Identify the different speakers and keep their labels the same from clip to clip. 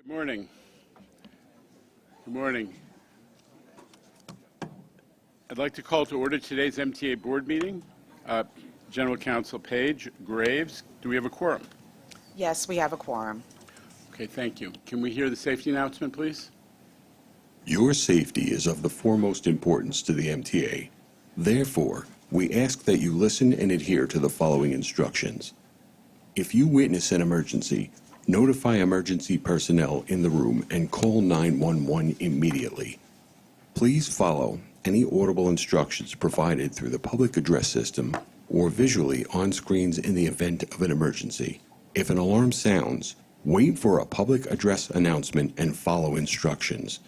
Speaker 1: Good morning. Good morning. I'd like to call to order today's MTA Board Meeting. General Counsel Page, Graves, do we have a quorum?
Speaker 2: Yes, we have a quorum.
Speaker 1: Okay, thank you. Can we hear the safety announcement, please?
Speaker 3: Your safety is of the foremost importance to the MTA. Therefore, we ask that you listen and adhere to the following instructions. If you witness an emergency, notify emergency personnel in the room and call 911 immediately. Please follow any audible instructions provided through the public address system or visually on screens in the event of an emergency. If an alarm sounds, wait for a public address announcement and follow instructions.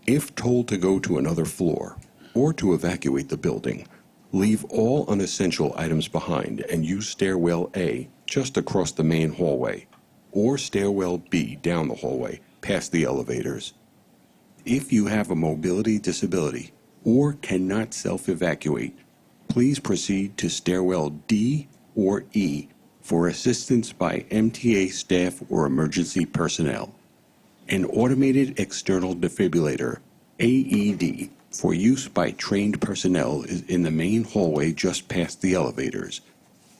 Speaker 3: If told to go to another floor or to evacuate the building, leave all unessential items behind and use stairwell A just across the main hallway or stairwell B down the hallway past the elevators. If you have a mobility disability or cannot self-evacuate, please proceed to stairwell D or E for assistance by MTA staff or emergency personnel. An automated external defibrillator, AED, for use by trained personnel is in the main hallway just past the elevators.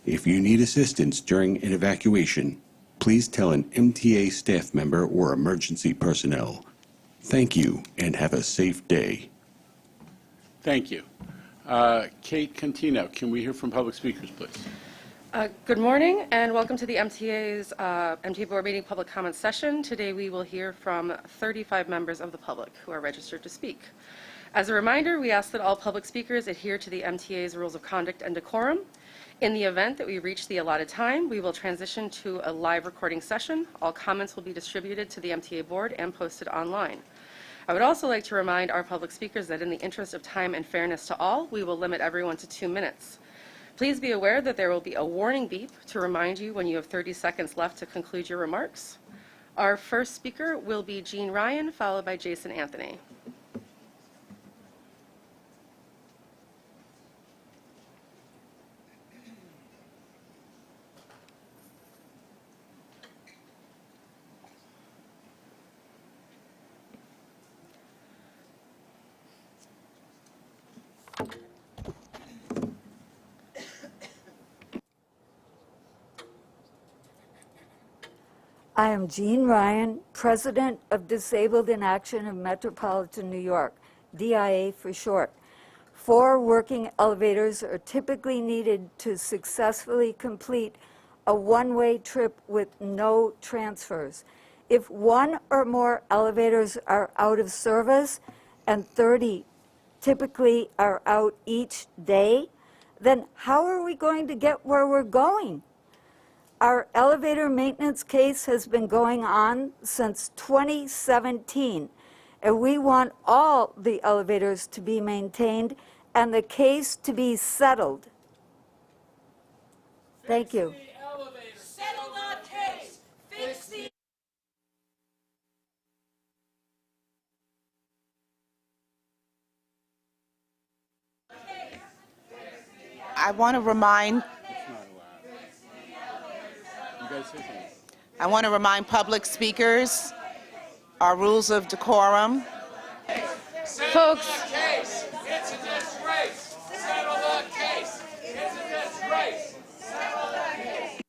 Speaker 3: If you need assistance during an evacuation, please tell an MTA staff member or emergency personnel. Thank you and have a safe day.
Speaker 1: Thank you. Kate Contino, can we hear from public speakers, please?
Speaker 4: Good morning and welcome to the MTA's MTA Board Meeting public comment session. Today we will hear from 35 members of the public who are registered to speak. As a reminder, we ask that all public speakers adhere to the MTA's rules of conduct and decorum. In the event that we reach the allotted time, we will transition to a live recording session. All comments will be distributed to the MTA board and posted online. I would also like to remind our public speakers that in the interest of time and fairness to all, we will limit everyone to 2 minutes. Please be aware that there will be a warning beep to remind you when you have 30 seconds left to conclude your remarks. Our first speaker will be Gan Ryan, followed by Jason Anthony.
Speaker 5: I am Gan Ryan, President of Disabled in Action of Metropolitan New York, DIA for short. 4 working elevators are typically needed to successfully complete a one-way trip with no transfers. If 1 or more elevators are out of service, and 30 typically are out each day, then how are we going to get where we're going? Our elevator maintenance case has been going on since 2017, and we want all the elevators to be maintained and the case to be settled. Thank you.
Speaker 6: Settle the case. Fix the
Speaker 2: I want to remind public speakers our rules of decorum.
Speaker 4: Folks,
Speaker 6: It's a disgrace. Settle the case. It's a disgrace. Settle the case.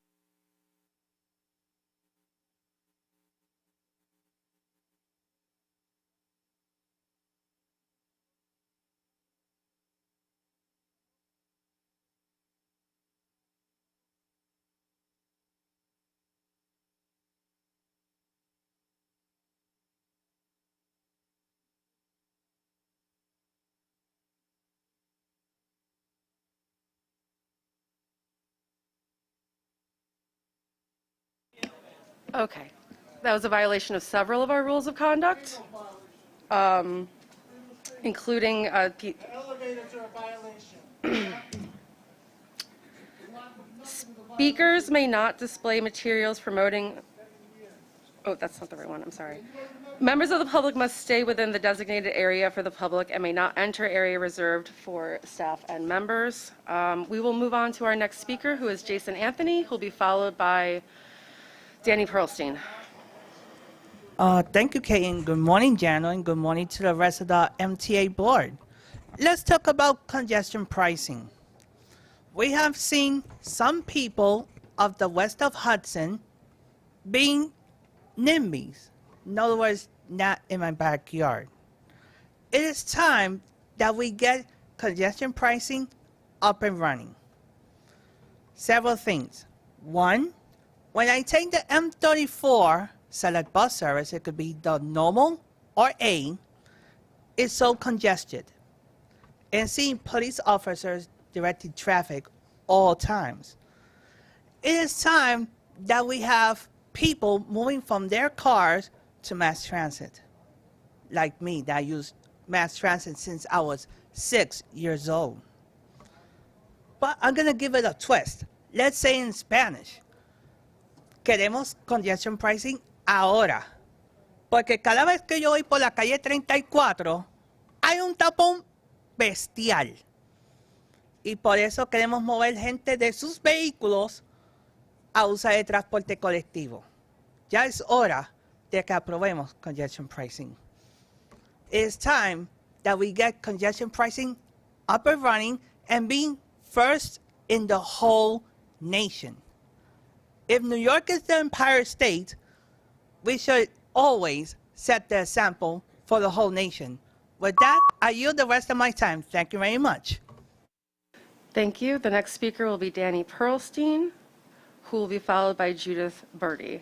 Speaker 4: okay. That was a violation of several of our rules of conduct, including
Speaker 7: Elevators are a violation.
Speaker 4: speakers may not display materials promoting. Oh, that's not the right one. I'm sorry. Members of the public must stay within the designated area for the public and may not enter area reserved for staff and members. We will move on to our next speaker, who is Jason Anthony, who will be followed by Danny Pearlstein.
Speaker 8: Thank you, Kate, and good morning, Jano, and good morning to the rest of the MTA board. Let's talk about congestion pricing. We have seen some people of the west of Hudson being NIMBYs. In other words, not in my backyard. It is time that we get congestion pricing up and running. Several things. One, when I take the M34 select bus service, it could be the normal or A, it's so congested. And seeing police officers directing traffic all times. It is time that we have people moving from their cars to mass transit. Like me, that used mass transit since I was 6 years old. But I'm gonna give it a twist. Let's say in Spanish. Queremos congestion pricing ahora. Porque cada vez que yo voy por la calle 34, hay un tapón bestial. Y por eso queremos mover gente de sus vehículos a usar el transporte colectivo. Ya es hora de que aprobemos congestion pricing. It's time that we get congestion pricing up and running and being first in the whole nation. If New York is the Empire State, we should always set the example for the whole nation. With that, I yield the rest of my time. Thank you very much.
Speaker 4: Thank you. The next speaker will be Danny Pearlstein, who will be followed by Judith Birdy.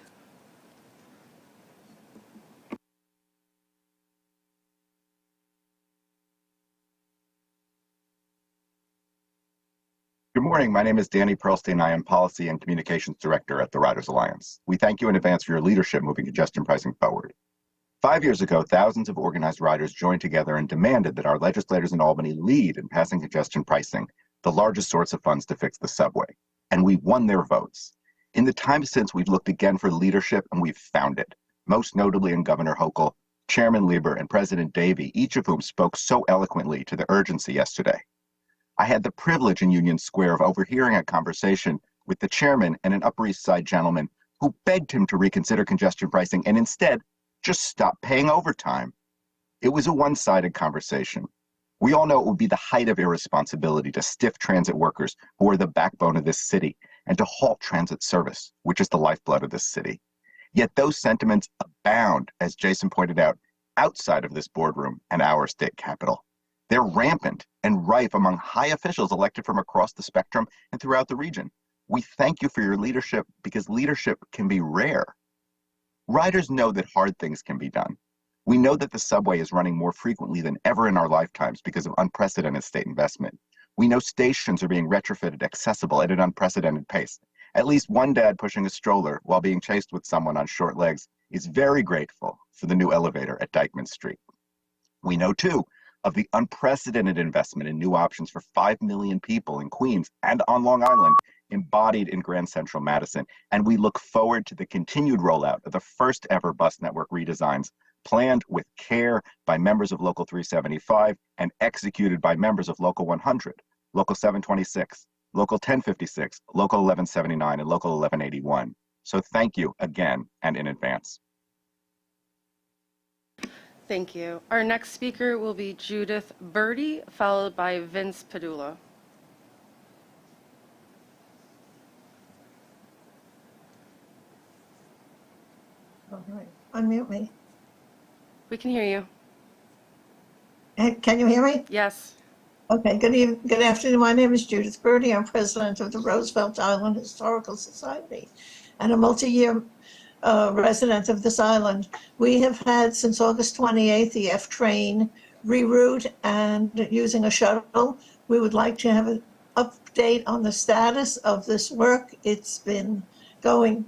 Speaker 9: Good morning. My name is Danny Pearlstein. I am Policy and Communications Director at the Riders Alliance. We thank you in advance for your leadership moving congestion pricing forward. 5 years ago, thousands of organized riders joined together and demanded that our legislators in Albany lead in passing congestion pricing, the largest source of funds to fix the subway. And we won their votes. In the time since, we've looked again for leadership, and we've found it, most notably in Governor Hochul, Chairman Lieber, and President Davey, each of whom spoke so eloquently to the urgency yesterday. I had the privilege in Union Square of overhearing a conversation with the chairman and an Upper East Side gentleman who begged him to reconsider congestion pricing and instead just stop paying overtime. It was a one-sided conversation. We all know it would be the height of irresponsibility to stiff transit workers who are the backbone of this city and to halt transit service, which is the lifeblood of this city. Yet those sentiments abound, as Jason pointed out, outside of this boardroom and our state capitol. They're rampant and rife among high officials elected from across the spectrum and throughout the region. We thank you for your leadership because leadership can be rare. Riders know that hard things can be done. We know that the subway is running more frequently than ever in our lifetimes because of unprecedented state investment. We know stations are being retrofitted accessible at an unprecedented pace. At least one dad pushing a stroller while being chased with someone on short legs is very grateful for the new elevator at Dyckman Street. We know, too, of the unprecedented investment in new options for 5 million people in Queens and on Long Island, embodied in Grand Central Madison. And we look forward to the continued rollout of the first ever bus network redesigns, planned with care by members of Local 375 and executed by members of Local 100, Local 726, Local 1056, Local 1179, and Local 1181. So thank you again and in advance.
Speaker 4: Thank you. Our next speaker will be Judith Birdy, followed by Vince Padulla.
Speaker 7: All right, unmute me.
Speaker 4: We can hear you.
Speaker 7: Can you hear me?
Speaker 4: Yes.
Speaker 7: Okay, good afternoon. My name is Judith Birdy. I'm president of the Roosevelt Island Historical Society and a multi-year resident of this island. We have had since August 28th the F train reroute and using a shuttle. We would like to have an update on the status of this work. It's been going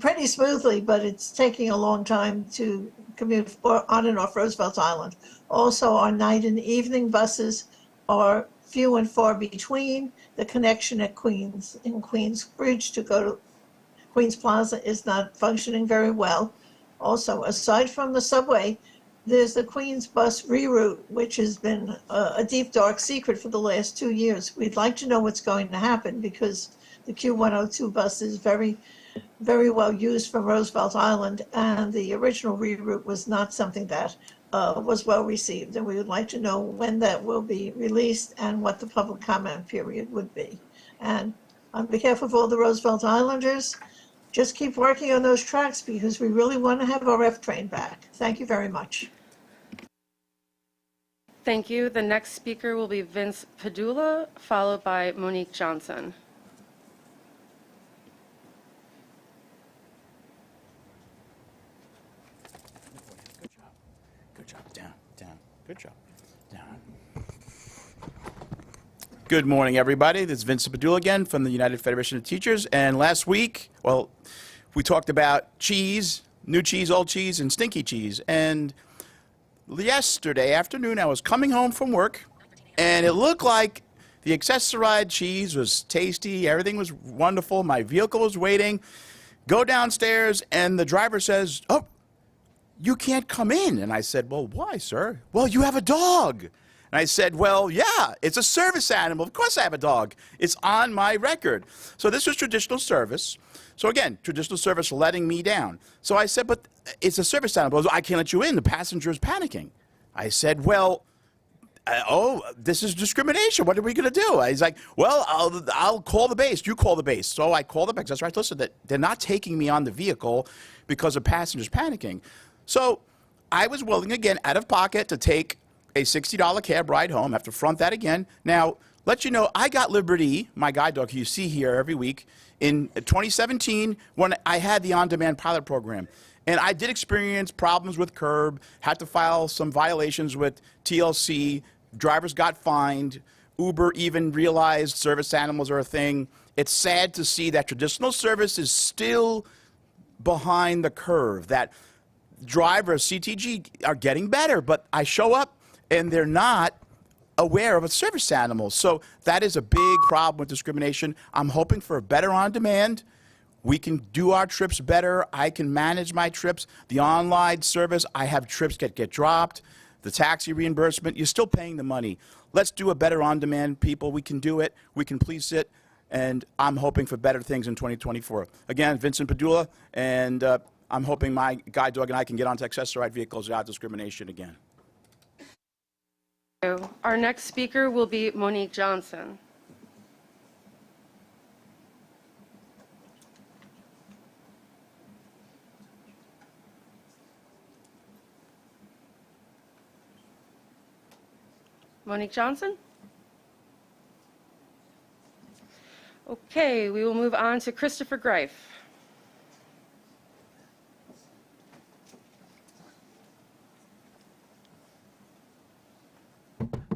Speaker 7: pretty smoothly, but it's taking a long time to commute on and off Roosevelt Island. Also, our night and evening buses are few and far between. The connection at Queensbridge to go to Queens Plaza is not functioning very well. Also, aside from the subway, there's the Queens bus reroute, which has been a deep, dark secret for the last 2 years. We'd like to know what's going to happen because the Q102 bus is very very well used for Roosevelt Island, and the original reroute was not something that was well received. And we would like to know when that will be released and what the public comment period would be. And on behalf of all the Roosevelt Islanders, just keep working on those tracks because we really want to have our F train back. Thank you very much.
Speaker 4: Thank you. The next speaker will be Vince Padulla, followed by Monique Johnson.
Speaker 10: Good job. Down, down. Good job. Down. Good morning, everybody. This is Vincent Padulla again from the United Federation of Teachers. And last week, well, we talked about cheese, new cheese, old cheese, and stinky cheese. And yesterday afternoon, I was coming home from work, and it looked like the accessorized cheese was tasty. Everything was wonderful. My vehicle was waiting. Go downstairs, and the driver says, "Oh, you can't come in." And I said, "Well, why, sir?" "Well, you have a dog." And I said, "Well, yeah, it's a service animal. Of course I have a dog. It's on my record." So this was traditional service. So again, traditional service letting me down. So I said, "But it's a service animal. I can't let you in. The passenger is panicking." I said, "Well, this is discrimination. What are we going to do?" He's like, "Well, I'll call the base. You call the base." So I called the base. That's right. Listen, they're not taking me on the vehicle because a passenger's panicking. So I was willing, again, out of pocket, to take a $60 cab ride home. I have to front that again. Now, let you know, I got Liberty, my guide dog, who you see here every week, in 2017 when I had the on-demand pilot program. And I did experience problems with Curb, had to file some violations with TLC, drivers got fined, Uber even realized service animals are a thing. It's sad to see that traditional service is still behind the curve, that drivers, CTG, are getting better, but I show up and they're not aware of a service animal. So that is a big problem with discrimination. I'm hoping for a better on-demand. We can do our trips better. I can manage my trips. The online service, I have trips get dropped. The taxi reimbursement, you're still paying the money. Let's do a better on-demand, people. We can do it. We can police it. And I'm hoping for better things in 2024. Again, Vincent Padulla, and I'm hoping my guide dog and I can get onto accessorized vehicles without discrimination again.
Speaker 4: Our next speaker will be Monique Johnson. Monique Johnson? Okay, we will move on to Christopher Grife.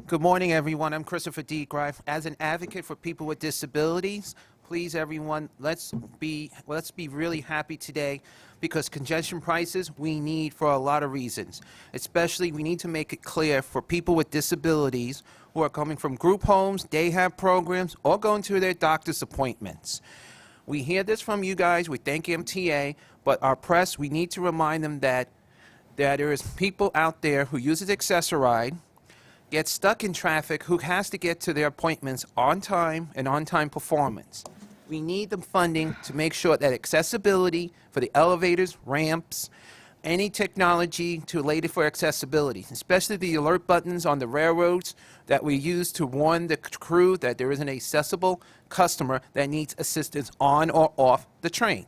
Speaker 11: Good morning, everyone. I'm Christopher D. Grife. As an advocate for people with disabilities, please, everyone, let's be really happy today, because congestion prices we need for a lot of reasons. Especially, we need to make it clear for people with disabilities who are coming from group homes, day have programs, or going to their doctor's appointments. We hear this from you guys. We thank MTA, but our press, we need to remind them that there is people out there who uses Access-a-Ride, get stuck in traffic, who has to get to their appointments on time and on-time performance. We need the funding to make sure that accessibility for the elevators, ramps, any technology related for accessibility, especially the alert buttons on the railroads that we use to warn the crew that there is an accessible customer that needs assistance on or off the train.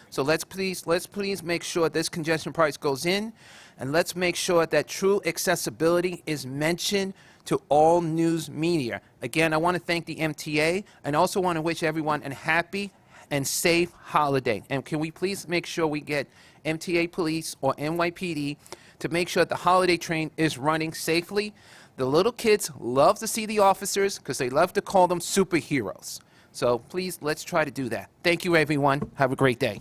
Speaker 11: So let's please make sure this congestion price goes in, and let's make sure that true accessibility is mentioned to all news media. Again, I want to thank the MTA, and also want to wish everyone a happy and safe holiday. And can we please make sure we get MTA Police or NYPD to make sure that the holiday train is running safely? The little kids love to see the officers because they love to call them superheroes. So please, let's try to do that. Thank you, everyone. Have a great day.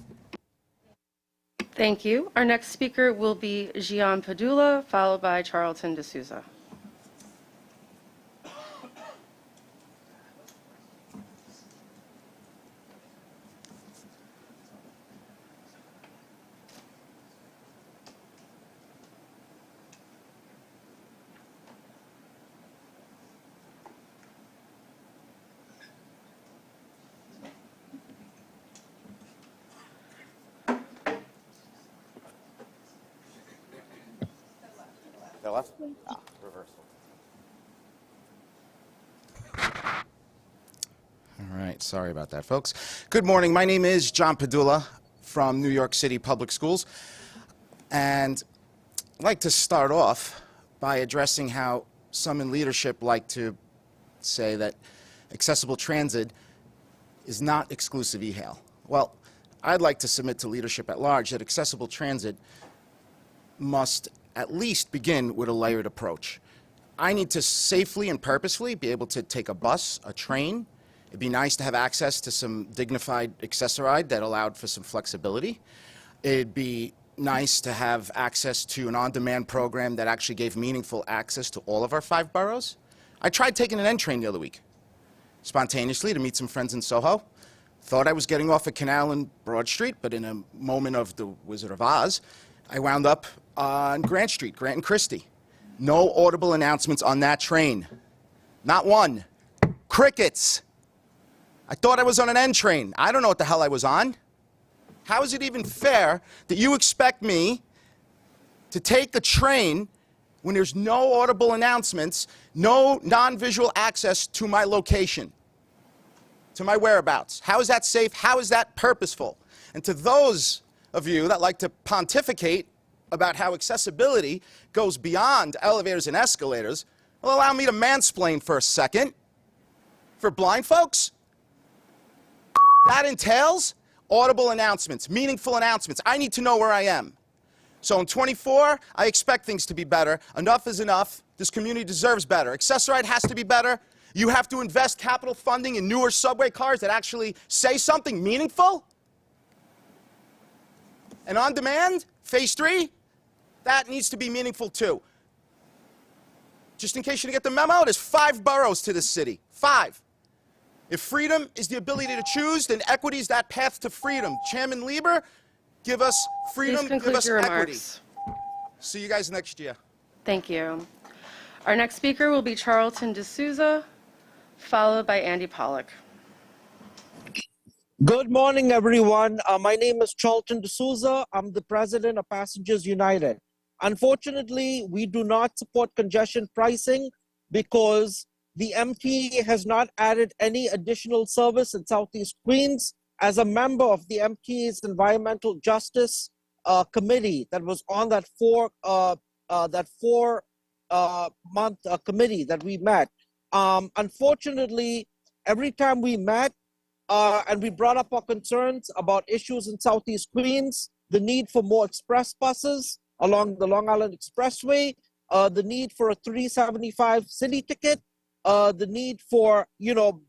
Speaker 4: Thank you. Our next speaker will be Gian Padulla, followed by Charlton Dusa.
Speaker 10: The left? Ah, reversal. All right, sorry about that, folks. Good morning. My name is John Padulla from New York City Public Schools. And I'd like to start off by addressing how some in leadership like to say that accessible transit is not exclusive e-hail. Well, I'd like to submit to leadership at large that accessible transit must at least begin with a layered approach. I need to safely and purposefully be able to take a bus, a train. It'd be nice to have access to some dignified accessoride that allowed for some flexibility. It'd be nice to have access to an on-demand program that actually gave meaningful access to all of our 5 boroughs. I tried taking an N train the other week, spontaneously, to meet some friends in Soho. Thought I was getting off a canal in Broad Street, but in a moment of the Wizard of Oz, I wound up on Grant Street, Grant and Christie. No audible announcements on that train. Not one. Crickets. I thought I was on an N train. I don't know what the hell I was on. How is it even fair that you expect me to take a train when there's no audible announcements, no non-visual access to my location, to my whereabouts? How is that safe? How is that purposeful? And to those of you that like to pontificate about how accessibility goes beyond elevators and escalators, well, allow me to mansplain for a second. For blind folks, that entails audible announcements, meaningful announcements. I need to know where I am. So in 24, I expect things to be better. Enough is enough. This community deserves better. Accessoride has to be better. You have to invest capital funding in newer subway cars that actually say something meaningful. And on demand, phase 3, that needs to be meaningful too. Just in case you didn't get the memo, there's 5 boroughs to this city. 5. If freedom is the ability to choose, then equity is that path to freedom. Chairman Lieber, give us freedom, give us
Speaker 4: your
Speaker 10: equity.
Speaker 4: remarks.
Speaker 10: See you guys next year.
Speaker 4: Thank you. Our next speaker will be Charlton Dusa, followed by Andy Pollock.
Speaker 12: Good morning, everyone. My name is Charlton Dusa. I'm the president of Passengers United. Unfortunately, we do not support congestion pricing because the MTA has not added any additional service in Southeast Queens. As a member of the MTA's Environmental Justice Committee that was on that four-month committee that we met, unfortunately, every time we met and we brought up our concerns about issues in Southeast Queens, the need for more express buses along the Long Island Expressway, the need for a 375 city ticket, the need for,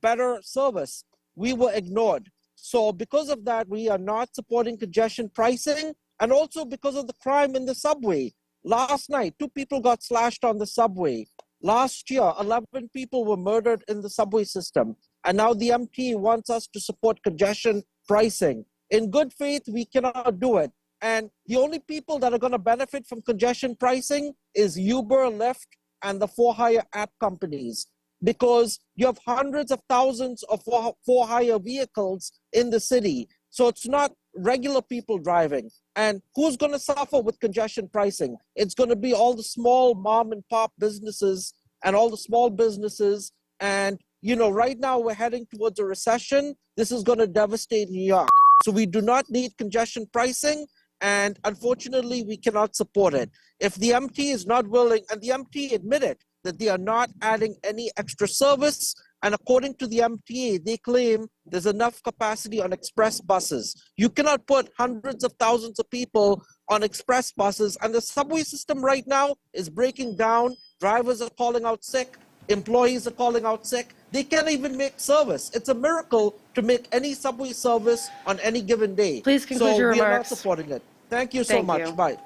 Speaker 12: better service, we were ignored. So because of that, we are not supporting congestion pricing, and also because of the crime in the subway. Last night, 2 people got slashed on the subway. Last year, 11 people were murdered in the subway system. And now the MTA wants us to support congestion pricing. In good faith, we cannot do it. And the only people that are going to benefit from congestion pricing is Uber, Lyft, and the for-hire app companies, because you have hundreds of thousands of for-hire vehicles in the city. So it's not regular people driving. And who's going to suffer with congestion pricing? It's going to be all the small mom and pop businesses and all the small businesses. And, right now we're heading towards a recession. This is going to devastate New York. So we do not need congestion pricing. And unfortunately, we cannot support it. If the MTA is not willing, and the MTA admitted that they are not adding any extra service, and according to the MTA, they claim there's enough capacity on express buses. You cannot put hundreds of thousands of people on express buses, and the subway system right now is breaking down. Drivers are calling out sick. Employees are calling out sick. They can't even make service. It's a miracle to make any subway service on any given day.
Speaker 4: Please conclude your
Speaker 12: remarks. So we are not
Speaker 4: remarks.
Speaker 12: supporting it. Thank you so much. Bye.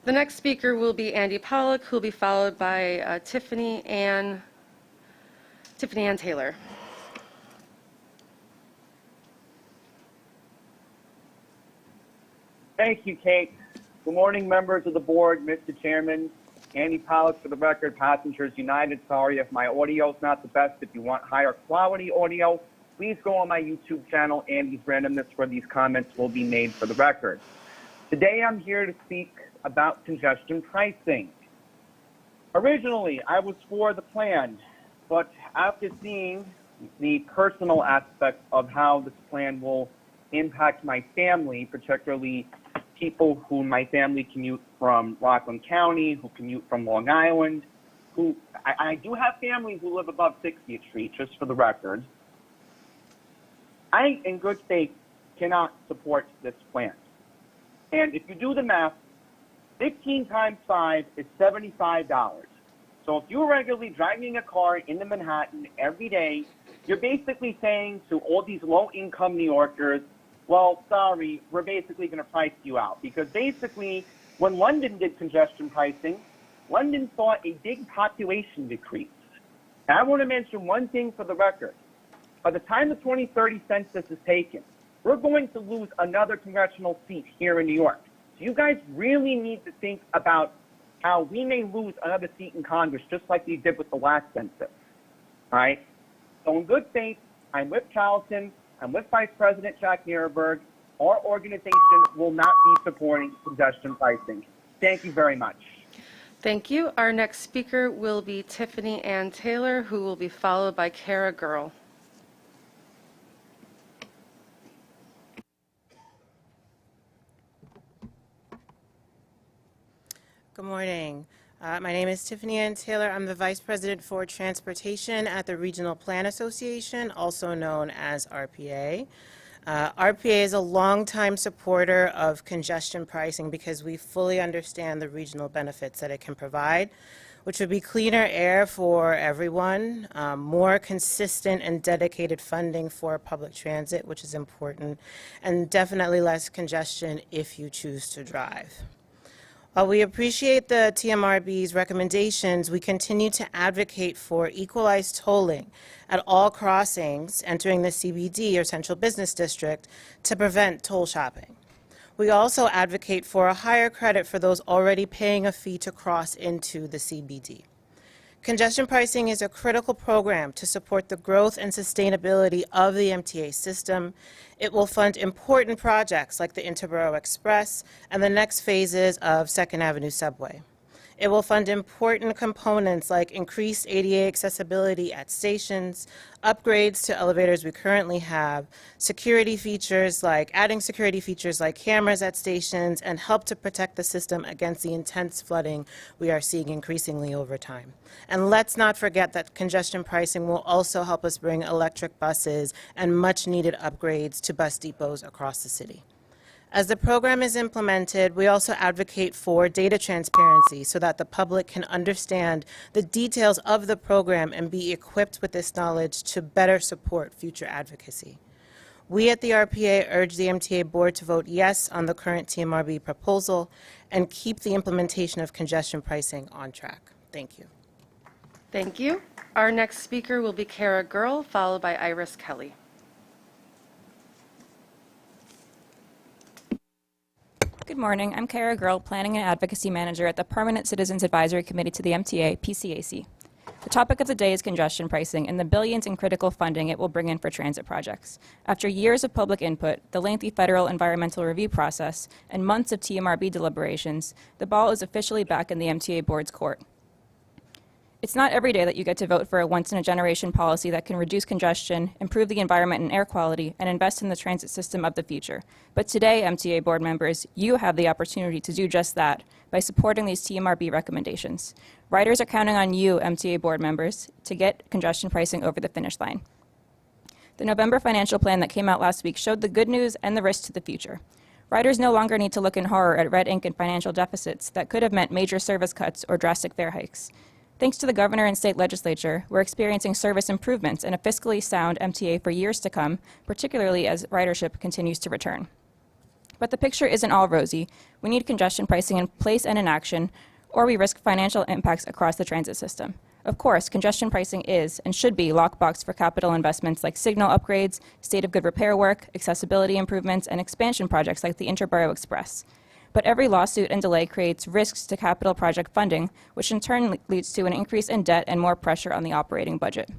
Speaker 4: The next speaker will be Andy Pollock, who will be followed by Tiffany Ann Taylor.
Speaker 13: Thank you, Kate. Good morning, members of the board, Mr. Chairman. Andy Pollock for the record, Passengers United. Sorry if my audio is not the best. If you want higher quality audio, please go on my YouTube channel, Andy's Randomness, where these comments will be made for the record. Today I'm here to speak about congestion pricing. Originally, I was for the plan, but after seeing the personal aspect of how this plan will impact my family, particularly people who my family commute from Rockland County, who commute from Long Island, I do have family who live above 60th Street, just for the record. I, in good faith, cannot support this plan. And if you do the math, 15 times 5 is $75. So if you're regularly driving a car into Manhattan every day, you're basically saying to all these low-income New Yorkers, well, sorry, we're basically going to price you out. Because basically, when London did congestion pricing, London saw a big population decrease. And I want to mention one thing for the record. By the time the 2030 census is taken, we're going to lose another congressional seat here in New York. So you guys really need to think about how we may lose another seat in Congress, just like we did with the last census. All right? So in good faith, I'm with Charlton. I'm with Vice President Jack Kerberg. Our organization will not be supporting congestion pricing. Thank you very much.
Speaker 4: Thank you. Our next speaker will be Tiffany Taylor, who will be followed by Cara Girl.
Speaker 14: Good morning. My name is Tiffany Taylor. I'm the Vice President for Transportation at the Regional Plan Association, also known as RPA. RPA is a longtime supporter of congestion pricing because we fully understand the regional benefits that it can provide, which would be cleaner air for everyone, more consistent and dedicated funding for public transit, which is important, and definitely less congestion if you choose to drive. While we appreciate the TMRB's recommendations, we continue to advocate for equalized tolling at all crossings entering the CBD or Central Business District to prevent toll shopping. We also advocate for a higher credit for those already paying a fee to cross into the CBD. Congestion pricing is a critical program to support the growth and sustainability of the MTA system. It will fund important projects like the Interborough Express and the next phases of 2nd Avenue Subway. It will fund important components like increased ADA accessibility at stations, upgrades to elevators we currently have, security features like adding security features like cameras at stations, and help to protect the system against the intense flooding we are seeing increasingly over time. And let's not forget that congestion pricing will also help us bring electric buses and much needed upgrades to bus depots across the city. As the program is implemented, we also advocate for data transparency so that the public can understand the details of the program and be equipped with this knowledge to better support future advocacy. We at the RPA urge the MTA Board to vote yes on the current TMRB proposal and keep the implementation of congestion pricing on track. Thank you.
Speaker 4: Thank you. Our next speaker will be Cara Girl, followed by Iris Kelly.
Speaker 15: Good morning. I'm Cara Girl, Planning and Advocacy Manager at the Permanent Citizens Advisory Committee to the MTA, PCAC. The topic of the day is congestion pricing and the billions in critical funding it will bring in for transit projects. After years of public input, the lengthy federal environmental review process, and months of TMRB deliberations, the ball is officially back in the MTA Board's court. It's not every day that you get to vote for a once-in-a-generation policy that can reduce congestion, improve the environment and air quality, and invest in the transit system of the future. But today, MTA Board members, you have the opportunity to do just that by supporting these TMRB recommendations. Riders are counting on you, MTA Board members, to get congestion pricing over the finish line. The November financial plan that came out last week showed the good news and the risks to the future. Riders no longer need to look in horror at red ink and financial deficits that could have meant major service cuts or drastic fare hikes. Thanks to the governor and state legislature, we're experiencing service improvements and a fiscally sound MTA for years to come, particularly as ridership continues to return. But the picture isn't all rosy. We need congestion pricing in place and in action, or we risk financial impacts across the transit system. Of course, congestion pricing is and should be lockbox for capital investments like signal upgrades, state of good repair work, accessibility improvements, and expansion projects like the Interborough Express. But every lawsuit and delay creates risks to capital project funding, which in turn leads to an increase in debt and more pressure on the operating budget.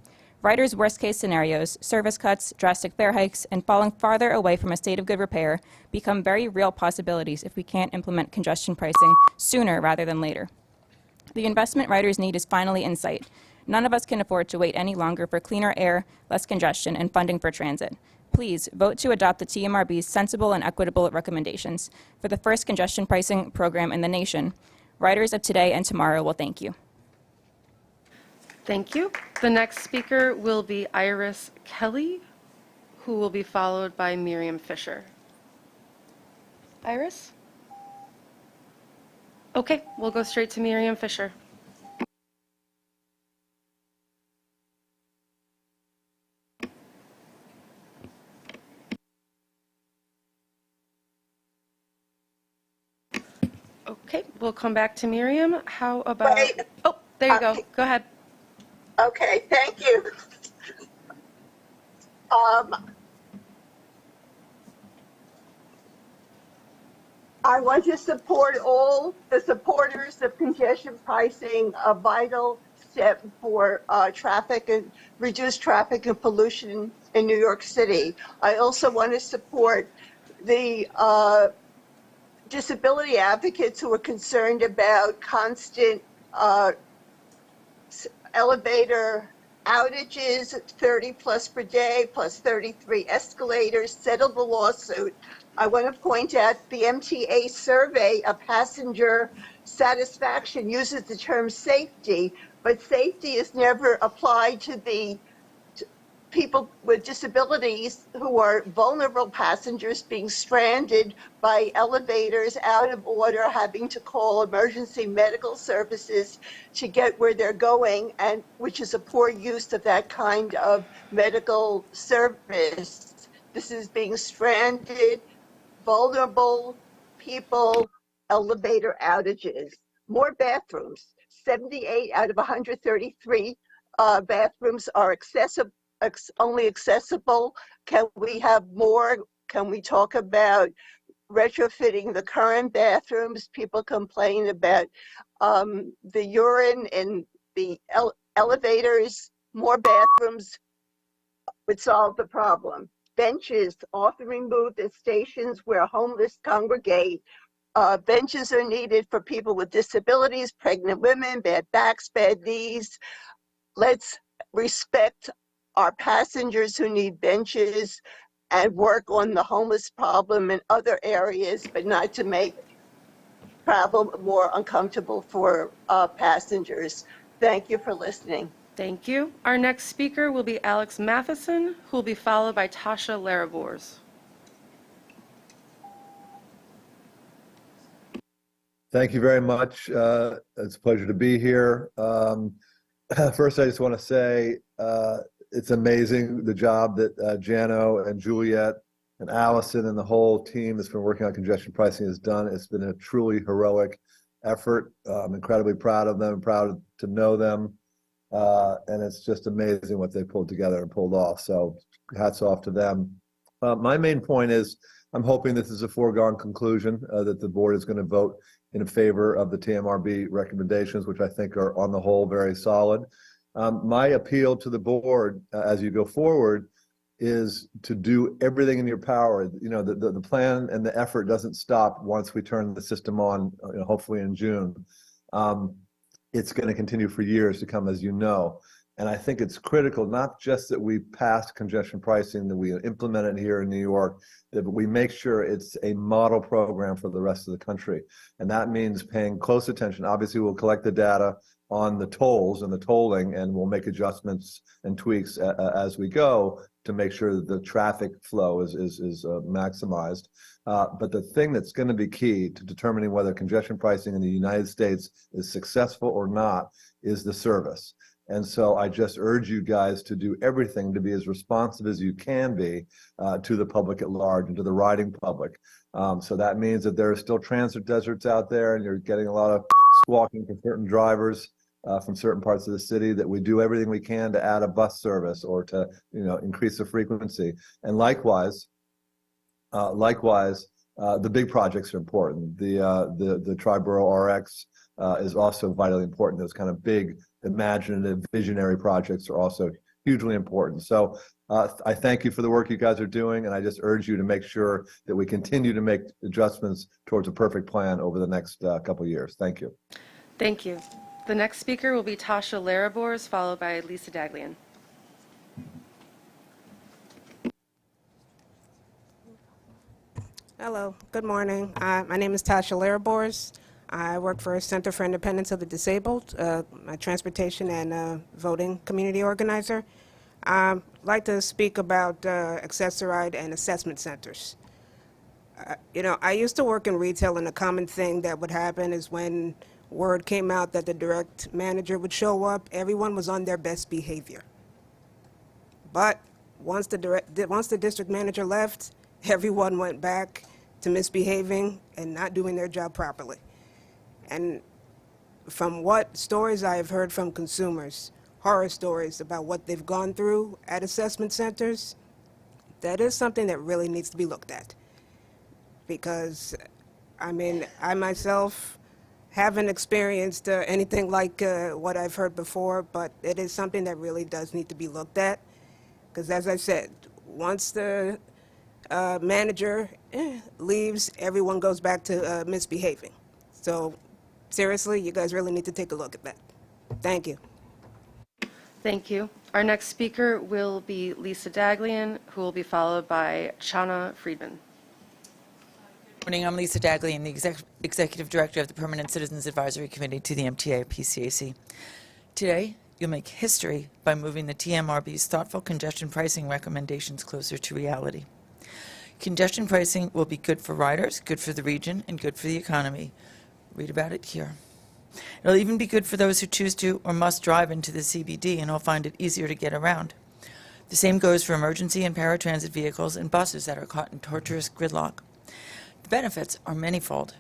Speaker 15: Riders' worst-case scenarios, service cuts, drastic fare hikes, and falling farther away from a state of good repair become very real possibilities if we can't implement congestion pricing sooner rather than later. The investment riders need is finally in sight. None of us can afford to wait any longer for cleaner air, less congestion, and funding for transit. Please vote to adopt the TMRB's sensible and equitable recommendations for the first congestion pricing program in the nation. Riders of today and tomorrow will thank you.
Speaker 4: Thank you. The next speaker will be Iris Kelly, who will be followed by Miriam Fiser. Iris? Okay, we'll go straight to Miriam Fiser. Okay, we'll come back to Miriam. How about...
Speaker 16: Wait.
Speaker 4: Oh, there you go. Go ahead.
Speaker 16: Okay, thank you. I want to support all the supporters of congestion pricing, a vital step for traffic and reduce traffic and pollution in New York City. I also want to support the disability advocates who are concerned about constant elevator outages, 30 plus per day, plus 33 escalators, settle the lawsuit. I want to point out the MTA survey of passenger satisfaction uses the term safety, but safety is never applied to the people with disabilities who are vulnerable passengers being stranded by elevators out of order, having to call emergency medical services to get where they're going, and which is a poor use of that kind of medical service. This is being stranded, vulnerable people, elevator outages. More bathrooms. 78 out of 133 bathrooms are only accessible. Can we have more? Can we talk about retrofitting the current bathrooms? People complain about the urine in the elevators. More bathrooms would solve the problem. Benches often removed at stations where homeless congregate. Benches are needed for people with disabilities, pregnant women, bad backs, bad knees. Let's respect our passengers who need benches and work on the homeless problem in other areas, but not to make travel more uncomfortable for passengers. Thank you for listening.
Speaker 4: Thank you. Our next speaker will be Alex Matheson, who will be followed by Tasha Larabors.
Speaker 17: Thank you very much. It's a pleasure to be here. First, I just want to say it's amazing the job that Jano and Juliet and Allison and the whole team that's been working on congestion pricing has done. It's been a truly heroic effort. I'm incredibly proud of them, proud to know them. And it's just amazing what they pulled together and pulled off. So hats off to them. My main point is I'm hoping this is a foregone conclusion, that the board is going to vote in favor of the TMRB recommendations, which I think are on the whole very solid. My appeal to the board as you go forward is to do everything in your power. You know, the plan and the effort doesn't stop once we turn the system on, hopefully in June. It's going to continue for years to come, as you know. And I think it's critical, not just that we pass congestion pricing, that we implement it here in New York, that we make sure it's a model program for the rest of the country. And that means paying close attention. Obviously, we'll collect the data on the tolls and the tolling, and we'll make adjustments and tweaks as we go to make sure that the traffic flow is maximized. But the thing that's going to be key to determining whether congestion pricing in the United States is successful or not is the service. And so I just urge you guys to do everything to be as responsive as you can be to the public at large and to the riding public. So that means that there are still transit deserts out there, and you're getting a lot of squawking from certain drivers from certain parts of the city, that we do everything we can to add a bus service or to increase the frequency. And likewise, the big projects are important. The Triborough RX is also vitally important. Those kind of big, imaginative, visionary projects are also hugely important. So I thank you for the work you guys are doing, and I just urge you to make sure that we continue to make adjustments towards a perfect plan over the next couple of years. Thank you.
Speaker 4: Thank you. The next speaker will be Tasha Bor, followed by Lisa Daglian.
Speaker 18: Hello, good morning. My name is Tasha Bor. I work for Center for Independence of the Disabled, a transportation and voting community organizer. I'd like to speak about accessoride and assessment centers. I used to work in retail, and a common thing that would happen is when word came out that the direct manager would show up, everyone was on their best behavior. But once the district manager left, everyone went back to misbehaving and not doing their job properly. And from what stories I have heard from consumers, horror stories about what they've gone through at assessment centers, that is something that really needs to be looked at. Because, I myself haven't experienced anything like what I've heard before, but it is something that really does need to be looked at. Because as I said, once the manager leaves, everyone goes back to misbehaving. So seriously, you guys really need to take a look at that. Thank you.
Speaker 4: Thank you. Our next speaker will be Lisa Daglian, who will be followed by Chana Friedman.
Speaker 19: Good morning. I'm Lisa Daglian, the Executive Director of the Permanent Citizens Advisory Committee to the MTA PCAC. Today, you'll make history by moving the TMRB's thoughtful congestion pricing recommendations closer to reality. Congestion pricing will be good for riders, good for the region, and good for the economy. Read about it here. It'll even be good for those who choose to or must drive into the CBD and will find it easier to get around. The same goes for emergency and paratransit vehicles and buses that are caught in torturous gridlock. The benefits are manifold.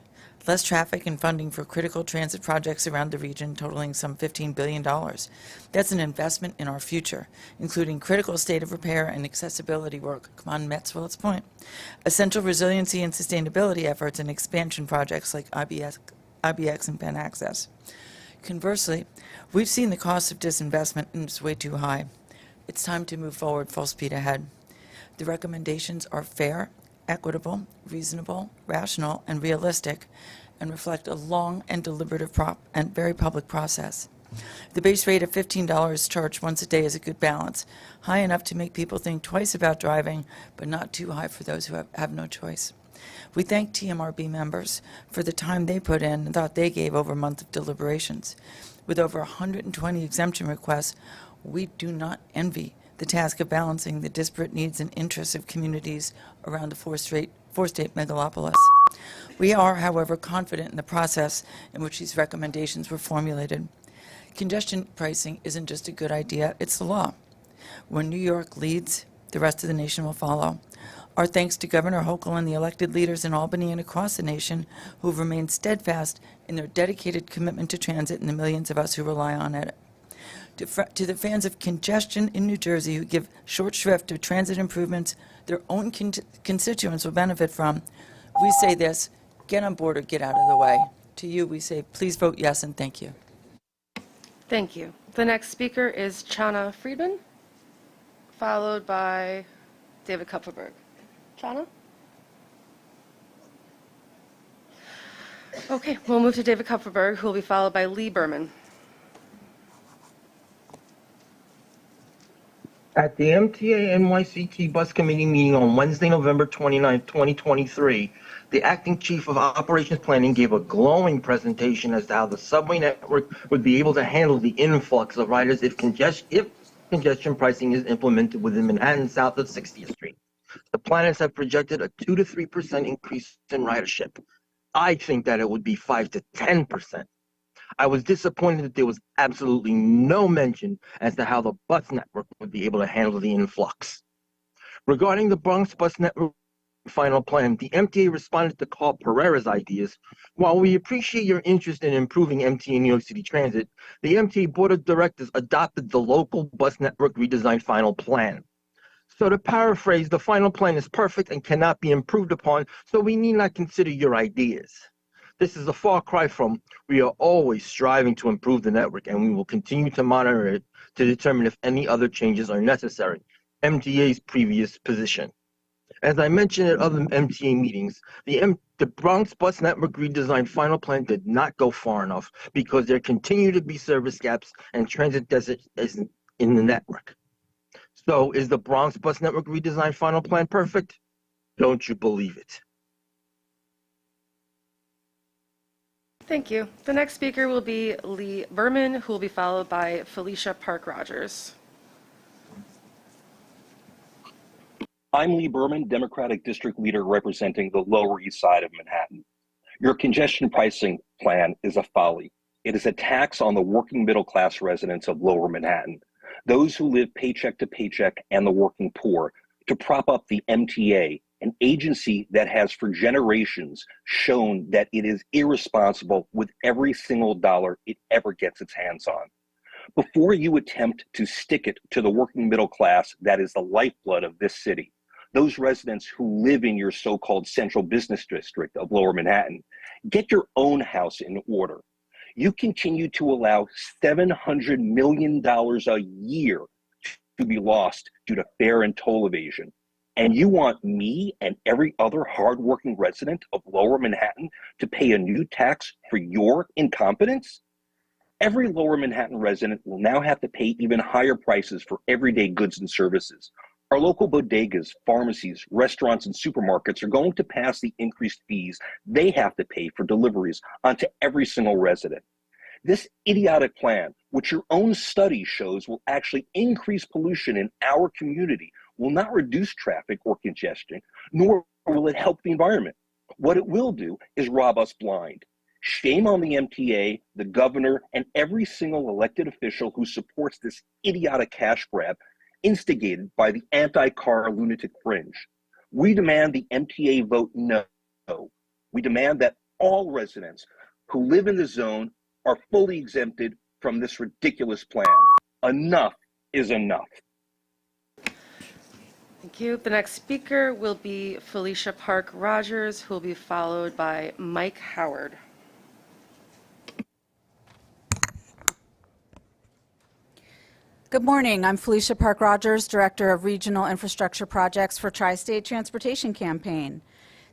Speaker 19: Less traffic and funding for critical transit projects around the region totaling some $15 billion. That's an investment in our future, including critical state of repair and accessibility work. Come on, Metz Willet's Point. Essential resiliency and sustainability efforts and expansion projects like IBX and Penn Access. Conversely, we've seen the cost of disinvestment and it's way too high. It's time to move forward full speed ahead. The recommendations are fair, equitable, reasonable, rational, and realistic, and reflect a long and deliberative and very public process. The base rate of $15 charged once a day is a good balance, high enough to make people think twice about driving, but not too high for those who have no choice. We thank TMRB members for the time they put in and thought they gave over a month of deliberations. With over 120 exemption requests, we do not envy the task of balancing the disparate needs and interests of communities around the four-state megalopolis. We are, however, confident in the process in which these recommendations were formulated. Congestion pricing isn't just a good idea, it's the law. When New York leads, the rest of the nation will follow. Our thanks to Governor Hochul and the elected leaders in Albany and across the nation who have remained steadfast in their dedicated commitment to transit and the millions of us who rely on it. To the fans of congestion in New Jersey who give short shrift to transit improvements their own constituents will benefit from, we say this: get on board or get out of the way. To you, we say, please vote yes and thank you.
Speaker 4: Thank you. The next speaker is Chana Friedman, followed by David Kupferberg. Chana? Okay, we'll move to David Kupferberg, who will be followed by Lee Burman.
Speaker 20: At the MTA NYCT Bus Committee meeting on Wednesday, November 29, 2023, the acting chief of operations planning gave a glowing presentation as to how the subway network would be able to handle the influx of riders if congestion pricing is implemented within Manhattan south of 60th Street. The planners have projected a 2 to 3% increase in ridership. I think that it would be 5 to 10%. I was disappointed that there was absolutely no mention as to how the bus network would be able to handle the influx. Regarding the Bronx bus network final plan, the MTA responded to Carl Pereira's ideas. While we appreciate your interest in improving MTA New York City Transit, the MTA Board of Directors adopted the local bus network redesign final plan. So to paraphrase, the final plan is perfect and cannot be improved upon, so we need not consider your ideas. This is a far cry from we are always striving to improve the network and we will continue to monitor it to determine if any other changes are necessary. MTA's previous position. As I mentioned at other MTA meetings, the Bronx Bus Network redesign final plan did not go far enough because there continue to be service gaps and transit deserts in the network. So is the Bronx Bus Network redesign final plan perfect? Don't you believe it?
Speaker 4: Thank you. The next speaker will be Lee Burman, who will be followed by Felicia Rogers.
Speaker 21: I'm Lee Burman, Democratic District Leader representing the Lower East Side of Manhattan. Your congestion pricing plan is a folly. It is a tax on the working middle class residents of Lower Manhattan, those who live paycheck to paycheck and the working poor, to prop up the MTA, an agency that has for generations shown that it is irresponsible with every single dollar it ever gets its hands on. Before you attempt to stick it to the working middle class that is the lifeblood of this city, those residents who live in your so-called central business district of Lower Manhattan, get your own house in order. You continue to allow $700 million a year to be lost due to fare and toll evasion. And you want me and every other hardworking resident of Lower Manhattan to pay a new tax for your incompetence? Every Lower Manhattan resident will now have to pay even higher prices for everyday goods and services. Our local bodegas, pharmacies, restaurants, and supermarkets are going to pass the increased fees they have to pay for deliveries onto every single resident. This idiotic plan, which your own study shows will actually increase pollution in our community, will not reduce traffic or congestion, nor will it help the environment. What it will do is rob us blind. Shame on the MTA, the governor, and every single elected official who supports this idiotic cash grab instigated by the anti-car lunatic fringe. We demand the MTA vote no. We demand that all residents who live in the zone are fully exempted from this ridiculous plan. Enough is enough.
Speaker 4: Thank you. The next speaker will be Felicia Rogers, who will be followed by Mike Howard.
Speaker 22: Good morning. I'm Felicia Rogers, Director of Regional Infrastructure Projects for Tri-State Transportation Campaign.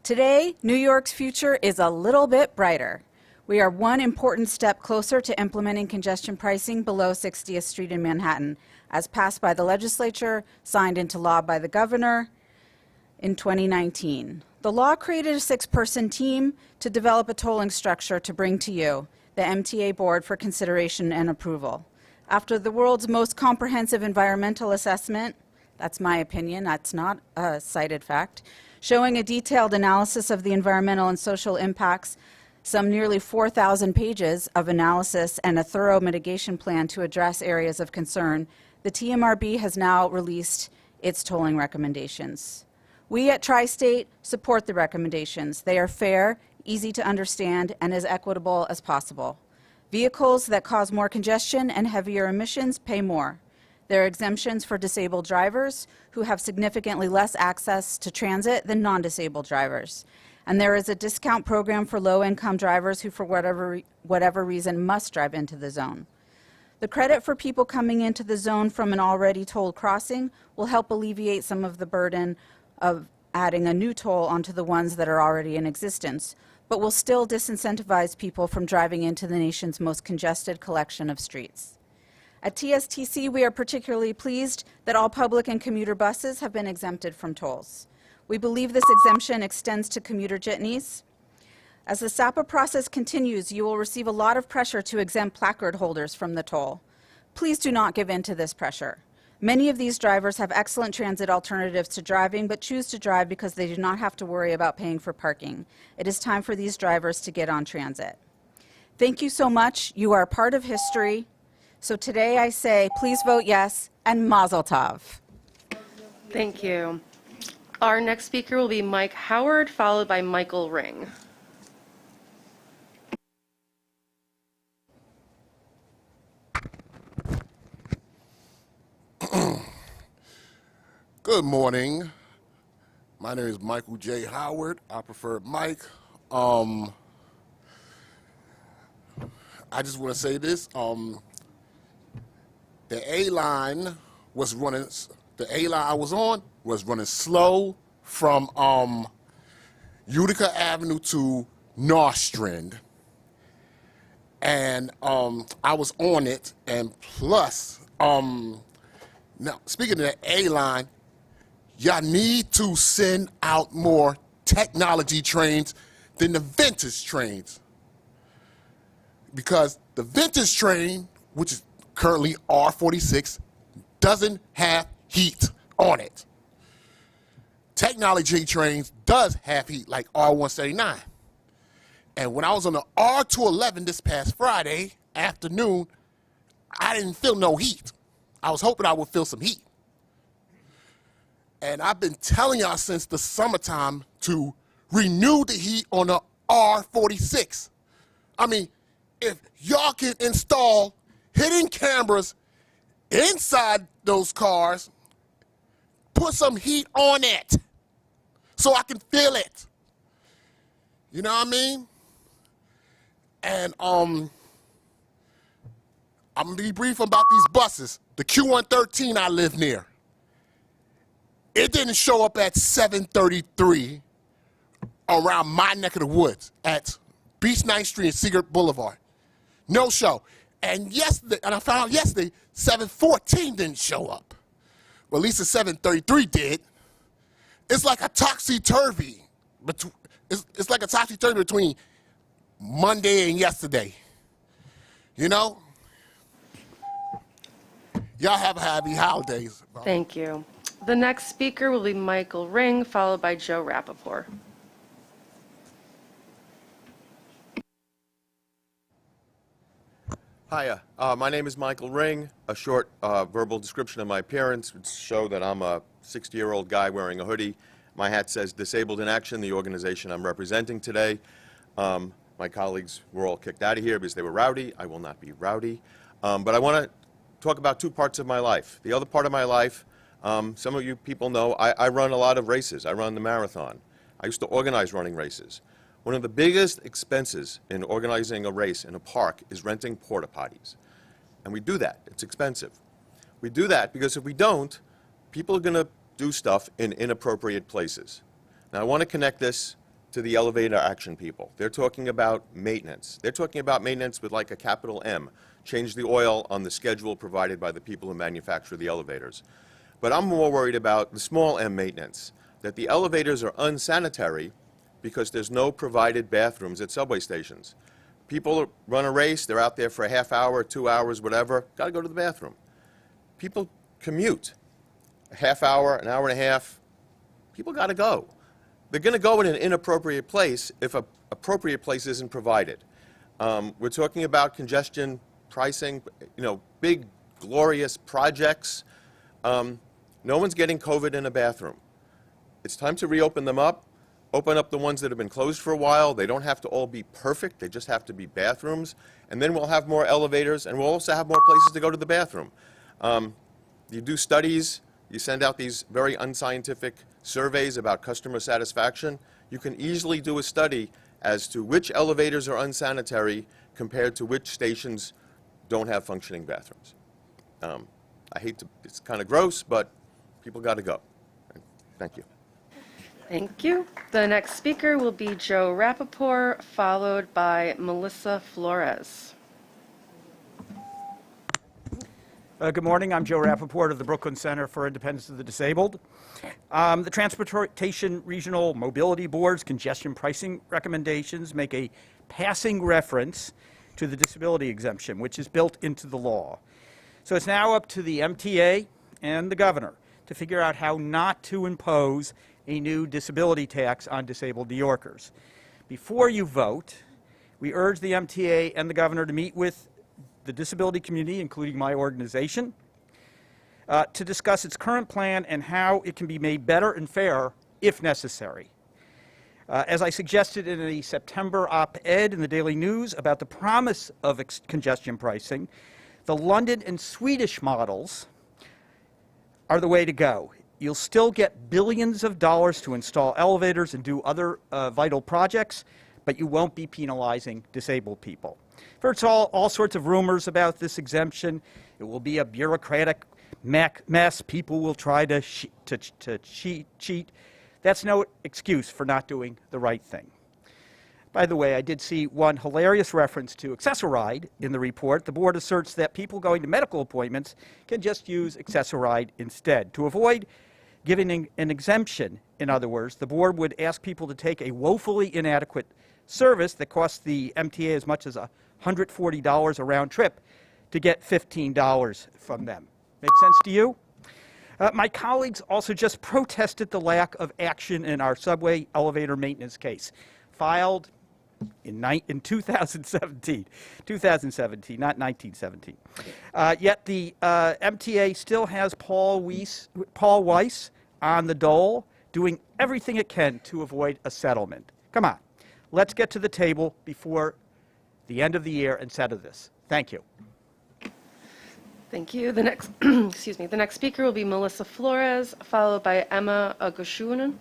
Speaker 22: Today, New York's future is a little bit brighter. We are one important step closer to implementing congestion pricing below 60th Street in Manhattan, as passed by the legislature, signed into law by the governor in 2019. The law created a 6-person team to develop a tolling structure to bring to you, the MTA Board, for consideration and approval. After the world's most comprehensive environmental assessment, that's my opinion, that's not a cited fact, showing a detailed analysis of the environmental and social impacts, some nearly 4,000 pages of analysis, and a thorough mitigation plan to address areas of concern, the TMRB has now released its tolling recommendations. We at Tri-State support the recommendations. They are fair, easy to understand, and as equitable as possible. Vehicles that cause more congestion and heavier emissions pay more. There are exemptions for disabled drivers who have significantly less access to transit than non-disabled drivers. And there is a discount program for low-income drivers who, for whatever reason, must drive into the zone. The credit for people coming into the zone from an already tolled crossing will help alleviate some of the burden of adding a new toll onto the ones that are already in existence, but will still disincentivize people from driving into the nation's most congested collection of streets. At TSTC, we are particularly pleased that all public and commuter buses have been exempted from tolls. We believe this exemption extends to commuter jitneys. As the SAPA process continues, you will receive a lot of pressure to exempt placard holders from the toll. Please do not give in to this pressure. Many of these drivers have excellent transit alternatives to driving, but choose to drive because they do not have to worry about paying for parking. It is time for these drivers to get on transit. Thank you so much. You are part of history. So today I say, please vote yes, and Mazel Tov.
Speaker 4: Thank you. Our next speaker will be Mike Howard, followed by Michael Ring.
Speaker 23: Good morning. My name is Michael J. Howard. I prefer Mike. I just want to say this. The A line was running. The A line I was on was running slow from Utica Avenue to Nostrand, and I was on it, and plus, now speaking of the A line, y'all need to send out more technology trains than the vintage trains, because the vintage train, which is currently R46, doesn't have heat on it. Technology trains does have heat, like R179. And when I was on the R211 this past Friday afternoon, I didn't feel no heat. I was hoping I would feel some heat. And I've been telling y'all since the summertime to renew the heat on the R46. I mean, if y'all can install hidden cameras inside those cars, put some heat on it so I can feel it. You know what I mean? And I'm gonna be brief about these buses. The Q113 I live near, it didn't show up at 7:33 around my neck of the woods at Beach 9th Street and Seagirt Boulevard. No show. And yesterday, and I found out yesterday, 7:14 didn't show up. Well, at least the 7:33 did. It's like a topsy-turvy. It's like a topsy-turvy between Monday and yesterday. You know? Y'all have happy holidays.
Speaker 4: Thank you. The next speaker will be Michael Ring, followed by Joe Rapaport.
Speaker 1: Hiya, my name is Michael Ring. A short verbal description of my appearance would show that I'm a 60-year-old guy wearing a hoodie. My hat says Disabled in Action, the organization I'm representing today. My colleagues were all kicked out of here because they were rowdy. I will not be rowdy. But I want to talk about two parts of my life. The other part of my life, some of you people know, I run a lot of races. I run the marathon. I used to organize running races. One of the biggest expenses in organizing a race in a park is renting porta potties. And we do that. It's expensive. We do that because if we don't, people are going to do stuff in inappropriate places. Now, I want to connect this to the elevator action people. They're talking about maintenance. They're talking about maintenance with like a capital M. Change the oil on the schedule provided by the people who manufacture the elevators. But I'm more worried about the small M maintenance, that the elevators are unsanitary because there's no provided bathrooms at subway stations. People run a race, they're out there for a half hour, 2 hours, whatever, got to go to the bathroom. People commute a half hour, an hour and a half, people got to go. They're going to go in an inappropriate place if an appropriate place isn't provided. We're talking about congestion pricing, you know, big, glorious projects. No one's getting COVID in a bathroom. It's time to reopen them up. Open up the ones that have been closed for a while. They don't have to all be perfect. They just have to be bathrooms. And then we'll have more elevators, and we'll also have more places to go to the bathroom. You do studies. You send out these very unscientific surveys about customer satisfaction. You can easily do a study as to which elevators are unsanitary compared to which stations don't have functioning bathrooms. I hate to, it's kind of gross, but people got to go. Thank you.
Speaker 4: Thank you. The next speaker will be Joe Rapaport, followed by Melissa Flores.
Speaker 3: Good morning. I'm Joe Rapaport of the Brooklyn Center for Independence of the Disabled. The Transportation Regional Mobility Board's congestion pricing recommendations make a passing reference to the disability exemption, which is built into the law. So it's now up to the MTA and the governor to figure out how not to impose a new disability tax on disabled New Yorkers. Before you vote, we urge the MTA and the governor to meet with the disability community, including my organization, to discuss its current plan and how it can be made better and fairer if necessary. As I suggested in a September op-ed in the Daily News about the promise of congestion pricing, the London and Swedish models are the way to go. You'll still get billions of dollars to install elevators and do other vital projects, but you won't be penalizing disabled people. First of all sorts of rumors about this exemption. It will be a bureaucratic mess. People will try to cheat. That's no excuse for not doing the right thing. By the way, I did see one hilarious reference to Access-a-Ride in the report. The board asserts that people going to medical appointments can just use Access-a-Ride instead. To avoid giving an exemption, in other words, the board would ask people to take a woefully inadequate service that costs the MTA as much as $140 a round trip to get $15 from them. Make sense to you? My colleagues also just protested the lack of action in our subway elevator maintenance case, filed in 2017, not 1917. Yet the MTA still has Paul Weiss on the dole, doing everything it can to avoid a settlement. Come on, let's get to the table before the end of the year and settle this. Thank you.
Speaker 4: Thank you. The next, excuse me, the next speaker will be Melissa Flores, followed by Emma Ogushunen.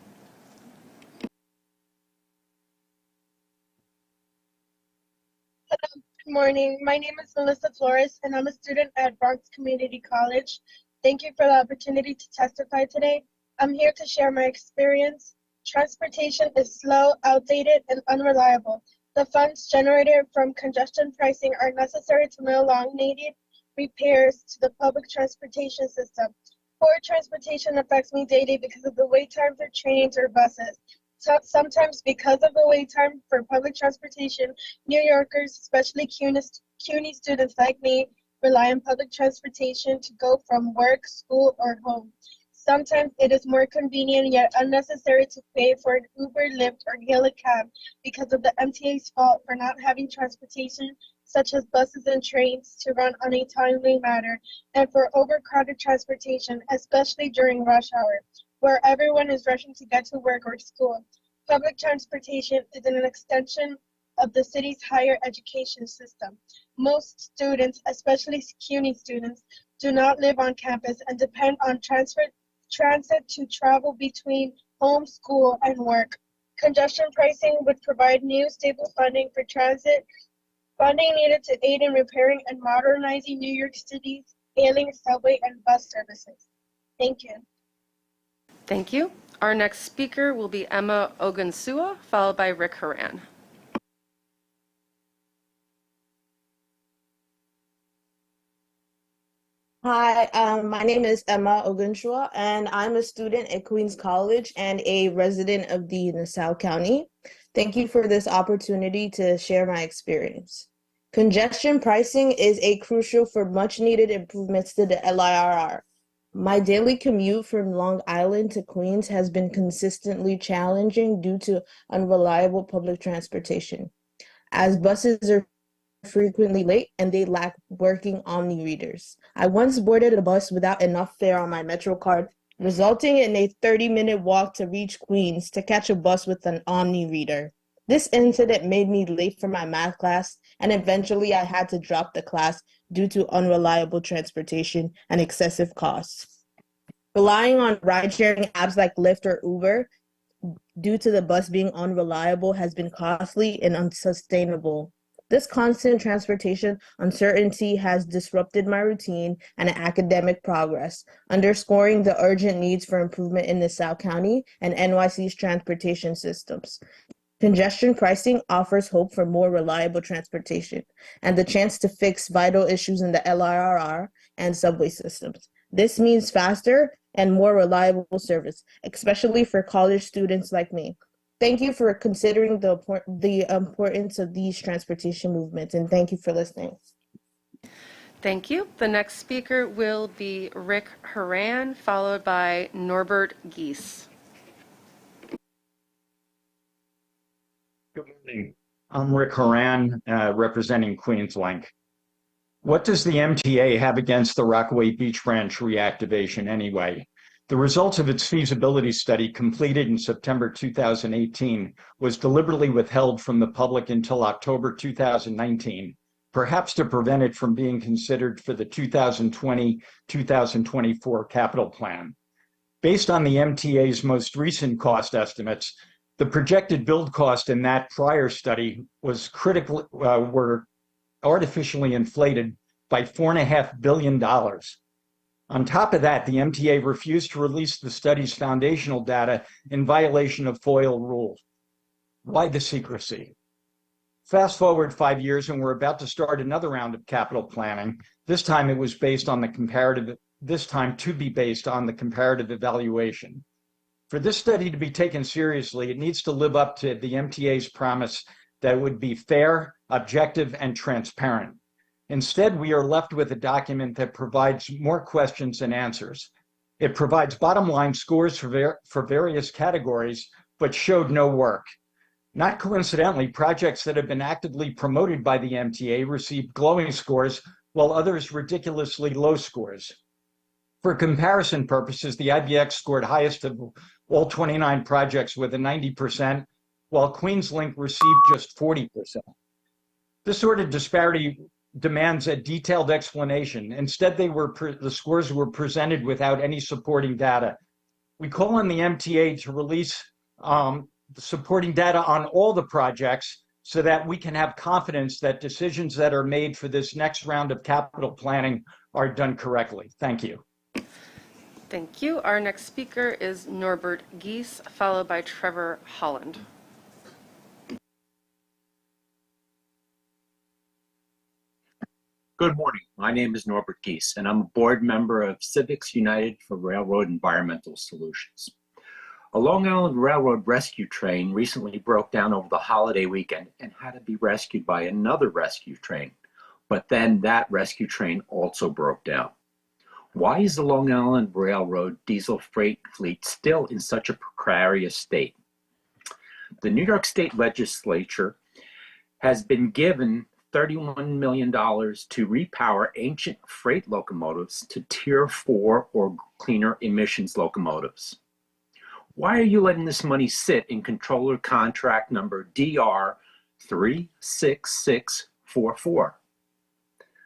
Speaker 2: Good morning. My name is Melissa Flores, and I'm a student at Bronx Community College. Thank you for the opportunity to testify today. I'm here to share my experience. Transportation is slow, outdated, and unreliable. The funds generated from congestion pricing are necessary to mill long-needed repairs to the public transportation system. Poor transportation affects me daily because of the wait time for trains or buses. Sometimes because of the wait time for public transportation, New Yorkers, especially CUNY students like me, rely on public transportation to go from work, school, or home. Sometimes it is more convenient yet unnecessary to pay for an Uber, Lyft, or hail a cab because of the MTA's fault for not having transportation such as buses and trains to run on a timely manner, and for overcrowded transportation, especially during rush hour, where everyone is rushing to get to work or school. Public transportation is an extension of the city's higher education system. Most students, especially CUNY students, do not live on campus and depend on transit to travel between home, school, and work. Congestion pricing would provide new stable funding for transit, funding needed to aid in repairing and modernizing New York City's ailing subway and bus services. Thank you.
Speaker 4: Thank you. Our next speaker will be Emma Ogunsua, followed by Rick Heran.
Speaker 5: Hi, my name is Emma Ogunsua, and I'm a student at Queens College and a resident of the Nassau County. Thank you for this opportunity to share my experience. Congestion pricing is crucial for much needed improvements to the LIRR. My daily commute from Long Island to Queens has been consistently challenging due to unreliable public transportation, as buses are frequently late and they lack working Omni readers. I once boarded a bus without enough fare on my Metro card, resulting in a 30-minute walk to reach Queens to catch a bus with an Omni reader. This incident made me late for my math class, and eventually I had to drop the class due to unreliable transportation and excessive costs. Relying on ride-sharing apps like Lyft or Uber due to the bus being unreliable has been costly and unsustainable. This constant transportation uncertainty has disrupted my routine and academic progress, underscoring the urgent needs for improvement in Nassau County and NYC's transportation systems. Congestion pricing offers hope for more reliable transportation and the chance to fix vital issues in the LIRR and subway systems. This means faster and more reliable service, especially for college students like me. Thank you for considering the importance of these transportation movements, and thank you for listening.
Speaker 4: Thank you. The next speaker will be Rick Heran, followed by Norbert Geese.
Speaker 6: Good morning. I'm Rick Heran, representing Queenslink. What does the MTA have against the Rockaway Beach Branch reactivation anyway? The results of its feasibility study completed in September 2018 was deliberately withheld from the public until October 2019, perhaps to prevent it from being considered for the 2020-2024 capital plan. Based on the MTA's most recent cost estimates, the projected build cost in that prior study were artificially inflated by $4.5 billion. On top of that, the MTA refused to release the study's foundational data in violation of FOIL rules. Why the secrecy? Fast forward 5 years and we're about to start another round of capital planning. This time it was based on the comparative, this time to be based on the comparative evaluation. For this study to be taken seriously, it needs to live up to the MTA's promise that it would be fair, objective, and transparent. Instead, we are left with a document that provides more questions than answers. It provides bottom line scores for various categories, but showed no work. Not coincidentally, projects that have been actively promoted by the MTA received glowing scores, while others ridiculously low scores. For comparison purposes, the IBX scored highest of all 29 projects with a 90%, while QueensLink received just 40%. This sort of disparity demands a detailed explanation. Instead, the scores were presented without any supporting data. We call on the MTA to release the supporting data on all the projects so that we can have confidence that decisions that are made for this next round of capital planning are done correctly. Thank you.
Speaker 4: Thank you. Our next speaker is Norbert Geese, followed by Trevor Holland.
Speaker 7: Good morning. My name is Norbert Geese, and I'm a board member of Civics United for Railroad Environmental Solutions. A Long Island Railroad rescue train recently broke down over the holiday weekend and had to be rescued by another rescue train. But then that rescue train also broke down. Why is the Long Island Railroad diesel freight fleet still in such a precarious state? The New York State Legislature has been given $31 million to repower ancient freight locomotives to Tier 4 or cleaner emissions locomotives. Why are you letting this money sit in controller contract number DR 36644?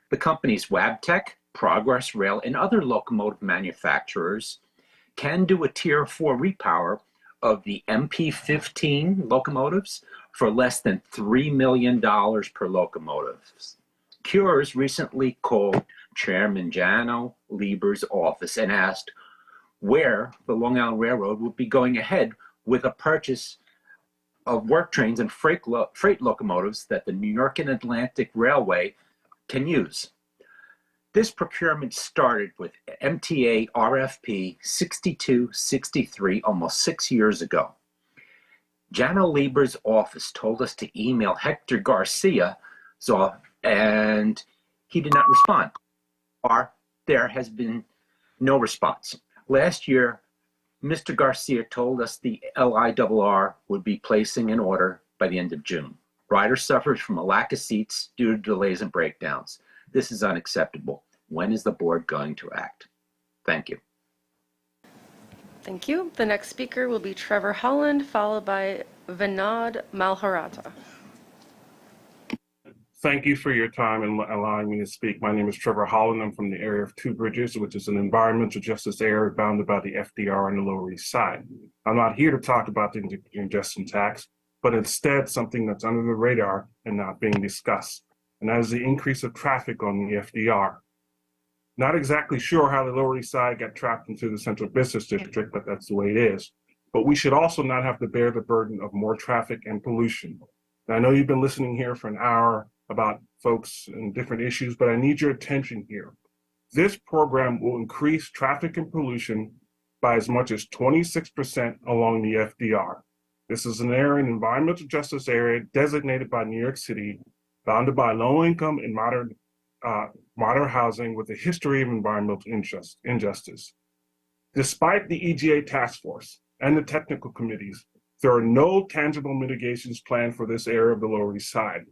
Speaker 7: The companies Wabtec, Progress Rail, and other locomotive manufacturers can do a Tier 4 repower of the MP15 locomotives for less than $3 million per locomotive. Cures recently called Chairman Jano Lieber's office and asked where the Long Island Railroad would be going ahead with a purchase of work trains and freight locomotives that the New York and Atlantic Railway can use. This procurement started with MTA RFP 6263 almost 6 years ago. Jano Lieber's office told us to email Hector Garcia, and he did not respond. There has been no response. Last year, Mr. Garcia told us the LIRR would be placing an order by the end of June. Riders suffered from a lack of seats due to delays and breakdowns. This is unacceptable. When is the board going to act? Thank you.
Speaker 4: Thank you. The next speaker will be Trevor Holland, followed by Vad Malhotra.
Speaker 8: Thank you for your time and allowing me to speak. My name is Trevor Holland. I'm from the area of Two Bridges, which is an environmental justice area bounded by the FDR on the Lower East Side. I'm not here to talk about the ingestion tax, but instead something that's under the radar and not being discussed, and that is the increase of traffic on the FDR. Not exactly sure how the Lower East Side got trapped into the Central Business District, but that's the way it is. But we should also not have to bear the burden of more traffic and pollution. Now, I know you've been listening here for an hour about folks and different issues, but I need your attention here. This program will increase traffic and pollution by as much as 26% along the FDR. This is an area, an environmental justice area designated by New York City, bounded by low-income and modern housing with a history of environmental injustice. Despite the EGA task force and the technical committees, there are no tangible mitigations planned for this area of the Lower East Side.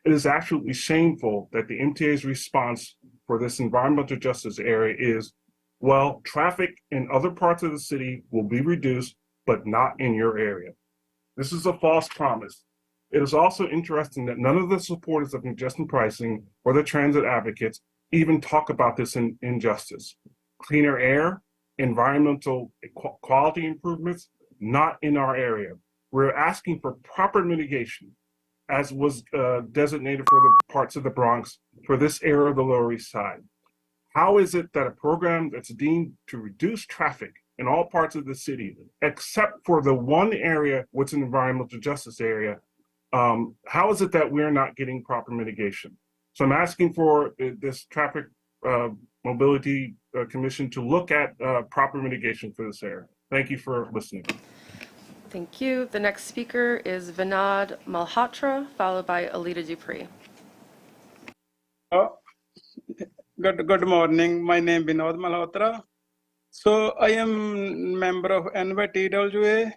Speaker 8: It is absolutely shameful that the MTA's response for this environmental justice area is, well, traffic in other parts of the city will be reduced, but not in your area. This is a false promise. It is also interesting that none of the supporters of congestion pricing or the transit advocates even talk about this injustice. Cleaner air, environmental quality improvements, not in our area. We're asking for proper mitigation, as was designated for the parts of the Bronx for this area of the Lower East Side. how is it that a program that's deemed to reduce traffic in all parts of the city, except for the one area, what's an environmental justice area, how is it that we're not getting proper mitigation? So I'm asking for this traffic mobility commission to look at proper mitigation for this area. Thank you for listening.
Speaker 4: Thank you. The next speaker is Vad Malhotra, followed by Alita Dupri.
Speaker 9: Good morning. My name is Vad Malhotra. So I am member of NYTWA.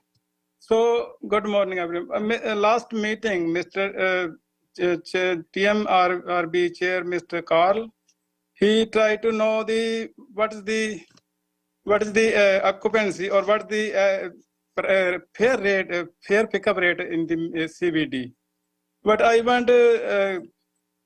Speaker 9: So good morning, everyone. Last meeting, Mr. TMRB Chair, Mr. Carl, he tried to know what is the occupancy or what is the fare pickup rate in the CBD. But I want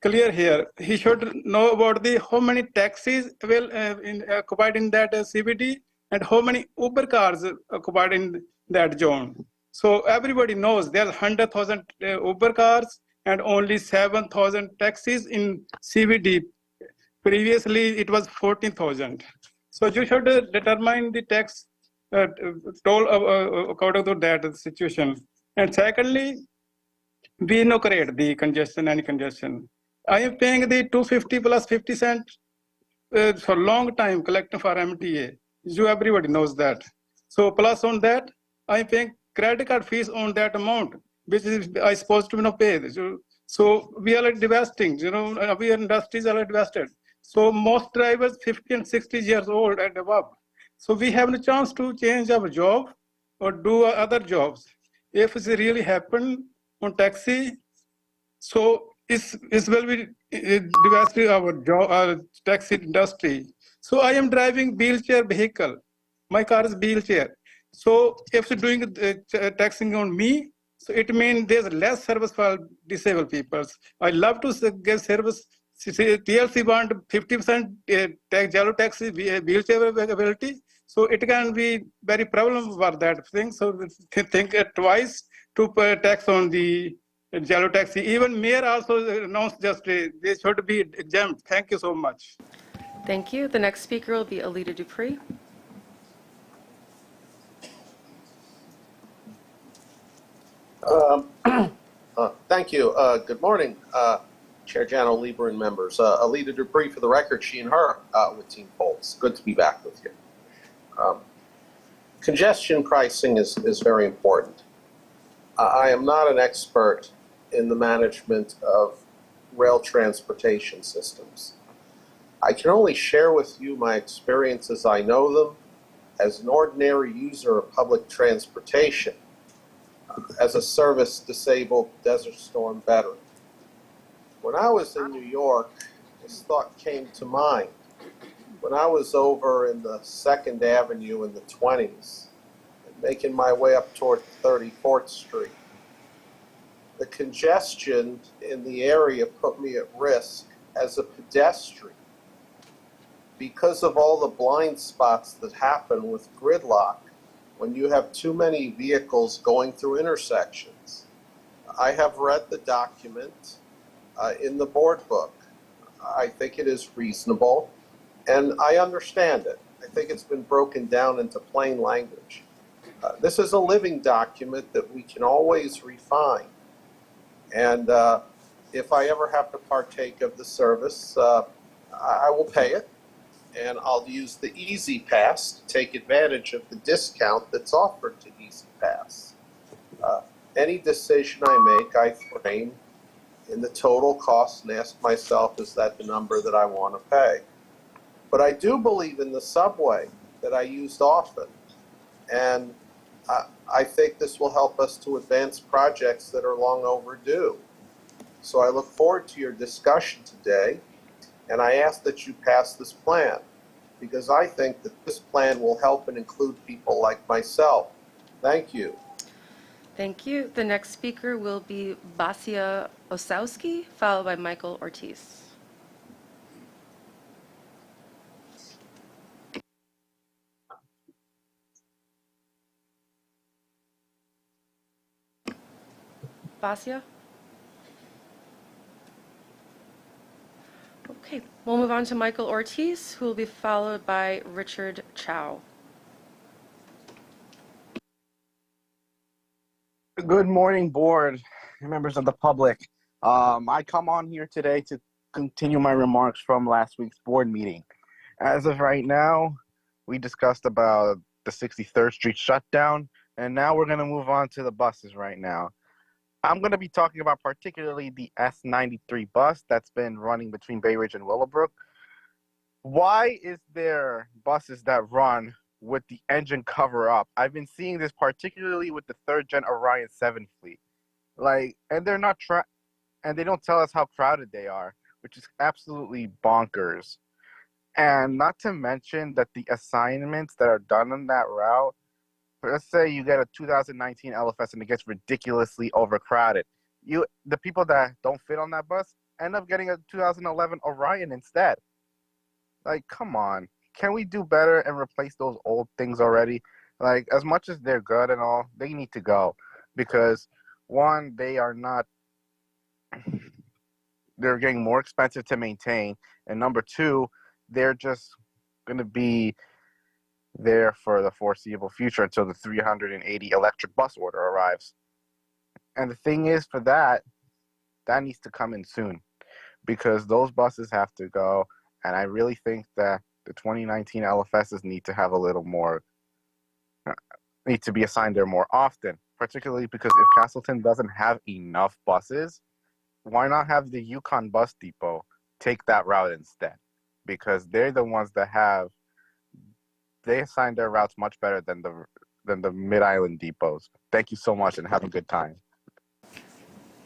Speaker 9: clear here. He should know about how many taxis occupied in that CBD and how many Uber cars occupied in that zone. So everybody knows there's 100,000 Uber cars and only 7,000 taxis in CBD. Previously, it was 14,000. So you should determine the tax toll according to that situation. And secondly, we no create the congestion, any congestion. I am paying the 250 plus 50 cents for long time collecting for MTA. Everybody knows that. So plus on that, I am paying credit card fees on that amount, which is I supposed to pay. So we are investing, we are industries are invested. So most drivers 50 and 60 years old and above. So we have a chance to change our job or do other jobs. If it really happen on taxi, so it will be devastating our job, our taxi industry. So I am driving wheelchair vehicle. My car is wheelchair. So if you're doing taxing on me, so it means there's less service for disabled people. I love to give service. TLC want 50% yellow taxi wheelchair availability. So it can be very problem for that thing. So think twice to tax on the yellow taxi. Even mayor also announced just they should be exempt. Thank you so much.
Speaker 4: Thank you. The next speaker will be Alita Dupri.
Speaker 10: Thank you. Good morning, Chair Jano, Lieber, and members. Alita Dupri, for the record, she and her with Team Polls. Good to be back with you. Congestion pricing is very important. I am not an expert in the management of rail transportation systems. I can only share with you my experience as I know them as an ordinary user of public transportation, as a service-disabled Desert Storm veteran. When I was in New York, this thought came to mind. When I was over in the 2nd Avenue in the 20s, and making my way up toward 34th Street, the congestion in the area put me at risk as a pedestrian because of all the blind spots that happen with gridlock when you have too many vehicles going through intersections. I have read the document in the board book. I think it is reasonable, and I understand it. I think it's been broken down into plain language. This is a living document that we can always refine. And if I ever have to partake of the service, I will pay it. And I'll use the Easy Pass to take advantage of the discount that's offered to Easy Pass. Any decision I make, I frame in the total cost and ask myself, is that the number that I want to pay? But I do believe in the subway that I used often. And I think this will help us to advance projects that are long overdue. So I look forward to your discussion today. And I ask that you pass this plan, because I think that this plan will help and include people like myself. Thank you.
Speaker 4: Thank you. The next speaker will be Basia Owski, followed by Michael Ortiz. Basia? Okay, We'll move on to Michael Ortiz, who will be followed by Richard Chow.
Speaker 11: Good morning, board, members of the public. I come on here today to continue my remarks from last week's board meeting. As of right now, we discussed about the 63rd Street shutdown, and now we're going to move on to the buses right now. I'm going to be talking about particularly the S93 bus that's been running between Bay Ridge and Willowbrook. Why is there buses that run with the engine cover up? I've been seeing this particularly with the 3rd Gen Orion 7 fleet. And they're not and they don't tell us how crowded they are, which is absolutely bonkers. And not to mention that the assignments that are done on that route, let's say you get a 2019 LFS and it gets ridiculously overcrowded. The people that don't fit on that bus end up getting a 2011 Orion instead. Come on. Can we do better and replace those old things already? As much as they're good and all, they need to go. Because, one, they're getting more expensive to maintain. And number two, they're just going to be there for the foreseeable future until the 380 electric bus order arrives. And the thing is, for that needs to come in soon, because those buses have to go. And I really think that the 2019 LFSs need to have a little more, need to be assigned there more often, particularly because if Castleton doesn't have enough buses, why not have the Yukon Bus Depot take that route instead? Because they're the ones that they assign their routes much better than the Mid-Island depots. Thank you so much and have a good time.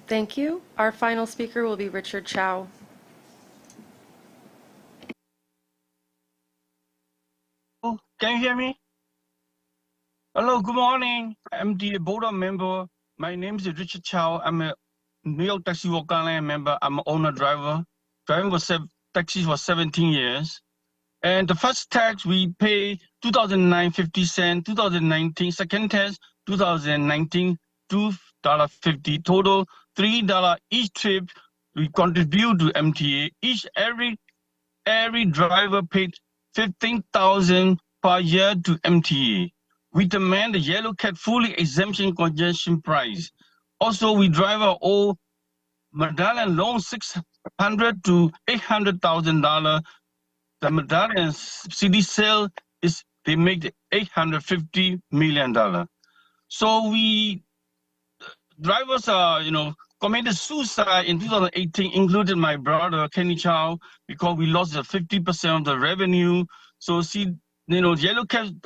Speaker 4: Thank you. Our final speaker will be Richard Chow.
Speaker 12: Can you hear me? Hello, good morning. I'm the board member. My name is Richard Chow. I'm a New York Taxi Walker Line member. I'm an owner driver. Driving taxis for 17 years. And the first tax we pay 2009 50 cents, 2019 second tax 2019 $2.50, total $3 each trip. We contribute to MTA. Every driver paid $15,000 per year to MTA. We demand the yellow cab fully exemption congestion price. Also, we drive our old medallion loan $600,000 to $800,000. The medallion CD sale they make $850 million. So we drivers are committed suicide in 2018, including my brother Kenny Chow, because we lost 50% of the revenue. So yellow cab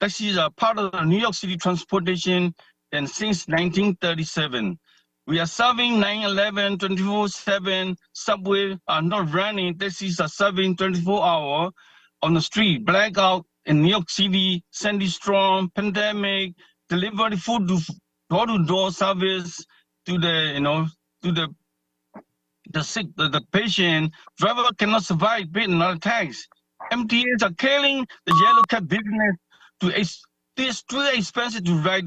Speaker 12: taxis are part of the New York City transportation, and since 1937. We are serving 9/11 24/7. Subway are not running. Taxis are serving 24 hours on the street. Blackout in New York City, Sandy Storm, pandemic, delivery food to door-to-door service to the sick, the patient. Driver cannot survive paying another tax. MTAs are killing the yellow cab business. It's too expensive to ride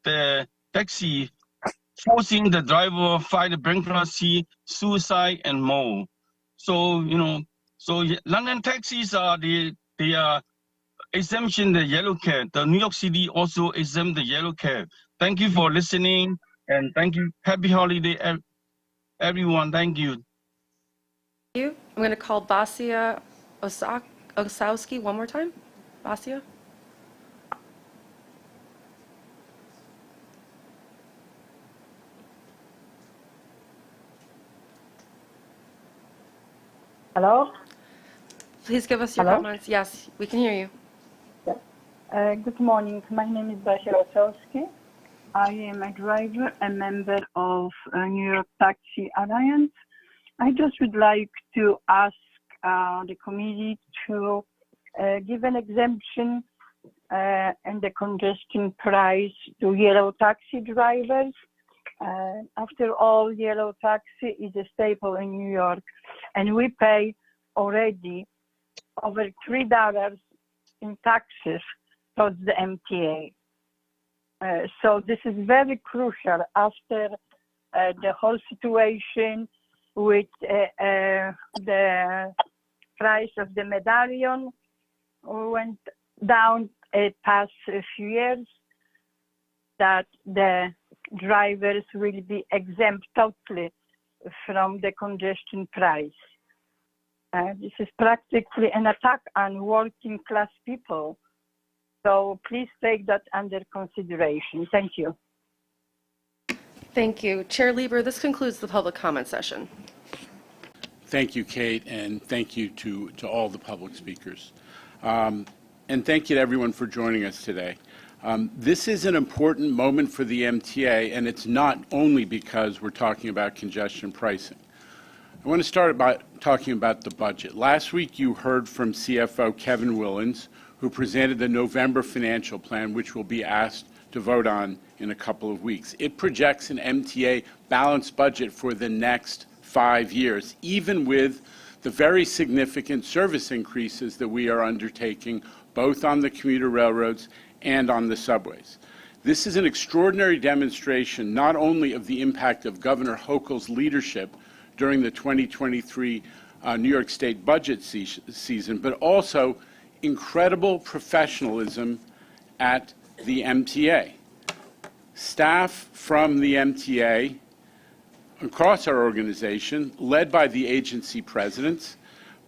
Speaker 12: the taxi, forcing the driver fight the bankruptcy, suicide, and more. So London taxis are they are exemption the yellow cab. The New York City also exempt the yellow cab. Thank you for listening, and thank you. Happy holiday, everyone. Thank you.
Speaker 4: Thank you. I'm going to call Basia Owski one more time. Basia.
Speaker 13: Hello?
Speaker 4: Please give us your comments. Yes, we can hear you.
Speaker 13: Good morning. My name is Basia Owski. I am a driver, a member of New York Taxi Alliance. I just would like to ask the committee to give an exemption and the congestion price to yellow taxi drivers. After all, yellow taxi is a staple in New York, and we pay already over $3 in taxes towards the MTA. So this is very crucial after the whole situation with the price of the medallion went down past a few years, that the drivers will be exempt totally from the congestion price. This is practically an attack on working class people. So please take that under consideration. Thank you.
Speaker 4: Thank you. Chair Lieber, this concludes the public comment session.
Speaker 14: Thank you, Kate, and thank you to all the public speakers. And thank you to everyone for joining us today. This is an important moment for the MTA, and it's not only because we're talking about congestion pricing. I want to start by talking about the budget. Last week you heard from CFO Kevin Willens, who presented the November financial plan, which will be asked to vote on in a couple of weeks. It projects an MTA balanced budget for the next 5 years, even with the very significant service increases that we are undertaking, both on the commuter railroads and on the subways. This is an extraordinary demonstration not only of the impact of Governor Hochul's leadership during the 2023 New York State budget season, but also incredible professionalism at the MTA. Staff from the MTA across our organization, led by the agency presidents,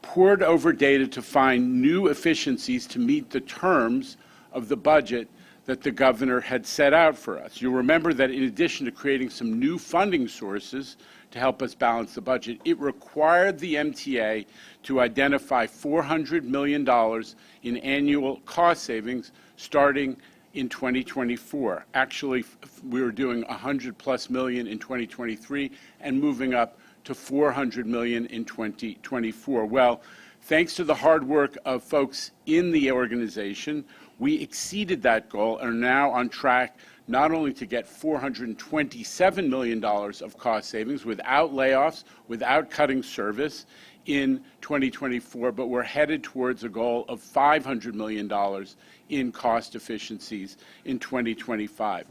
Speaker 14: pored over data to find new efficiencies to meet the terms of the budget that the governor had set out for us. You'll remember that in addition to creating some new funding sources to help us balance the budget, it required the MTA to identify $400 million in annual cost savings starting in 2024. Actually, we were doing $100+ million in 2023 and moving up to $400 million in 2024. Well, thanks to the hard work of folks in the organization, we exceeded that goal and are now on track not only to get $427 million of cost savings without layoffs, without cutting service in 2024, but we're headed towards a goal of $500 million in cost efficiencies in 2025.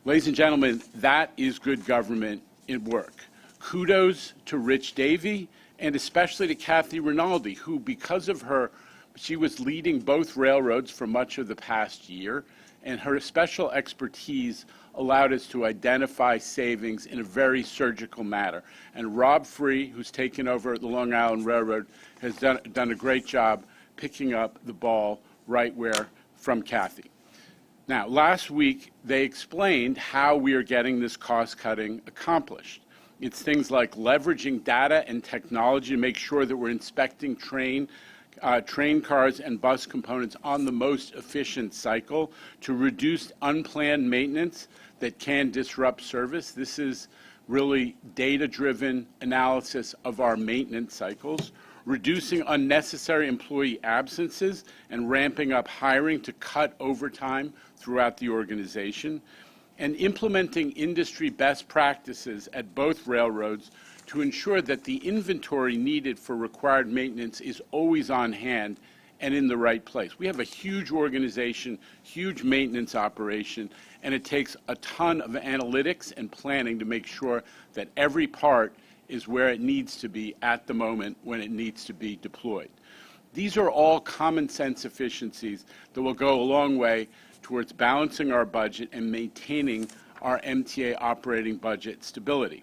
Speaker 14: Ladies and gentlemen, that is good government at work. Kudos to Rich Davey and especially to Kathy Rinaldi, who, because of her, she was leading both railroads for much of the past year, and her special expertise allowed us to identify savings in a very surgical manner. And Rob Free, who's taken over the Long Island Railroad, has done a great job picking up the ball right where from Kathy. Now, last week, they explained how we are getting this cost-cutting accomplished. It's things like leveraging data and technology to make sure that we're inspecting train cars and bus components on the most efficient cycle, to reduce unplanned maintenance that can disrupt service. This is really data-driven analysis of our maintenance cycles, reducing unnecessary employee absences and ramping up hiring to cut overtime throughout the organization, and implementing industry best practices at both railroads to ensure that the inventory needed for required maintenance is always on hand and in the right place. We have a huge organization, huge maintenance operation, and it takes a ton of analytics and planning to make sure that every part is where it needs to be at the moment when it needs to be deployed. These are all common sense efficiencies that will go a long way towards balancing our budget and maintaining our MTA operating budget stability.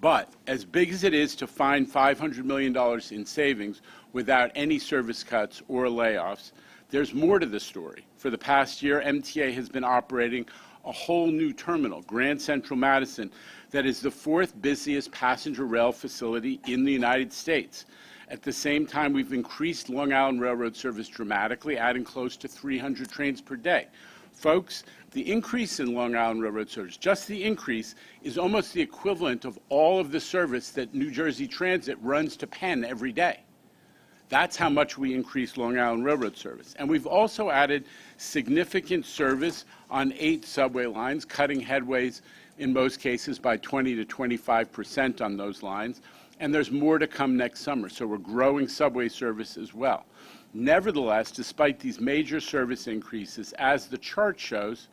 Speaker 14: But as big as it is to find $500 million in savings without any service cuts or layoffs, there's more to the story. For the past year, MTA has been operating a whole new terminal, Grand Central Madison, that is the 4th busiest passenger rail facility in the United States. At the same time, we've increased Long Island Railroad service dramatically, adding close to 300 trains per day. Folks, the increase in Long Island Railroad service, just the increase, is almost the equivalent of all of the service that New Jersey Transit runs to Penn every day. That's how much we increased Long Island Railroad service. And we've also added significant service on 8 subway lines, cutting headways in most cases by 20 to 25% on those lines. And there's more to come next summer, so we're growing subway service as well. Nevertheless, despite these major service increases, as the chart shows,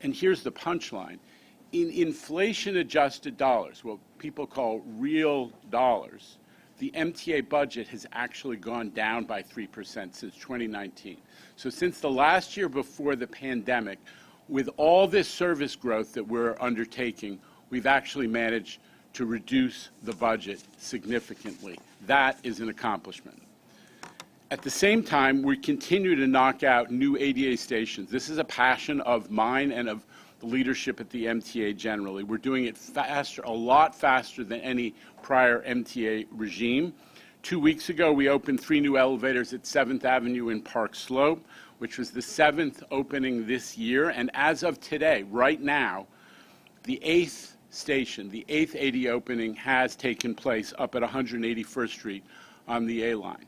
Speaker 14: and here's the punchline, in inflation-adjusted dollars, what people call real dollars, the MTA budget has actually gone down by 3% since 2019. So since the last year before the pandemic, with all this service growth that we're undertaking, we've actually managed to reduce the budget significantly. That is an accomplishment. At the same time, we continue to knock out new ADA stations. This is a passion of mine and of the leadership at the MTA generally. We're doing it faster, a lot faster than any prior MTA regime. 2 weeks ago, we opened 3 new elevators at 7th Avenue in Park Slope, which was the 7th opening this year. And as of today, right now, the 8th station, the 8th AD opening has taken place up at 181st Street on the A line.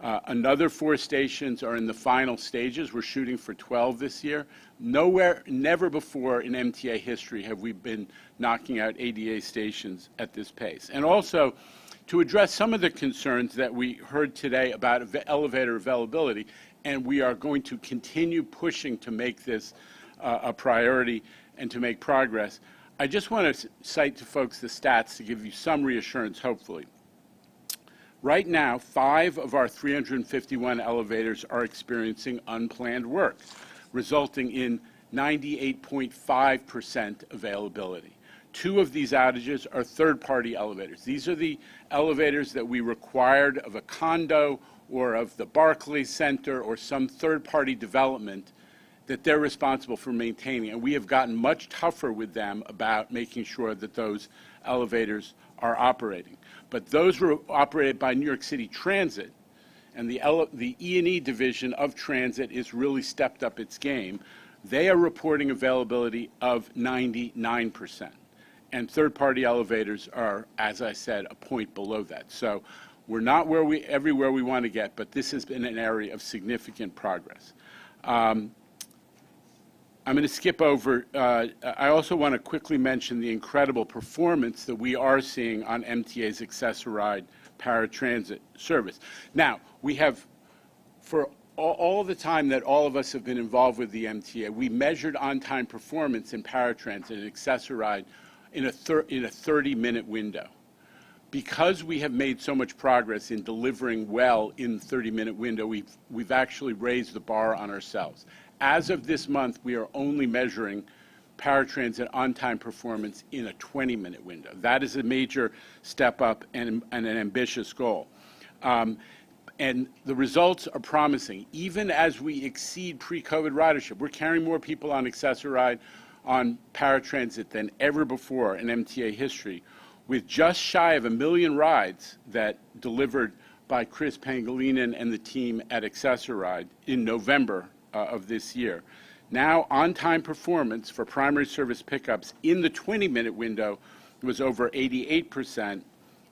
Speaker 14: Another 4 stations are in the final stages. We're shooting for 12 this year. Never before in MTA history have we been knocking out ADA stations at this pace. And also, to address some of the concerns that we heard today about elevator availability, and we are going to continue pushing to make this a priority and to make progress, I just want to cite to folks the stats to give you some reassurance, hopefully. Right now, 5 of our 351 elevators are experiencing unplanned work, resulting in 98.5% availability. 2 of these outages are third-party elevators. These are the elevators that we required of a condo or of the Barclays Center or some third-party development that they're responsible for maintaining. And we have gotten much tougher with them about making sure that those elevators are operating. But those were operated by New York City Transit, and the E&E division of Transit has really stepped up its game. They are reporting availability of 99%. And third-party elevators are, as I said, a point below that. So we're not everywhere we want to get, but this has been an area of significant progress. I'm going to skip over. I also want to quickly mention the incredible performance that we are seeing on MTA's Access-a-Ride paratransit service. Now, we have, for all the time that all of us have been involved with the MTA, we measured on-time performance in paratransit and Access-a-Ride in a 30-minute window. Because we have made so much progress in delivering well in the 30-minute window, we've actually raised the bar on ourselves. As of this month, we are only measuring paratransit on-time performance in a 20-minute window. That is a major step up and an ambitious goal. And the results are promising. Even as we exceed pre-COVID ridership, we're carrying more people on Access-a-Ride on paratransit than ever before in MTA history, with just shy of 1 million rides that delivered by Chris Pangilinan and the team at Access-a-Ride in November of this year. Now, on-time performance for primary service pickups in the 20-minute window was over 88%,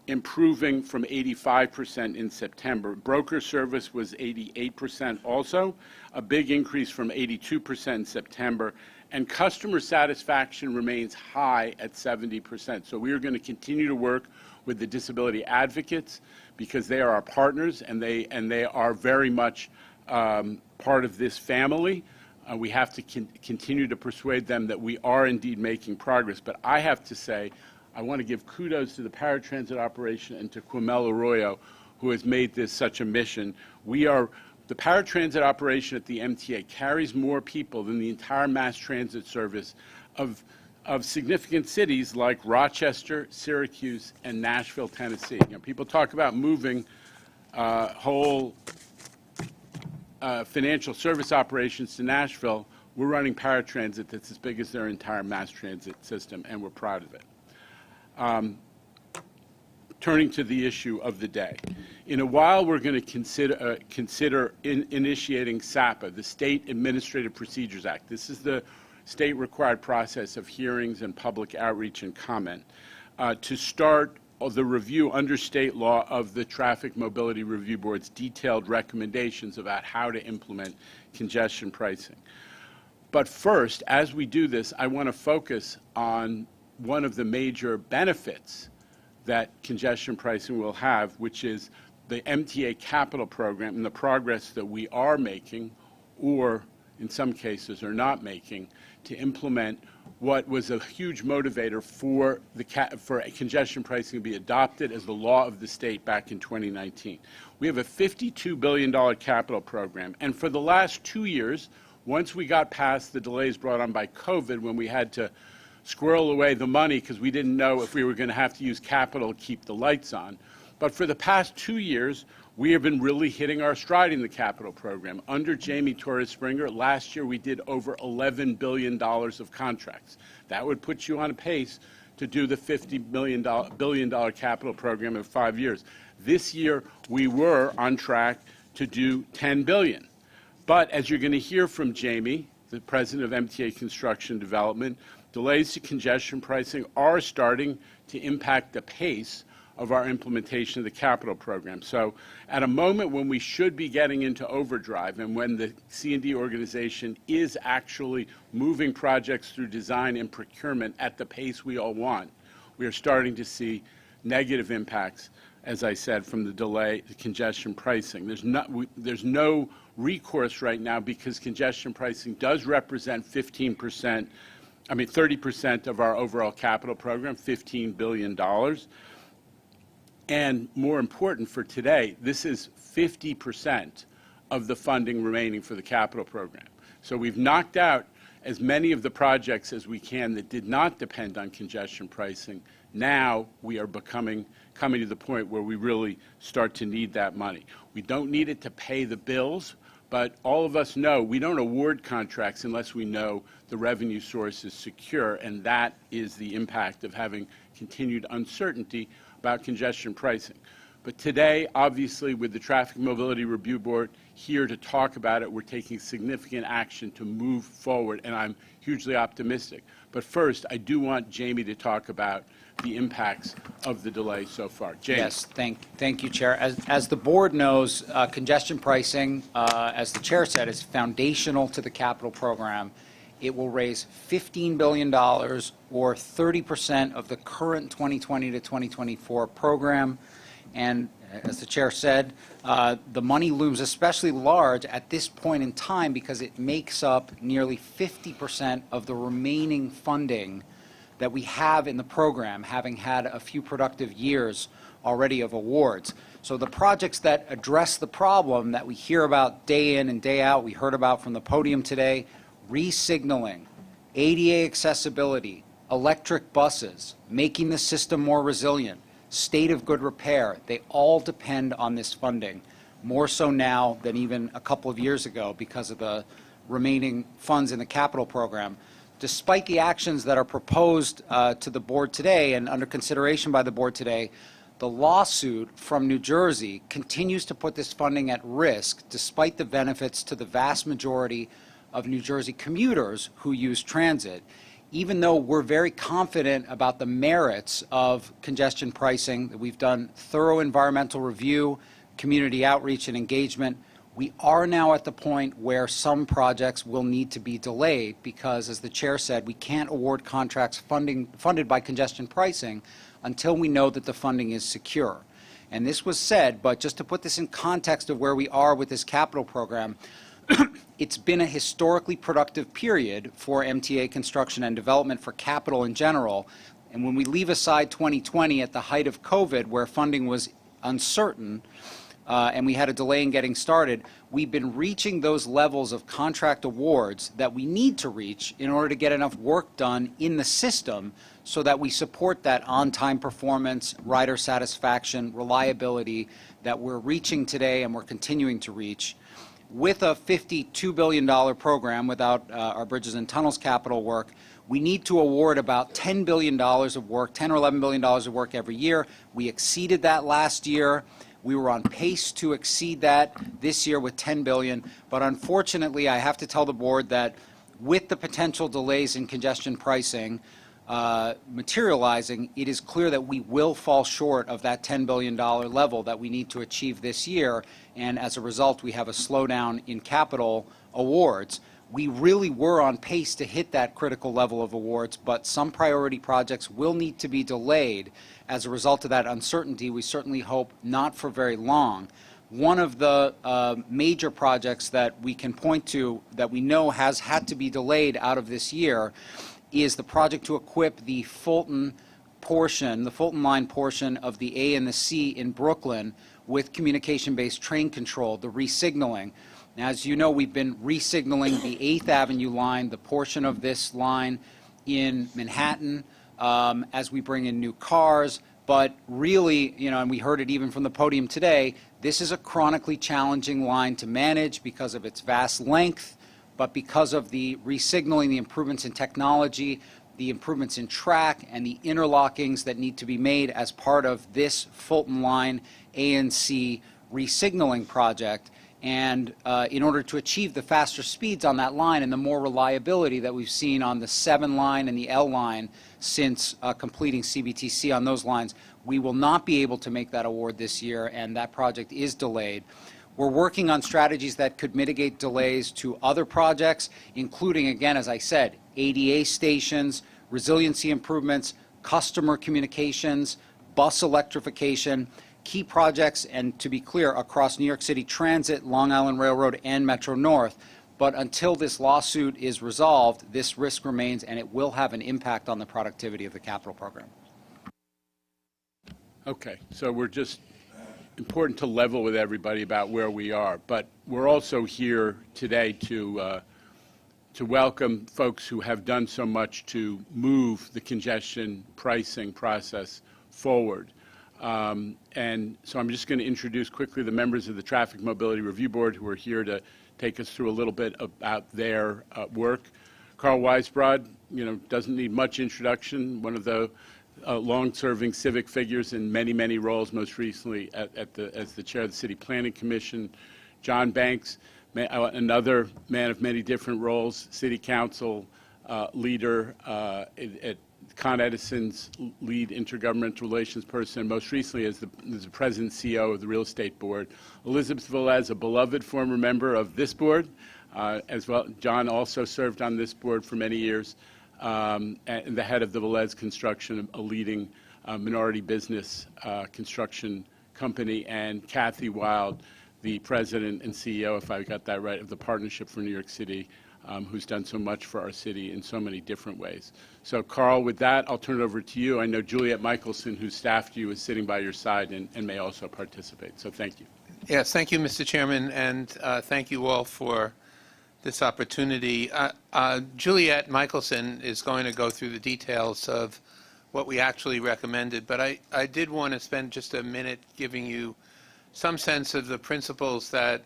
Speaker 14: improving from 85% in September. Broker service was 88% also, a big increase from 82% in September. And customer satisfaction remains high at 70%. So we are going to continue to work with the disability advocates because they are our partners and they are very much part of this family. We have to continue to persuade them that we are indeed making progress. But I have to say, I want to give kudos to the paratransit operation and to Quimel Arroyo, who has made this such a mission. The paratransit operation at the MTA carries more people than the entire mass transit service of significant cities like Rochester, Syracuse, and Nashville, Tennessee. You know, people talk about moving whole financial service operations to Nashville. We're running paratransit that's as big as their entire mass transit system, and we're proud of it. Turning to the issue of the day. In a while, we're going to consider initiating SAPA, the State Administrative Procedures Act. This is the state-required process of hearings and public outreach and comment to start the review under state law of the Traffic Mobility Review Board's detailed recommendations about how to implement congestion pricing. But first, as we do this, I want to focus on one of the major benefits that congestion pricing will have, which is the MTA capital program and the progress that we are making, or in some cases are not making, to implement what was a huge motivator for for congestion pricing to be adopted as the law of the state back in 2019. We have a $52 billion capital program, and for the last 2 years, once we got past the delays brought on by COVID, when we had to squirrel away the money because we didn't know if we were going to have to use capital to keep the lights on. But for the past 2 years, we have been really hitting our stride in the capital program. Under Jamie Torres Springer, last year we did over $11 billion of contracts. That would put you on a pace to do the $50 billion capital program in 5 years. This year, we were on track to do $10 billion. But as you're going to hear from Jamie, the president of MTA Construction Development, delays to congestion pricing are starting to impact the pace of our implementation of the capital program. So at a moment when we should be getting into overdrive and when the C&D organization is actually moving projects through design and procurement at the pace we all want, we are starting to see negative impacts, as I said, from the delay to congestion pricing. There's no recourse right now because congestion pricing does represent 30% of our overall capital program, $15 billion. And more important for today, this is 50% of the funding remaining for the capital program. So we've knocked out as many of the projects as we can that did not depend on congestion pricing. Now we are coming to the point where we really start to need that money. We don't need it to pay the bills, but all of us know we don't award contracts unless we know the revenue source is secure, and that is the impact of having continued uncertainty about congestion pricing. But today, obviously, with the Traffic Mobility Review Board here to talk about it, we're taking significant action to move forward, and I'm hugely optimistic. But first, I do want Jamie to talk about the impacts of the delay so far. Jamie.
Speaker 15: Yes, thank you, Chair. As the board knows, congestion pricing, as the Chair said, is foundational to the capital program. It will raise $15 billion, or 30% of the current 2020 to 2024 program. And as the Chair said, the money looms especially large at this point in time because it makes up nearly 50% of the remaining funding that we have in the program, having had a few productive years already of awards. So the projects that address the problem that we hear about day in and day out, we heard about from the podium today, re-signaling, ADA accessibility, electric buses, making the system more resilient, state of good repair, they all depend on this funding, more so now than even a couple of years ago because of the remaining funds in the capital program. Despite the actions that are proposed to the board today and under consideration by the board today, the lawsuit from New Jersey continues to put this funding at risk despite the benefits to the vast majority of New Jersey commuters who use transit, even though we're very confident about the merits of congestion pricing, that we've done thorough environmental review, community outreach and engagement. We are now at the point where some projects will need to be delayed because, as the Chair said, we can't award contracts funded by congestion pricing until we know that the funding is secure. And this was said, but just to put this in context of where we are with this capital program, it's been a historically productive period for MTA construction and development for capital in general. And when we leave aside 2020 at the height of COVID, where funding was uncertain, and we had a delay in getting started, we've been reaching those levels of contract awards that we need to reach in order to get enough work done in the system so that we support that on-time performance, rider satisfaction, reliability that we're reaching today and we're continuing to reach. With a $52 billion program without our bridges and tunnels capital work, we need to award about $10 billion of work, $10 or $11 billion of work every year. We exceeded that last year. We were on pace to exceed that this year with $10 billion. But unfortunately, I have to tell the board that with the potential delays in congestion pricing materializing, it is clear that we will fall short of that $10 billion level that we need to achieve this year. And as a result, we have a slowdown in capital awards. We really were on pace to hit that critical level of awards, but some priority projects will need to be delayed as a result of that uncertainty. We certainly hope not for very long. One of the major projects that we can point to that we know has had to be delayed out of this year is the project to equip the Fulton line portion of the A and the C in Brooklyn with communication-based train control, the resignaling. Now, as you know, we've been resignaling the 8th Avenue line, the portion of this line in Manhattan, as we bring in new cars. But really, and we heard it even from the podium today, this is a chronically challenging line to manage because of its vast length, but because of the resignaling, the improvements in technology, the improvements in track, and the interlockings that need to be made as part of this Fulton line A and C resignaling project. And in order to achieve the faster speeds on that line and the more reliability that we've seen on the 7 line and the L line since completing CBTC on those lines, we will not be able to make that award this year, and that project is delayed. We're working on strategies that could mitigate delays to other projects, including, again, as I said, ADA stations, resiliency improvements, customer communications, bus electrification, key projects, and to be clear, across New York City Transit, Long Island Railroad, and Metro North. But until this lawsuit is resolved, this risk remains, and it will have an impact on the productivity of the capital program.
Speaker 14: Okay, so we're just important to level with everybody about where we are, but we're also here today to welcome folks who have done so much to move the congestion pricing process forward. And so I'm just going to introduce quickly the members of the Traffic Mobility Review Board who are here to take us through a little bit about their work. Carl Weisbrod, doesn't need much introduction, one of the long-serving civic figures in many, many roles, most recently as the chair of the City Planning Commission. John Banks, another man of many different roles, City Council leader at Con Edison's lead intergovernmental relations person, and most recently as the president and CEO of the Real Estate Board. Elizabeth Velez, a beloved former member of this board, as well. John also served on this board for many years, and the head of the Velez Construction, a leading minority business construction company, and Kathy Wild, the president and CEO, if I got that right, of the Partnership for New York City, who's done so much for our city in so many different ways. So, Carl, with that, I'll turn it over to you. I know Juliet Michelson, who staffed you, is sitting by your side and may also participate. So thank you.
Speaker 16: Yes, thank you, Mr. Chairman, and thank you all for this opportunity. Juliet Michelson is going to go through the details of what we actually recommended, but I did want to spend just a minute giving you some sense of the principles that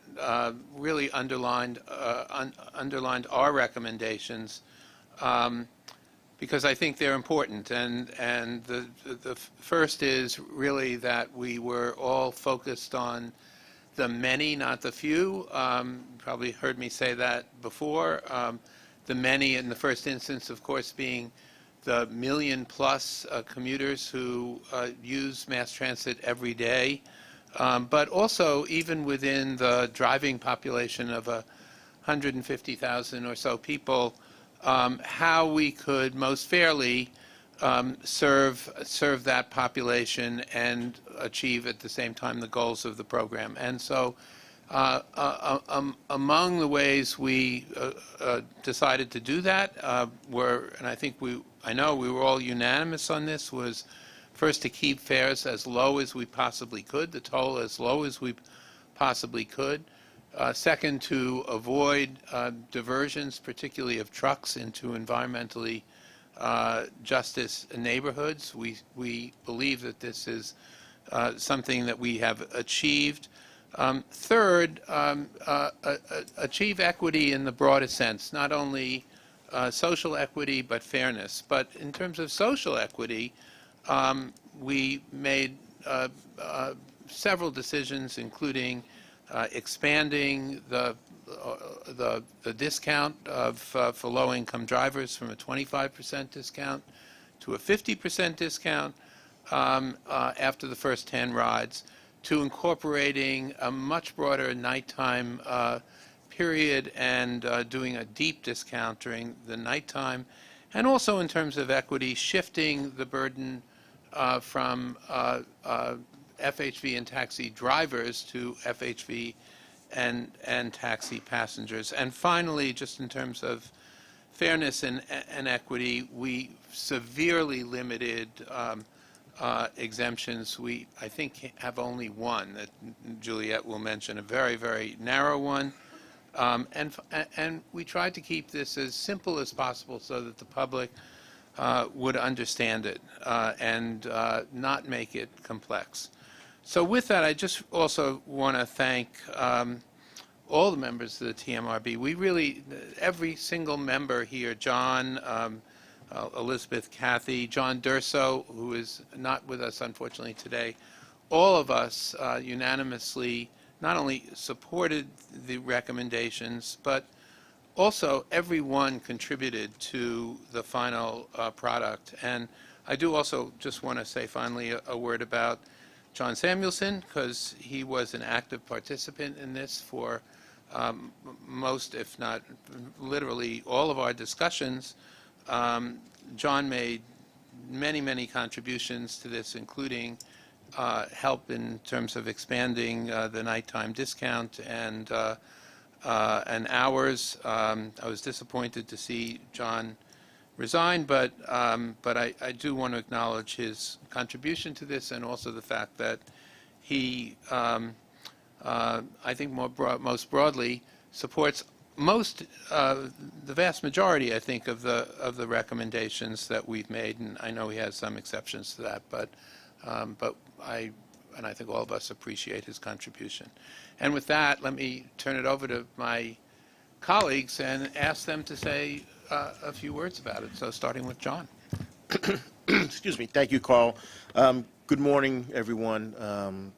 Speaker 16: really underlined our recommendations, because I think they're important. And the first is really that we were all focused on the many, not the few. Probably heard me say that before. The many in the first instance, of course, being the million-plus commuters who use mass transit every day. But also, even within the driving population of 150,000 or so people, how we could most fairly serve that population and achieve at the same time the goals of the program. And so among the ways we decided to do that were, and I know we were all unanimous on this, was first to keep fares as low as we possibly could, the toll as low as we possibly could. Second, to avoid diversions, particularly of trucks, into environmentally justice neighborhoods. We believe that this is something that we have achieved. Third, achieve equity in the broadest sense, not only social equity but fairness. But in terms of social equity, we made several decisions, including expanding the discount for low-income drivers from a 25% discount to a 50% discount after the first 10 rides, to incorporating a much broader nighttime period and doing a deep discount during the nighttime, and also in terms of equity, shifting the burden from FHV and taxi drivers to FHV and taxi passengers. And finally, just in terms of fairness and equity, we severely limited exemptions. We, I think, have only one that Juliet will mention, a very, very narrow one. And we tried to keep this as simple as possible so that the public would understand it and not make it complex. So with that, I just also want to thank all the members of the TMRB. We really, every single member here, John, Elizabeth, Kathy, John Durso, who is not with us unfortunately today, all of us unanimously not only supported the recommendations, but also everyone contributed to the final product. And I do also just want to say finally a word about John Samuelson, because he was an active participant in this for most, if not literally all of our discussions. John made many, many contributions to this, including help in terms of expanding the nighttime discount and hours. I was disappointed to see John resign, but I do want to acknowledge his contribution to this, and also the fact that he, I think most broadly, supports the vast majority, I think, of the recommendations that we've made, and I know he has some exceptions to that, but I think all of us appreciate his contribution. And with that, let me turn it over to my colleagues and ask them to say a few words about it. So starting with John.
Speaker 17: Excuse me. Thank you, Carl. Good morning, everyone.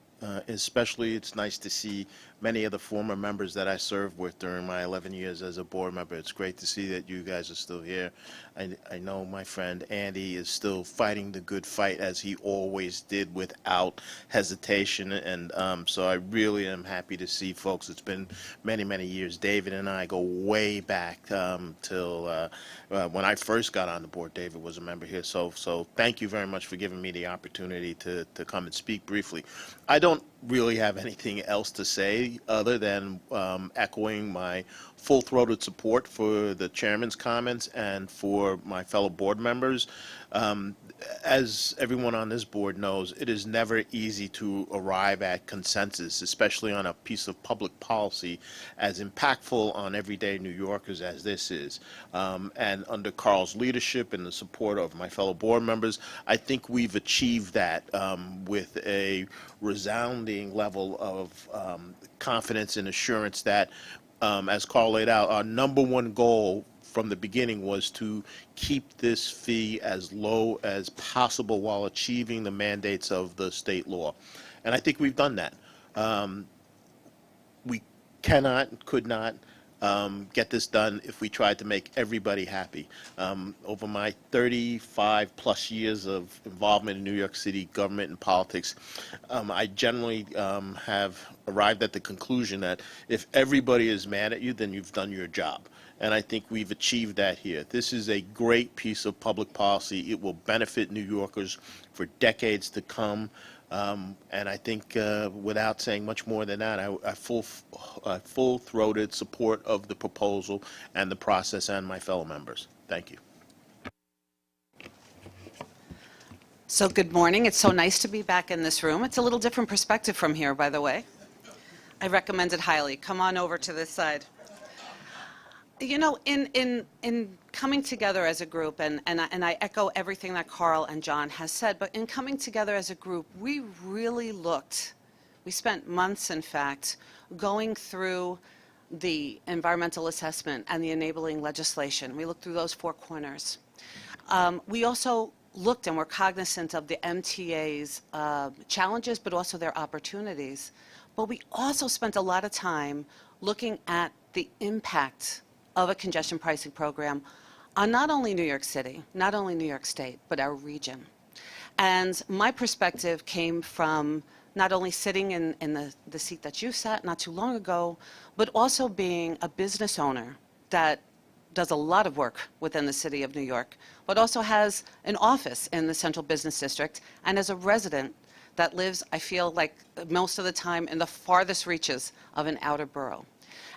Speaker 17: Especially, it's nice to see many of the former members that I served with during my 11 years as a board member. It's great to see that you guys are still here. I know my friend Andy is still fighting the good fight, as he always did, without hesitation. And so I really am happy to see folks. It's been many, many years. David and I go way back till when I first got on the board. David was a member here. So thank you very much for giving me the opportunity to come and speak briefly. I don't really have anything else to say other than echoing my full-throated support for the chairman's comments and for my fellow board members. As everyone on this board knows, it is never easy to arrive at consensus, especially on a piece of public policy as impactful on everyday New Yorkers as this is. And under Carl's leadership and the support of my fellow board members, I think we've achieved that with a resounding level of confidence and assurance that, as Carl laid out, our #1 goal from the beginning was to keep this fee as low as possible while achieving the mandates of the state law. And I think we've done that. We could not get this done if we tried to make everybody happy. Over my 35 plus years of involvement in New York City government and politics, I generally have arrived at the conclusion that if everybody is mad at you, then you've done your job. And I think we've achieved that here. This is a great piece of public policy. It will benefit New Yorkers for decades to come. And I think without saying much more than that, I full-throated support of the proposal and the process and my fellow members. Thank you.
Speaker 18: So good morning. It's so nice to be back in this room. It's a little different perspective from here, by the way. I recommend it highly. Come on over to this side. You know, in coming together as a group, and I echo everything that Carl and John has said, but in coming together as a group, we really we spent months, in fact, going through the environmental assessment and the enabling legislation. We looked through those four corners. We also looked and were cognizant of the MTA's challenges, but also their opportunities. But we also spent a lot of time looking at the impact of a congestion pricing program on not only New York City, not only New York State, but our region. And my perspective came from not only sitting in the seat that you sat not too long ago, but also being a business owner that does a lot of work within the city of New York, but also has an office in the Central Business District, and as a resident that lives, I feel like most of the time, in the farthest reaches of an outer borough.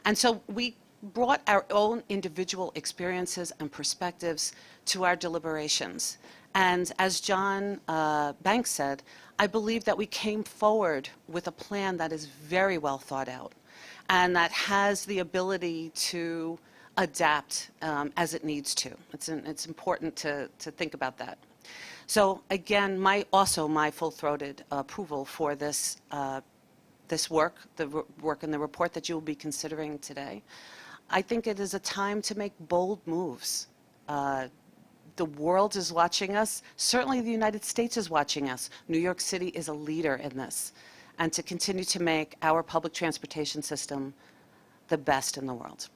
Speaker 18: And so we brought our own individual experiences and perspectives to our deliberations. And as John Banks said, I believe that we came forward with a plan that is very well thought out and that has the ability to adapt as it needs to. It's important to think about that. So again, my full-throated approval for this work, the work in the report that you will be considering today. I think it is a time to make bold moves. The world is watching us. Certainly the United States is watching us. New York City is a leader in this. And to continue to make our public transportation system the best in the world.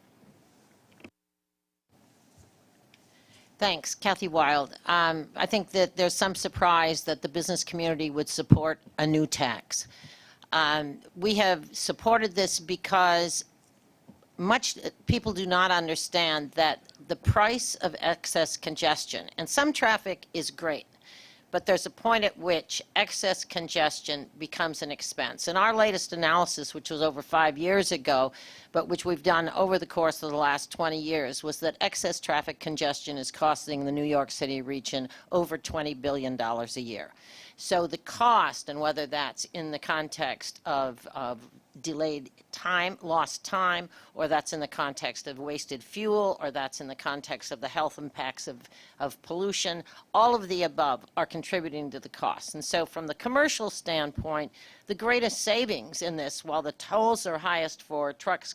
Speaker 19: Thanks, Kathy Wild. I think that there's some surprise that the business community would support a new tax. We have supported this because people do not understand that the price of excess congestion, and some traffic is great, but there's a point at which excess congestion becomes an expense. And our latest analysis, which was over 5 years ago, but which we've done over the course of the last 20 years, was that excess traffic congestion is costing the New York City region over $20 billion a year. So the cost, and whether that's in the context of delayed time, lost time, or that's in the context of wasted fuel, or that's in the context of the health impacts of pollution, all of the above are contributing to the cost. And so from the commercial standpoint, the greatest savings in this, while the tolls are highest for trucks,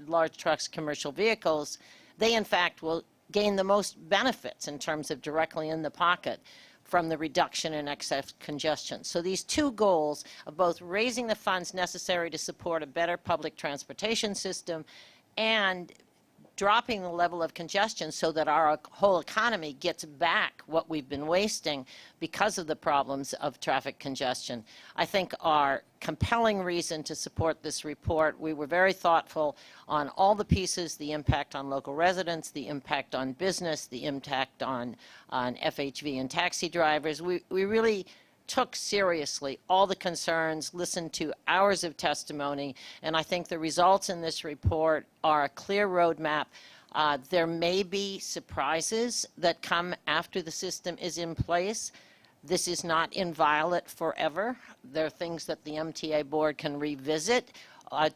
Speaker 19: large trucks, commercial vehicles, they in fact will gain the most benefits in terms of directly in the pocket from the reduction in excess congestion. So these two goals of both raising the funds necessary to support a better public transportation system and dropping the level of congestion so that our whole economy gets back what we've been wasting because of the problems of traffic congestion, I think are compelling reason to support this report. We were very thoughtful on all the pieces, the impact on local residents, the impact on business, the impact on FHV and taxi drivers. We really took seriously all the concerns, listened to hours of testimony, and I think the results in this report are a clear roadmap. There may be surprises that come after the system is in place. This is not inviolate forever. There are things that the MTA board can revisit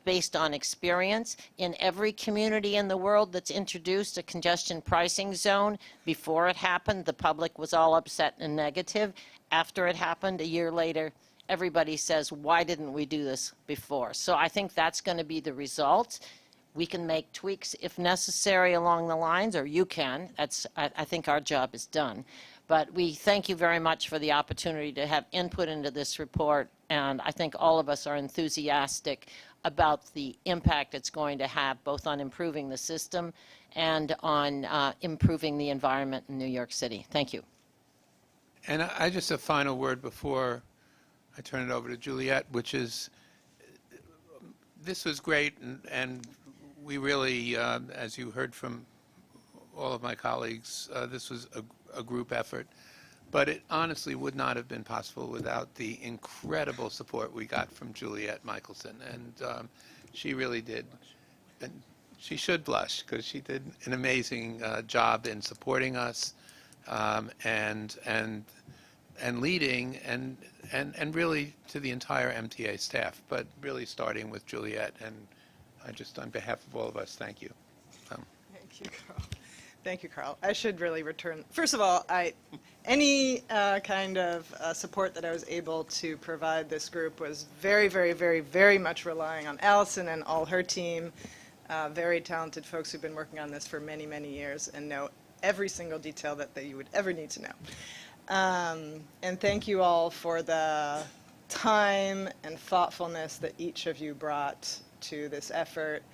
Speaker 19: based on experience. In every community in the world that's introduced a congestion pricing zone, before it happened, the public was all upset and negative. After it happened, a year later, everybody says, why didn't we do this before? So I think that's going to be the result. We can make tweaks if necessary along the lines, or you can. I think our job is done. But we thank you very much for the opportunity to have input into this report, and I think all of us are enthusiastic about the impact it's going to have both on improving the system and on improving the environment in New York City. Thank you.
Speaker 16: And I just a final word before I turn it over to Juliet, which is this was great, and we really, as you heard from all of my colleagues, this was a group effort. But it honestly would not have been possible without the incredible support we got from Juliet Michelson. And she really did. And she should blush because she did an amazing job in supporting us and leading and really to the entire MTA staff, but really starting with Juliet. And I just, on behalf of all of us, thank you.
Speaker 20: Thank you, Carl. Thank you, Carl. I should really return. First of all, any kind of support that I was able to provide this group was very, very, very, very much relying on Allison and all her team, very talented folks who've been working on this for many, many years and know every single detail that you would ever need to know. And thank you all for the time and thoughtfulness that each of you brought to this effort,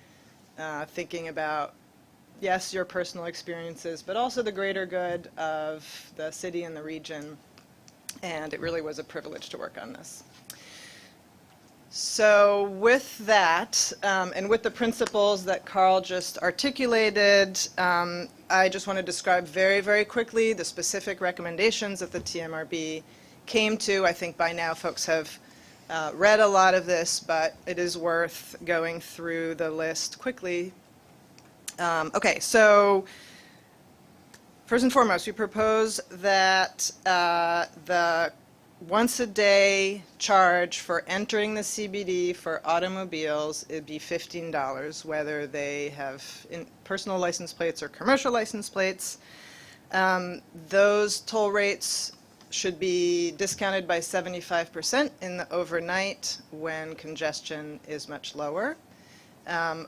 Speaker 20: thinking about yes, your personal experiences, but also the greater good of the city and the region. And it really was a privilege to work on this. So with that, and with the principles that Carl just articulated, I just want to describe very, very quickly the specific recommendations that the TMRB came to. I think by now folks have read a lot of this, but it is worth going through the list quickly Okay, so first and foremost, we propose that the once-a-day charge for entering the CBD for automobiles, it'd be $15, whether they have personal license plates or commercial license plates. Those toll rates should be discounted by 75% in the overnight when congestion is much lower.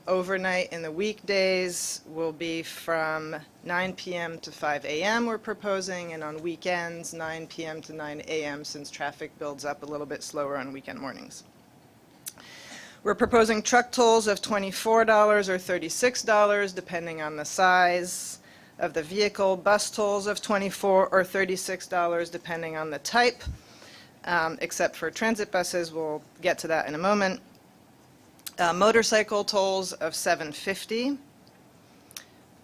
Speaker 20: Overnight in the weekdays will be from 9 p.m. to 5 a.m. we're proposing, and on weekends 9 p.m. to 9 a.m. since traffic builds up a little bit slower on weekend mornings. We're proposing truck tolls of $24 or $36 depending on the size of the vehicle, bus tolls of $24 or $36 depending on the type, except for transit buses. We'll get to that in a moment. Motorcycle tolls of $7.50.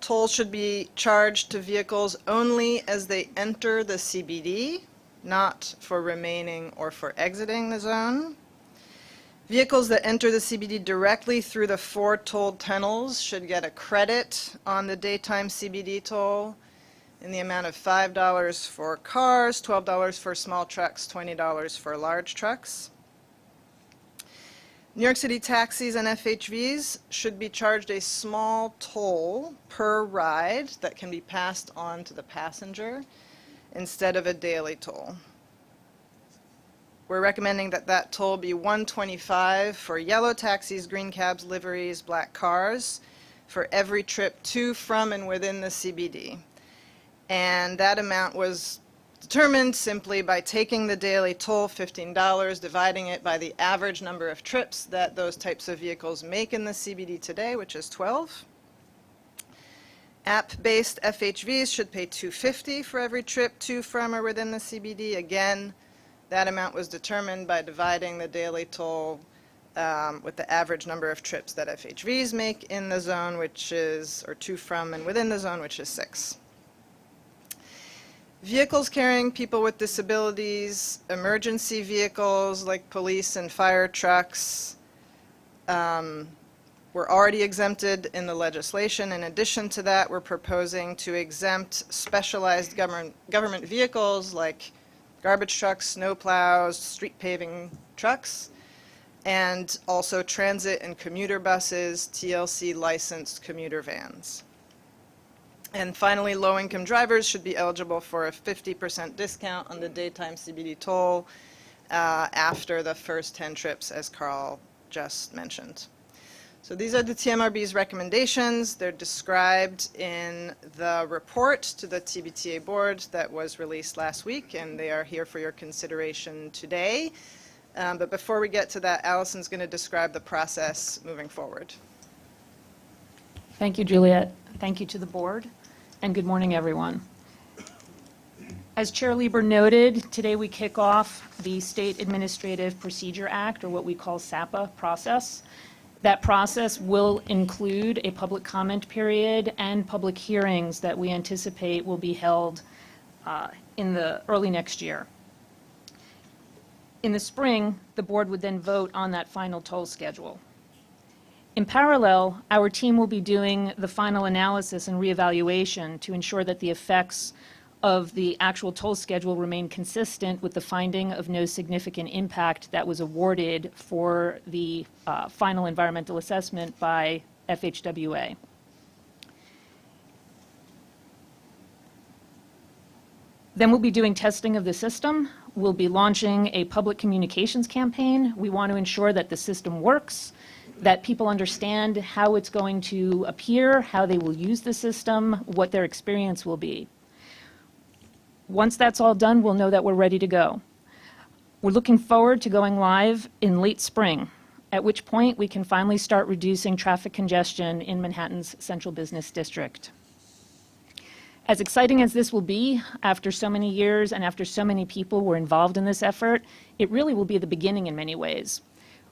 Speaker 20: Tolls should be charged to vehicles only as they enter the CBD, not for remaining or for exiting the zone. Vehicles that enter the CBD directly through the 4 tolled tunnels should get a credit on the daytime CBD toll in the amount of $5 for cars, $12 for small trucks, $20 for large trucks. New York City taxis and FHVs should be charged a small toll per ride that can be passed on to the passenger instead of a daily toll. We're recommending that that toll be $1.25 for yellow taxis, green cabs, liveries, black cars for every trip to, from, and within the CBD. And that amount was determined simply by taking the daily toll, $15, dividing it by the average number of trips that those types of vehicles make in the CBD today, which is 12. App-based FHVs should pay $2.50 for every trip to, from, or within the CBD. Again, that amount was determined by dividing the daily toll with the average number of trips that FHVs make in the zone, which is, or to, from, and within the zone, which is 6. Vehicles carrying people with disabilities, emergency vehicles like police and fire trucks were already exempted in the legislation. In addition to that, we're proposing to exempt specialized government vehicles like garbage trucks, snow plows, street paving trucks, and also transit and commuter buses, TLC licensed commuter vans. And finally, low-income drivers should be eligible for a 50% discount on the daytime CBD toll after the first 10 trips, as Carl just mentioned. So these are the TMRB's recommendations. They're described in the report to the TBTA board that was released last week, and they are here for your consideration today. But before we get to that, Allison's going to describe the process moving forward.
Speaker 21: Thank you, Juliet. Thank you to the board, and good morning, everyone. As Chair Lieber noted, today we kick off the State Administrative Procedure Act, or what we call SAPA process. That process will include a public comment period and public hearings that we anticipate will be held in the early next year. In the spring, the board would then vote on that final toll schedule. In parallel, our team will be doing the final analysis and reevaluation to ensure that the effects of the actual toll schedule remain consistent with the finding of no significant impact that was awarded for the final environmental assessment by FHWA. Then we'll be doing testing of the system. We'll be launching a public communications campaign. We want to ensure that the system works, that people understand how it's going to appear, how they will use the system, what their experience will be. Once that's all done, we'll know that we're ready to go. We're looking forward to going live in late spring, at which point we can finally start reducing traffic congestion in Manhattan's central business district. As exciting as this will be, after so many years and after so many people were involved in this effort, it really will be the beginning in many ways.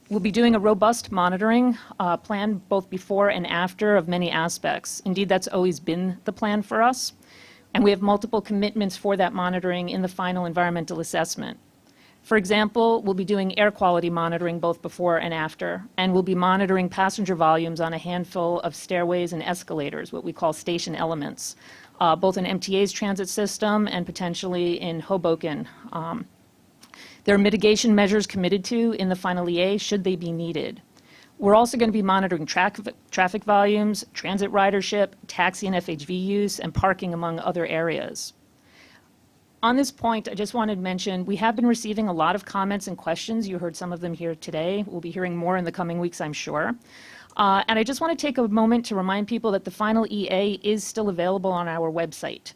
Speaker 21: We'll be doing a robust monitoring plan both before and after of many aspects. Indeed, that's always been the plan for us. And we have multiple commitments for that monitoring in the final environmental assessment. For example, we'll be doing air quality monitoring both before and after, and we'll be monitoring passenger volumes on a handful of stairways and escalators, what we call station elements, both in MTA's transit system and potentially in Hoboken. There are mitigation measures committed to in the final EA should they be needed. We're also going to be monitoring traffic volumes, transit ridership, taxi and FHV use, and parking, among other areas. On this point, I just wanted to mention we have been receiving a lot of comments and questions. You heard some of them here today. We'll be hearing more in the coming weeks, I'm sure. And I just want to take a moment to remind people that the final EA is still available on our website.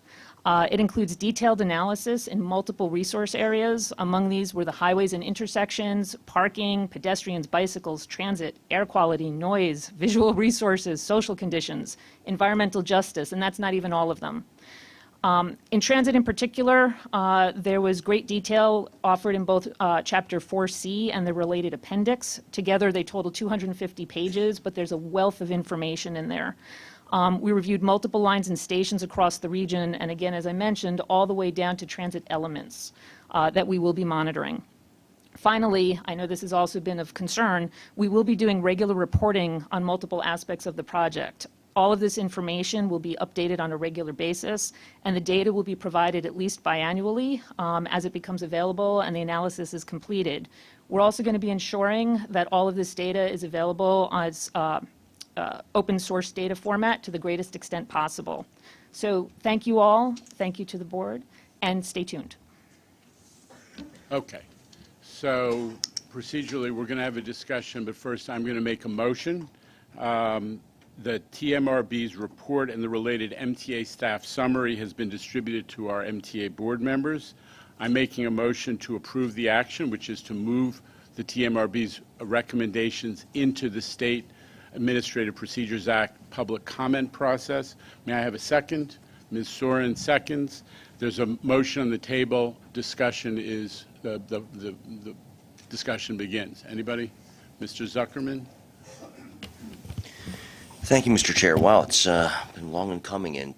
Speaker 21: It includes detailed analysis in multiple resource areas. Among these were the highways and intersections, parking, pedestrians, bicycles, transit, air quality, noise, visual resources, social conditions, environmental justice, and that's not even all of them. In transit in particular, there was great detail offered in both Chapter 4C and the related appendix. Together, they total 250 pages, but there's a wealth of information in there. We reviewed multiple lines and stations across the region, and again, as I mentioned, all the way down to transit elements that we will be monitoring. Finally, I know this has also been of concern, we will be doing regular reporting on multiple aspects of the project. All of this information will be updated on a regular basis, and the data will be provided at least biannually as it becomes available and the analysis is completed. We're also going to be ensuring that all of this data is available as open source data format to the greatest extent possible. So thank you all, thank you to the board, and stay tuned.
Speaker 14: Okay, so procedurally we're going to have a discussion, but first I'm going to make a motion. The TMRB's report and the related MTA staff summary has been distributed to our MTA board members. I'm making a motion to approve the action, which is to move the TMRB's recommendations into the State Administrative Procedures Act public comment process. May I have a second? Ms. Soren seconds. There's a motion on the table. Discussion is, the discussion begins. Anybody? Mr. Zuckerman?
Speaker 1: Thank you, Mr. Chair. Wow, it's been long in coming, and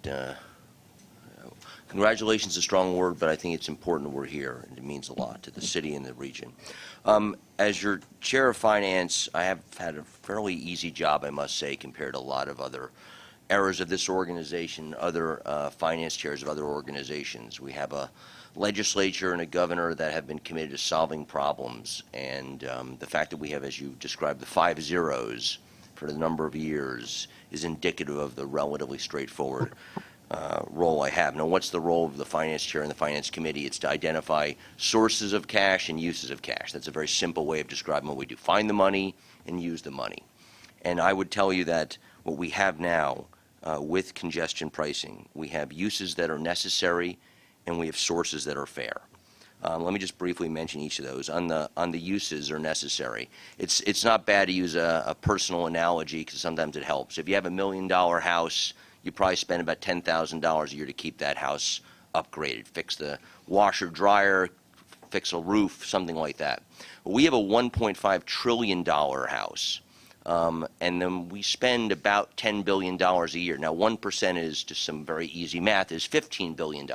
Speaker 1: congratulations is a strong word, but I think it's important that we're here, and it means a lot to the city and the region. As your Chair of Finance, I have had a fairly easy job, I must say, compared to a lot of other eras of this organization, other finance chairs of other organizations. We have a legislature and a governor that have been committed to solving problems, and the fact that we have, as you described, the 5 zeros for the number of years is indicative of the relatively straightforward role I have. Now, what's the role of the finance chair and the finance committee? It's to identify sources of cash and uses of cash. That's a very simple way of describing what we do. Find the money and use the money. And I would tell you that what we have now with congestion pricing, we have uses that are necessary and we have sources that are fair. Let me just briefly mention each of those. On the uses are necessary. It's not bad to use a personal analogy because sometimes it helps. If you have $1 million house, you probably spend about $10,000 a year to keep that house upgraded. Fix the washer, dryer, fix a roof, something like that. Well, we have a $1.5 trillion house, and then we spend about $10 billion a year. Now, 1% is, just some very easy math, is $15 billion.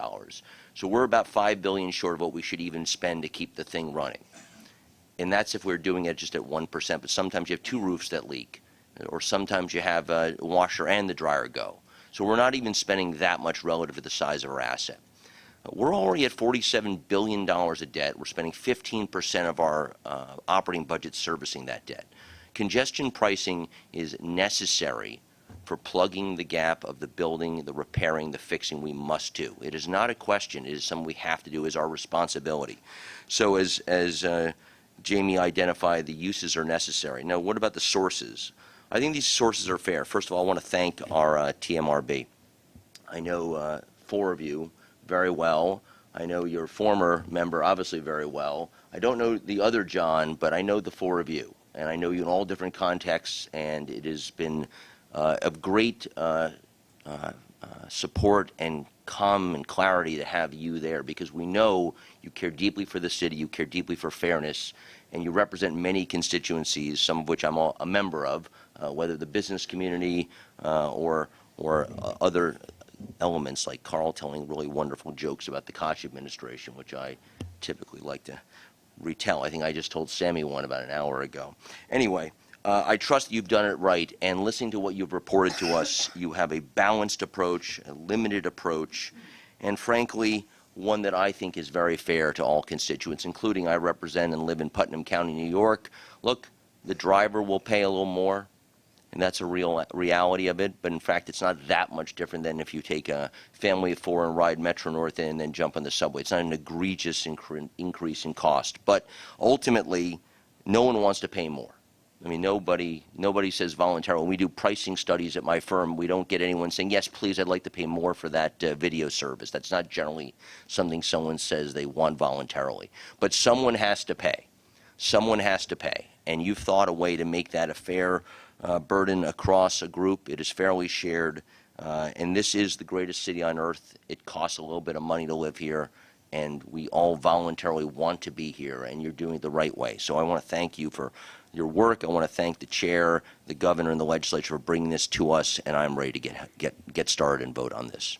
Speaker 1: So we're about $5 billion short of what we should even spend to keep the thing running. And that's if we're doing it just at 1%. But sometimes you have 2 roofs that leak, or sometimes you have a washer and the dryer go. So we're not even spending that much relative to the size of our asset. We're already at $47 billion of debt. We're spending 15% of our operating budget servicing that debt. Congestion pricing is necessary for plugging the gap of the building, the repairing, the fixing we must do. It is not a question. It is something we have to do. It is our responsibility. So as Jamie identified, the uses are necessary. Now, what about the sources? I think these sources are fair. First of all, I want to thank our TMRB. I know 4 of you very well. I know your former member obviously very well. I don't know the other John, but I know the 4 of you. And I know you in all different contexts, and it has been of great support and calm and clarity to have you there, because we know you care deeply for the city, you care deeply for fairness, and you represent many constituencies, some of which I'm a member of, whether the business community or other elements like Carl telling really wonderful jokes about the Koch administration, which I typically like to retell. I think I just told Sammy one about an hour ago. Anyway, I trust you've done it right, and listening to what you've reported to us, you have a balanced approach, a limited approach, and frankly, one that I think is very fair to all constituents, including I represent and live in Putnam County, New York. Look, the driver will pay a little more, and that's a real reality of it, but in fact, it's not that much different than if you take a family of four and ride Metro North in and then jump on the subway. It's not an egregious increase in cost, but ultimately, no one wants to pay more. I mean, nobody says voluntarily. When we do pricing studies at my firm, we don't get anyone saying, yes, please, I'd like to pay more for that video service. That's not generally something someone says they want voluntarily. But someone has to pay. Someone has to pay. And you've thought a way to make that a fair burden across a group. It is fairly shared. And this is the greatest city on earth. It costs a little bit of money to live here. And we all voluntarily want to be here, and you're doing it the right way. So I want to thank you for your work. I want to thank the chair, the governor, and the legislature for bringing this to us, and I'm ready to get started and vote on this.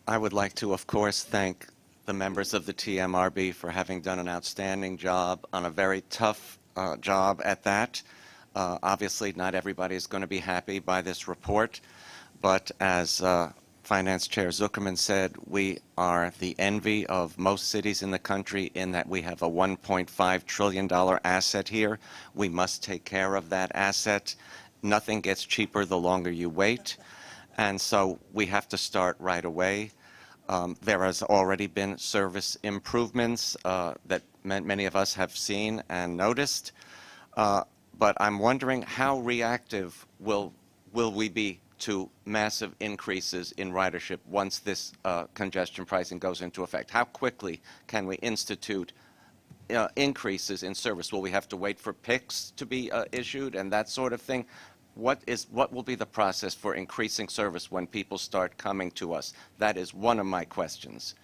Speaker 3: I would like to, of course, thank the members of the TMRB for having done an outstanding job on a very tough job at that. Obviously, not everybody is going to be happy by this report, but as Finance Chair Zuckerman said, we are the envy of most cities in the country in that we have a $1.5 trillion asset here. We must take care of that asset. Nothing gets cheaper the longer you wait, and so we have to start right away. There has already been service improvements that many of us have seen and noticed. But I'm wondering how reactive will we be to massive increases in ridership once this congestion pricing goes into effect? How quickly can we institute increases in service? Will we have to wait for PICs to be issued and that sort of thing? What will be the process for increasing service when people start coming to us? That is one of my questions.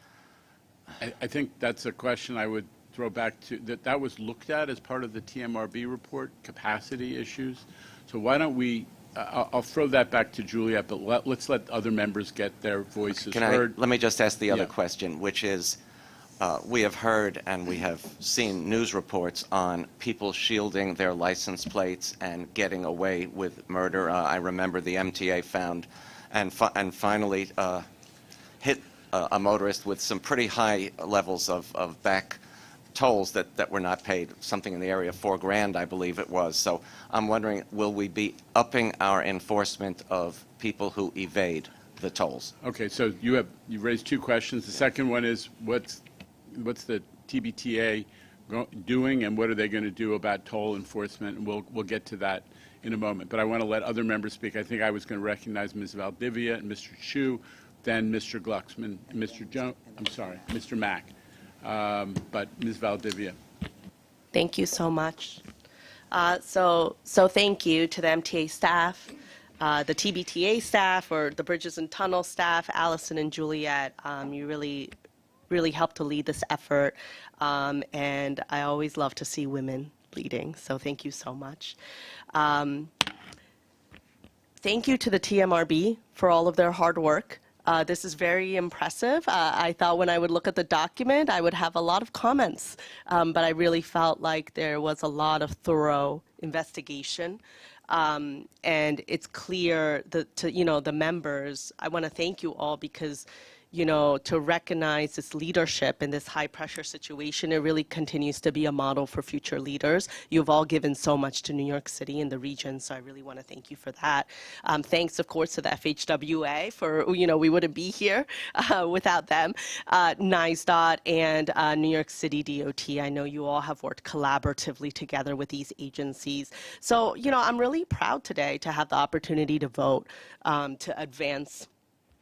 Speaker 14: I think that's a question I would throw back to, that was looked at as part of the TMRB report, capacity issues. So why don't we, I'll throw that back to Juliet, but let's let other members get their voices heard.
Speaker 3: Let me just ask the other question, which is, we have heard and we have seen news reports on people shielding their license plates and getting away with murder. I remember the MTA found and finally hit a motorist with some pretty high levels of back tolls that were not paid, something in the area of $4 grand, I believe it was. So I'm wondering, will we be upping our enforcement of people who evade the tolls?
Speaker 14: Okay, so you raised two questions. The second one is what's the TBTA doing, and what are they going to do about toll enforcement? And we'll get to that in a moment. But I want to let other members speak. I think I was going to recognize Ms. Valdivia and Mr. Chu, then Mr. Glucksman, Mr. Mack. But Ms. Valdivia.
Speaker 22: Thank you so much. So thank you to the MTA staff, the TBTA staff, or the Bridges and Tunnel staff, Allison and Juliet. You really helped to lead this effort, and I always love to see women leading, so thank you so much. Thank you to the TMRB for all of their hard work. This is very impressive. I thought when I would look at the document, I would have a lot of comments, but I really felt like there was a lot of thorough investigation. And it's clear that the members, I want to thank you all because, to recognize this leadership in this high pressure situation, it really continues to be a model for future leaders. You've all given so much to New York City and the region, so I really want to thank you for that. Thanks, of course, to the FHWA for, we wouldn't be here without them. NYSDOT and New York City DOT, I know you all have worked collaboratively together with these agencies. So, I'm really proud today to have the opportunity to vote to advance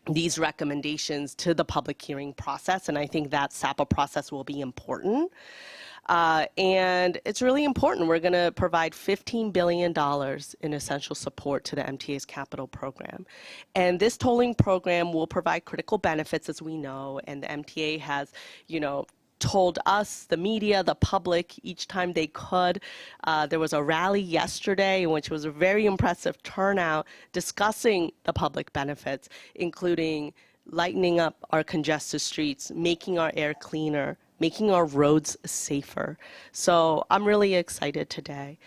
Speaker 22: these recommendations to the public hearing process, and I think that SAPA process will be important. And it's really important. We're going to provide $15 billion in essential support to the MTA's capital program. And this tolling program will provide critical benefits, as we know, and the MTA has, told us, the media, the public, each time they could. There was a rally yesterday, which was a very impressive turnout, discussing the public benefits, including lightening up our congested streets, making our air cleaner, making our roads safer. So I'm really excited today.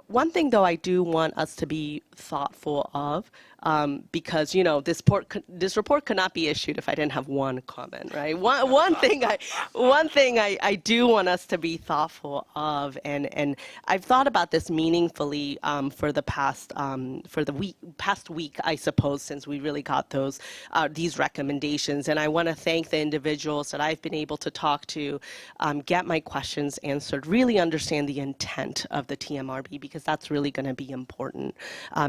Speaker 22: One thing, though, I do want us to be thoughtful of, because, you know, this report could not be issued if I didn't have one comment, right? One thing I do want us to be thoughtful of, and I've thought about this meaningfully for the past week, I suppose, since we really got these recommendations. And I want to thank the individuals that I've been able to talk to, get my questions answered, really understand the intent of the TMRB, because that's really going to be important.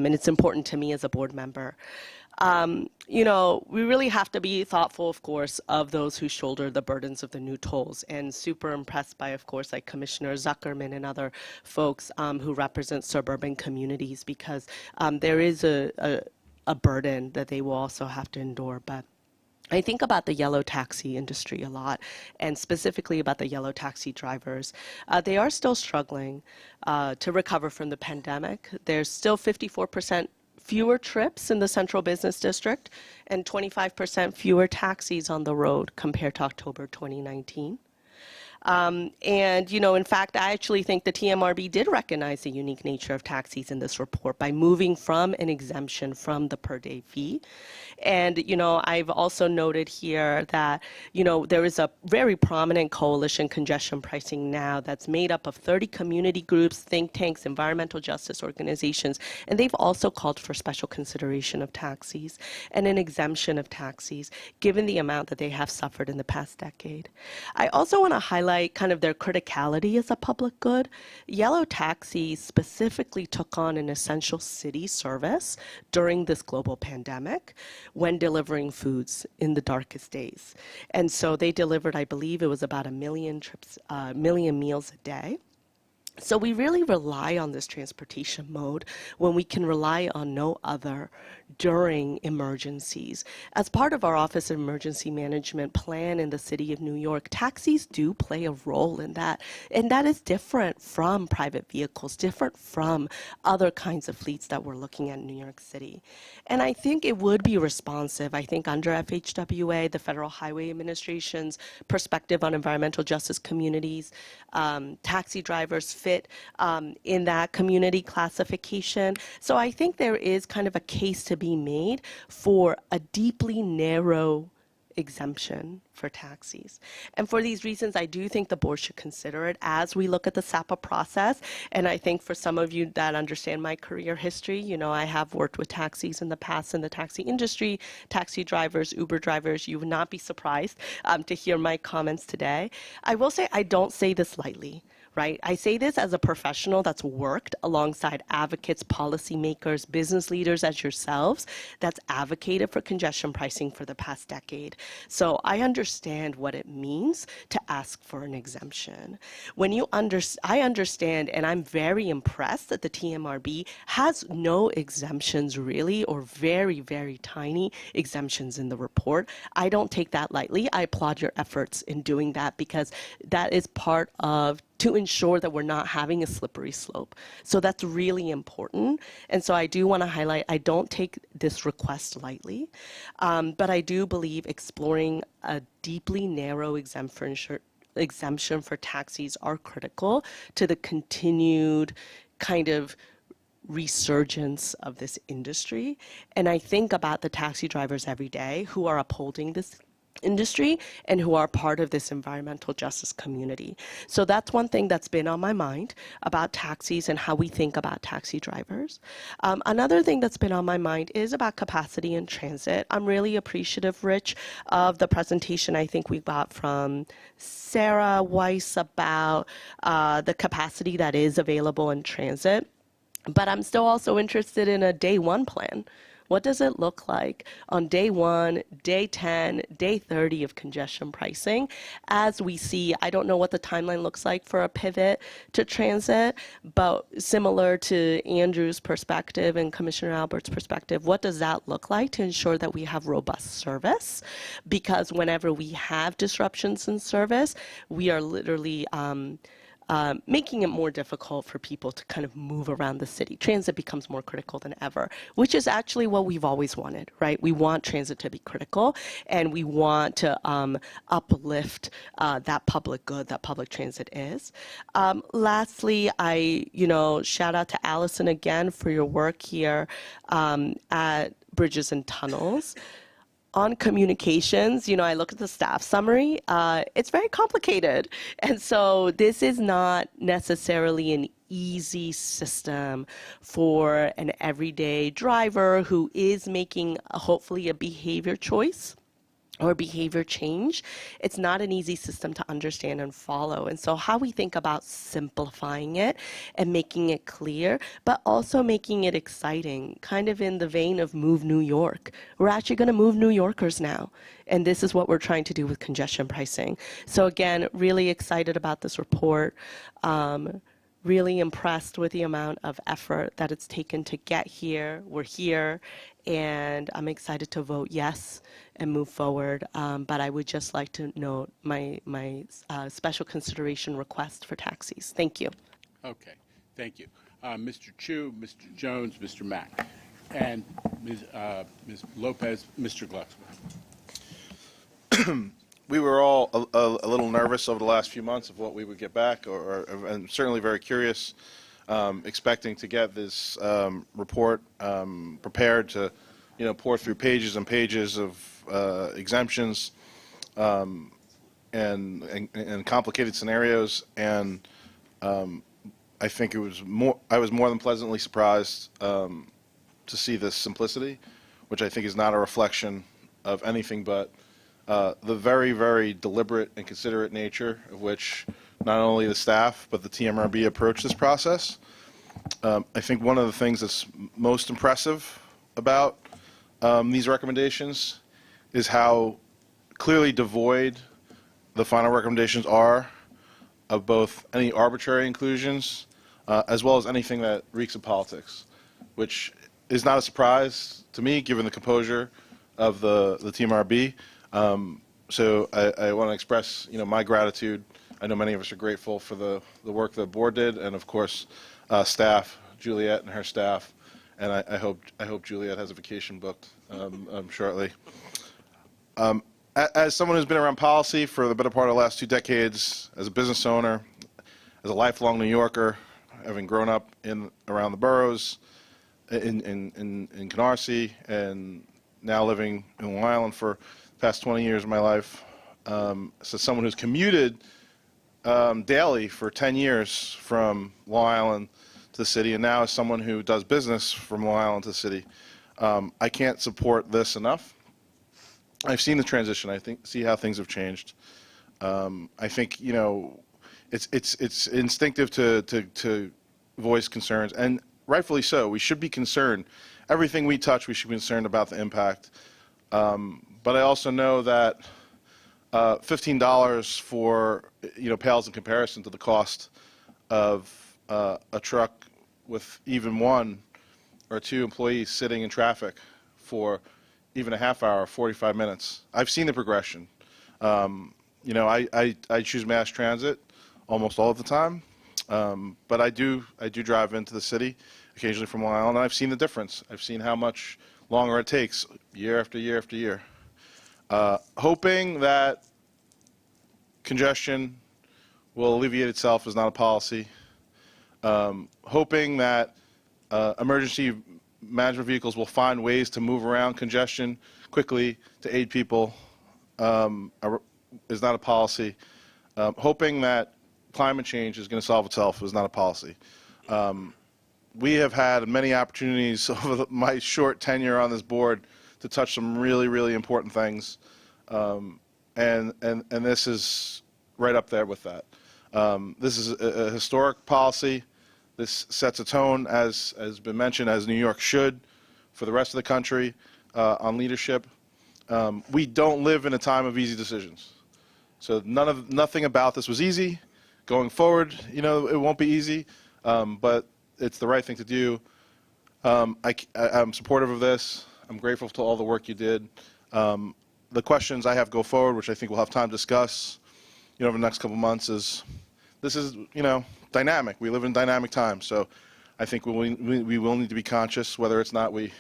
Speaker 22: And it's important to me as a board member. You know, we really have to be thoughtful, of course, of those who shoulder the burdens of the new tolls, and super impressed by, of course, like Commissioner Zuckerman and other folks who represent suburban communities, because there is a burden that they will also have to endure. But I think about the yellow taxi industry a lot, and specifically about the yellow taxi drivers. They are still struggling to recover from the pandemic. There's still 54% fewer trips in the Central Business District and 25% fewer taxis on the road compared to October 2019. And, you know, in fact, I actually think the TMRB did recognize the unique nature of taxis in this report by moving from an exemption from the per day fee. And, you know, I've also noted here that, you know, there is a very prominent coalition, Congestion Pricing Now, that's made up of 30 community groups, think tanks, environmental justice organizations, and they've also called for special consideration of taxis and an exemption of taxis, given the amount that they have suffered in the past decade. I also want to highlight kind of their criticality as a public good. Yellow taxis specifically took on an essential city service during this global pandemic when delivering foods in the darkest days. And so they delivered, I believe it was about 1 million trips, 1 million meals a day. So we really rely on this transportation mode when we can rely on no other during emergencies. As part of our Office of Emergency Management plan in the City of New York, taxis do play a role in that. And that is different from private vehicles, different from other kinds of fleets that we're looking at in New York City. And I think it would be responsive, I think under FHWA, the Federal Highway Administration's perspective on environmental justice communities, taxi drivers fit in that community classification. So I think there is kind of a case to be made for a deeply narrow exemption for taxis. And for these reasons, I do think the board should consider it as we look at the SAPA process. And I think for some of you that understand my career history, you know, I have worked with taxis in the past in the taxi industry, taxi drivers, Uber drivers. You would not be surprised to hear my comments today. I will say I don't say this lightly. Right? I say this as a professional that's worked alongside advocates, policymakers, business leaders as yourselves, that's advocated for congestion pricing for the past decade. So I understand what it means to ask for an exemption. When you I understand, and I'm very impressed that the TMRB has no exemptions really, or very, very tiny exemptions in the report. I don't take that lightly. I applaud your efforts in doing that, because that is part of to ensure that we're not having a slippery slope. So that's really important. And so I do want to highlight, I don't take this request lightly, but I do believe exploring a deeply narrow exemption for taxis are critical to the continued kind of resurgence of this industry. And I think about the taxi drivers every day who are upholding this industry and who are part of this environmental justice community. So that's one thing that's been on my mind about taxis and how we think about taxi drivers. Another thing that's been on my mind is about capacity in transit. I'm really appreciative, Rich, of the presentation I think we got from Sarah Weiss about the capacity that is available in transit. But I'm still also interested in a day one plan. What does it look like on day 1, day 10, day 30 of congestion pricing? As we see, I don't know what the timeline looks like for a pivot to transit, but similar to Andrew's perspective and Commissioner Albert's perspective, what does that look like to ensure that we have robust service? Because whenever we have disruptions in service, we are literally making it more difficult for people to kind of move around the city. Transit becomes more critical than ever, which is actually what we've always wanted, right? We want transit to be critical, and we want to uplift that public good that public transit is. Lastly, shout out to Allison again for your work here at Bridges and Tunnels. On communications, I look at the staff summary, it's very complicated. And so this is not necessarily an easy system for an everyday driver who is making hopefully a behavior choice or behavior change. It's not an easy system to understand and follow. And so how we think about simplifying it and making it clear, but also making it exciting, kind of in the vein of Move New York. We're actually going to move New Yorkers now. And this is what we're trying to do with congestion pricing. So again, really excited about this report. Really impressed with the amount of effort that it's taken to get here. We're here, and I'm excited to vote yes and move forward. But I would just like to note my special consideration request for taxis. Thank you.
Speaker 14: Okay, thank you. Mr. Chu, Mr. Jones, Mr. Mack, and Ms. Lopez, Mr. Glucksberg.
Speaker 17: We were all a little nervous over the last few months of what we would get back, and certainly very curious, expecting to get this report prepared to, pour through pages and pages of exemptions and complicated scenarios. And I think I was more than pleasantly surprised to see this simplicity, which I think is not a reflection of anything but the very, very deliberate and considerate nature of which not only the staff but the TMRB approach this process. I think one of the things that's most impressive about these recommendations is how clearly devoid the final recommendations are of both any arbitrary inclusions as well as anything that reeks of politics, which is not a surprise to me given the composure of the TMRB. So I want to express, my gratitude. I know many of us are grateful for the work the board did, and of course, staff, Juliet and her staff, and I hope Juliet has a vacation booked shortly. As someone who's been around policy for the better part of the last 2 decades, as a business owner, as a lifelong New Yorker, having grown up around the boroughs, in Canarsie, and now living in Long Island for past 20 years of my life, so someone who's commuted daily for 10 years from Long Island to the city, and now as someone who does business from Long Island to the city, I can't support this enough. I've seen the transition. See how things have changed. I think it's instinctive to voice concerns, and rightfully so. We should be concerned. Everything we touch, we should be concerned about the impact. But I also know that $15 for pales in comparison to the cost of a truck with even 1 or 2 employees sitting in traffic for even a half hour, 45 minutes. I've seen the progression. I choose mass transit almost all of the time, but I do drive into the city occasionally from Long Island, and I've seen the difference. I've seen how much longer it takes year after year after year. Hoping that congestion will alleviate itself is not a policy. Hoping that emergency management vehicles will find ways to move around congestion quickly to aid people is not a policy. Hoping that climate change is going to solve itself is not a policy. We have had many opportunities over my short tenure on this board to touch some really, really important things, and this is right up there with that. This is a historic policy. This sets a tone, as has been mentioned, as New York should, for the rest of the country on leadership. We don't live in a time of easy decisions. So nothing about this was easy. Going forward, you know, it won't be easy, but it's the right thing to do. I'm supportive of this. I'm grateful to all the work you did. The questions I have go forward, which I think we'll have time to discuss, you know, over the next couple of months, is this is, you know, dynamic. We live in dynamic times, so I think we will need to be conscious whether it's not we,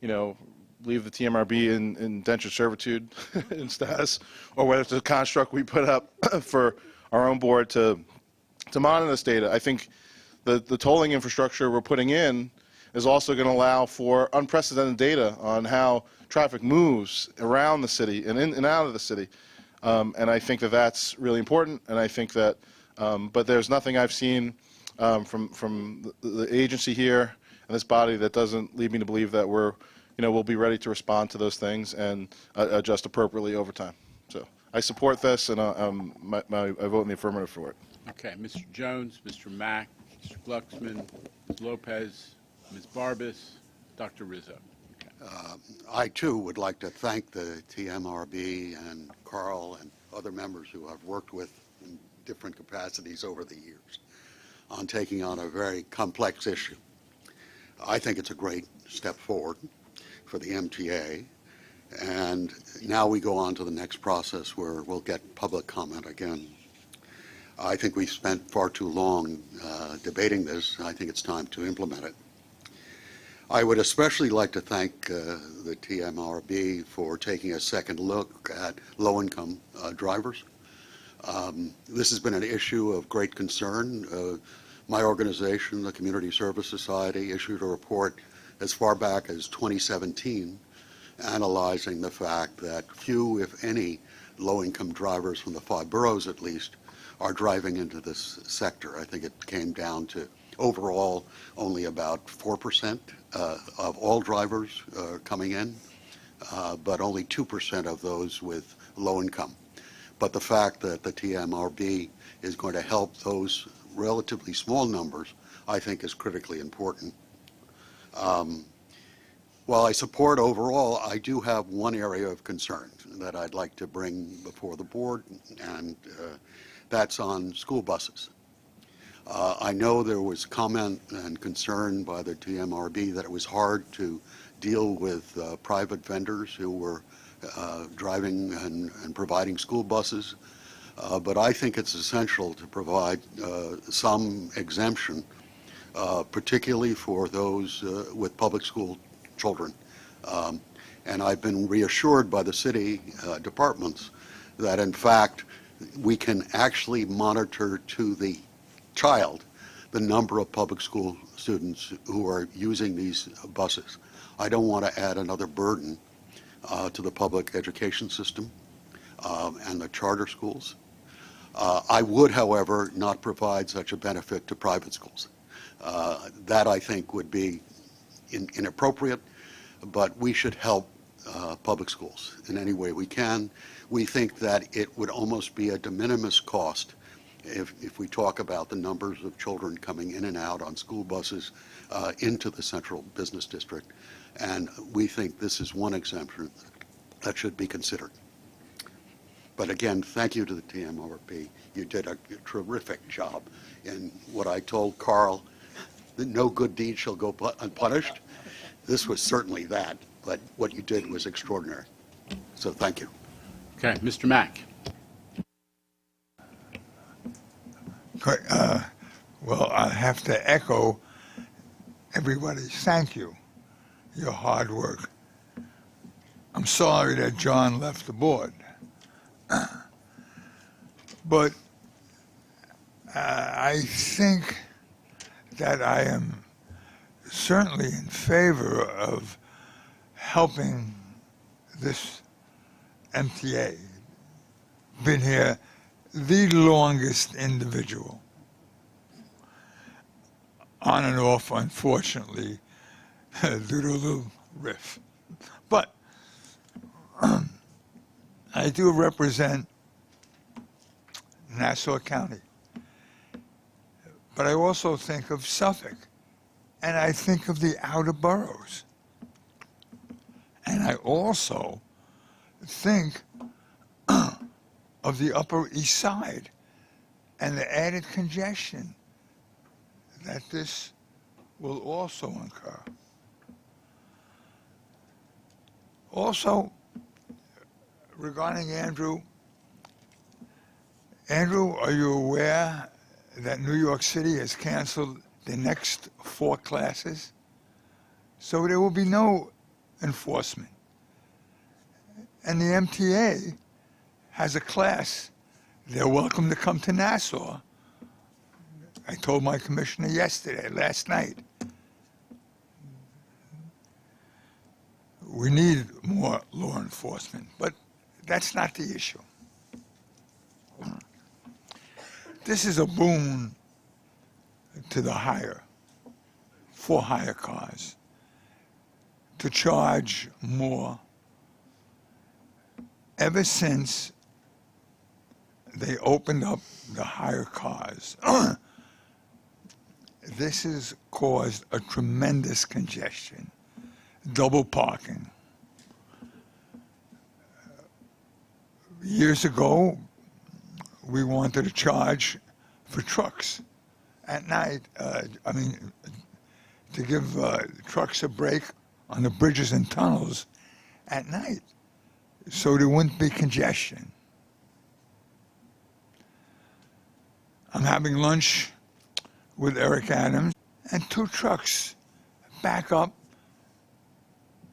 Speaker 17: you know, leave the TMRB in indentured servitude in status, or whether it's a construct we put up for our own board to monitor this data. I think the tolling infrastructure we're putting in is also going to allow for unprecedented data on how traffic moves around the city and in and out of the city. And I think that that's really important. And I think that, but there's nothing I've seen from the agency here and this body that doesn't lead me to believe that we're, you know, we'll be ready to respond to those things and adjust appropriately over time. So I support this, and I vote in the affirmative for it.
Speaker 14: Okay, Mr. Jones, Mr. Mack, Mr. Glucksman, Ms. Lopez, Ms. Barbas, Dr. Rizzo.
Speaker 2: I, too, would like to thank the TMRB and Carl and other members who I've worked with in different capacities over the years on taking on a very complex issue. I think it's a great step forward for the MTA, and now we go on to the next process where we'll get public comment again. I think we've spent far too long debating this. I think it's time to implement it. I would especially like to thank the TMRB for taking a second look at low-income drivers. This has been an issue of great concern. My organization, the Community Service Society, issued a report as far back as 2017 analyzing the fact that few, if any, low-income drivers from the 5 boroughs at least are driving into this sector. I think it came down to overall only about 4% of all drivers coming in, but only 2% of those with low income. But the fact that the TMRB is going to help those relatively small numbers, I think, is critically important. While I support overall, I do have one area of concern that I'd like to bring before the board, and that's on school buses. I know there was comment and concern by the TMRB that it was hard to deal with private vendors who were driving and providing school buses, but I think it's essential to provide some exemption, particularly for those with public school children. And I've been reassured by the city departments that, in fact, we can actually monitor to the child the number of public school students who are using these buses. I don't want to add another burden to the public education system and the charter schools. I would, however, not provide such a benefit to private schools. That, I think, would be inappropriate, but we should help public schools in any way we can. We think that it would almost be a de minimis cost if we talk about the numbers of children coming in and out on school buses into the central business district. And we think this is one exemption that should be considered. But again, thank you to the TMRB. You did a terrific job. And what I told Carl, that no good deed shall go unpunished, this was certainly that. But what you did was extraordinary. So thank you.
Speaker 14: Okay, Mr. Mack.
Speaker 5: Well, I have to echo everybody's thank you, your hard work. I'm sorry that John left the board. But I think that I am certainly in favor of helping this MTA. Been here the longest individual. On and off, unfortunately, due to a little riff. But I do represent Nassau County. But I also think of Suffolk, and I think of the outer boroughs. And I also think of the Upper East Side and the added congestion that this will also incur. Also, regarding Andrew, are you aware that New York City has canceled the next 4 classes? So there will be no enforcement. And the MTA has a class. They're welcome to come to Nassau. I told my commissioner last night. We need more law enforcement, but that's not the issue. This is a boon to the for hire cars, to charge more. Ever since they opened up the hire cars, this has caused a tremendous congestion, double parking. Years ago, we wanted to charge for trucks at night, to give trucks a break on the bridges and tunnels at night so there wouldn't be congestion. I'm having lunch with Eric Adams, and 2 trucks back up.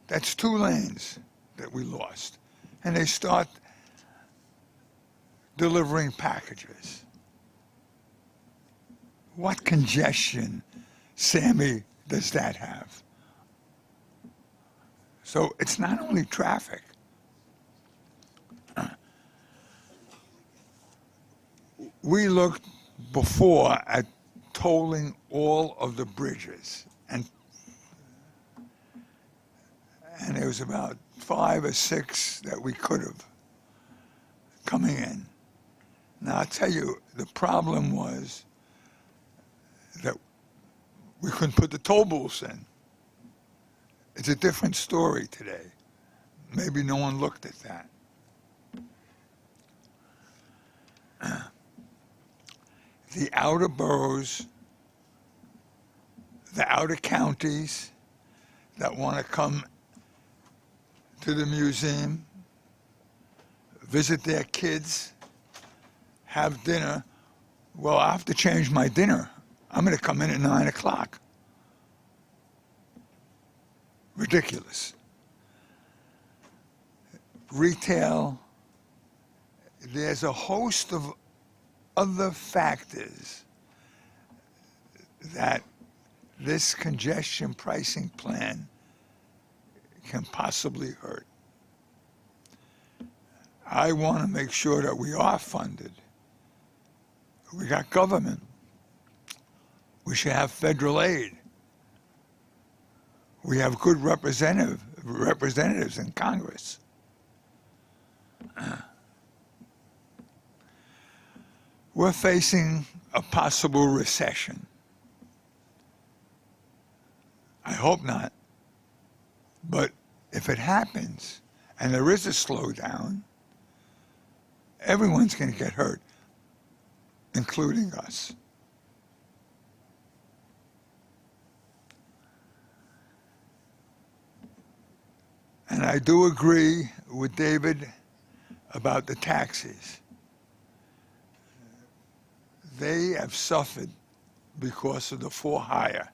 Speaker 5: That's 2 lanes that we lost. And they start delivering packages. What congestion, Sammy, does that have? So it's not only traffic. We looked before at tolling all of the bridges, and there was about 5 or 6 that we could have coming in. Now, I'll tell you, the problem was that we couldn't put the toll booths in. It's a different story today. Maybe no one looked at that. The outer boroughs, the outer counties that want to come to the museum, visit their kids, have dinner. Well, I have to change my dinner. I'm going to come in at 9 o'clock. Ridiculous. Retail, there's a host of other factors that this congestion pricing plan can possibly hurt. I want to make sure that we are funded. We got government. We should have federal aid. We have good representatives in Congress. We're facing a possible recession. I hope not. But if it happens, and there is a slowdown, everyone's going to get hurt, including us. And I do agree with David about the taxis. They have suffered because of the for hire.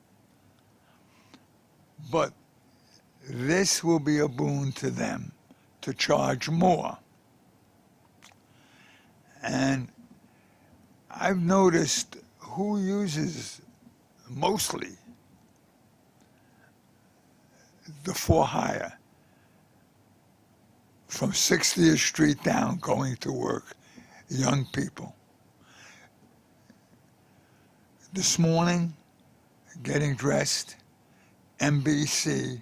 Speaker 5: But this will be a boon to them to charge more. And I've noticed who uses mostly the for hire from 60th Street down going to work, young people. This morning, getting dressed, NBC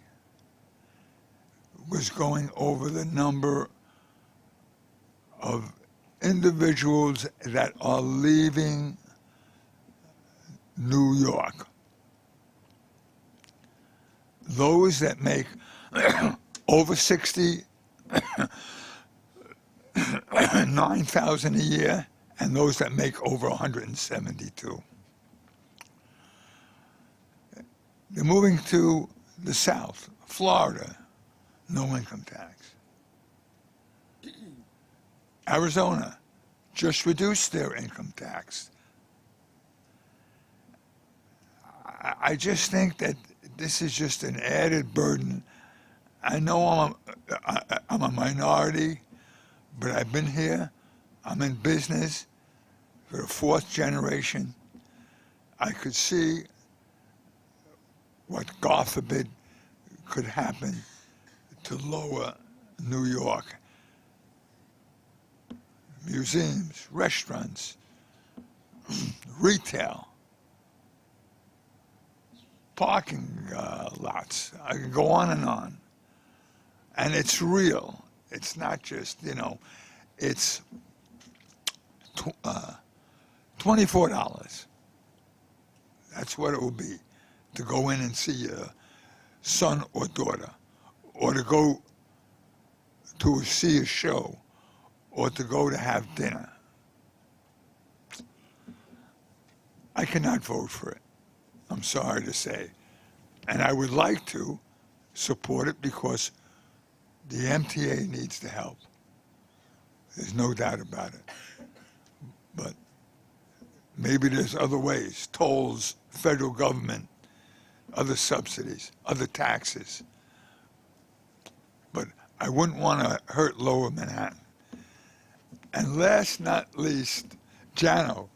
Speaker 5: was going over the number of individuals that are leaving New York. Those that make over 60, 9,000 a year, and those that make over 172. They're moving to the south, Florida, no income tax. Arizona just reduced their income tax. I just think that this is just an added burden. I know I'm a minority, but I've been here. I'm in business for the 4th generation. I could see what, God forbid, could happen to lower New York. Museums, restaurants, retail, parking lots. I can go on and on. And it's real. It's not just, it's $24. That's what it will be to go in and see your son or daughter, or to go to see a show, or to go to have dinner. I cannot vote for it. I'm sorry to say. And I would like to support it because the MTA needs the help. There's no doubt about it. But maybe there's other ways, tolls, federal government, other subsidies, other taxes. But I wouldn't want to hurt Lower Manhattan. And last not least, Jano,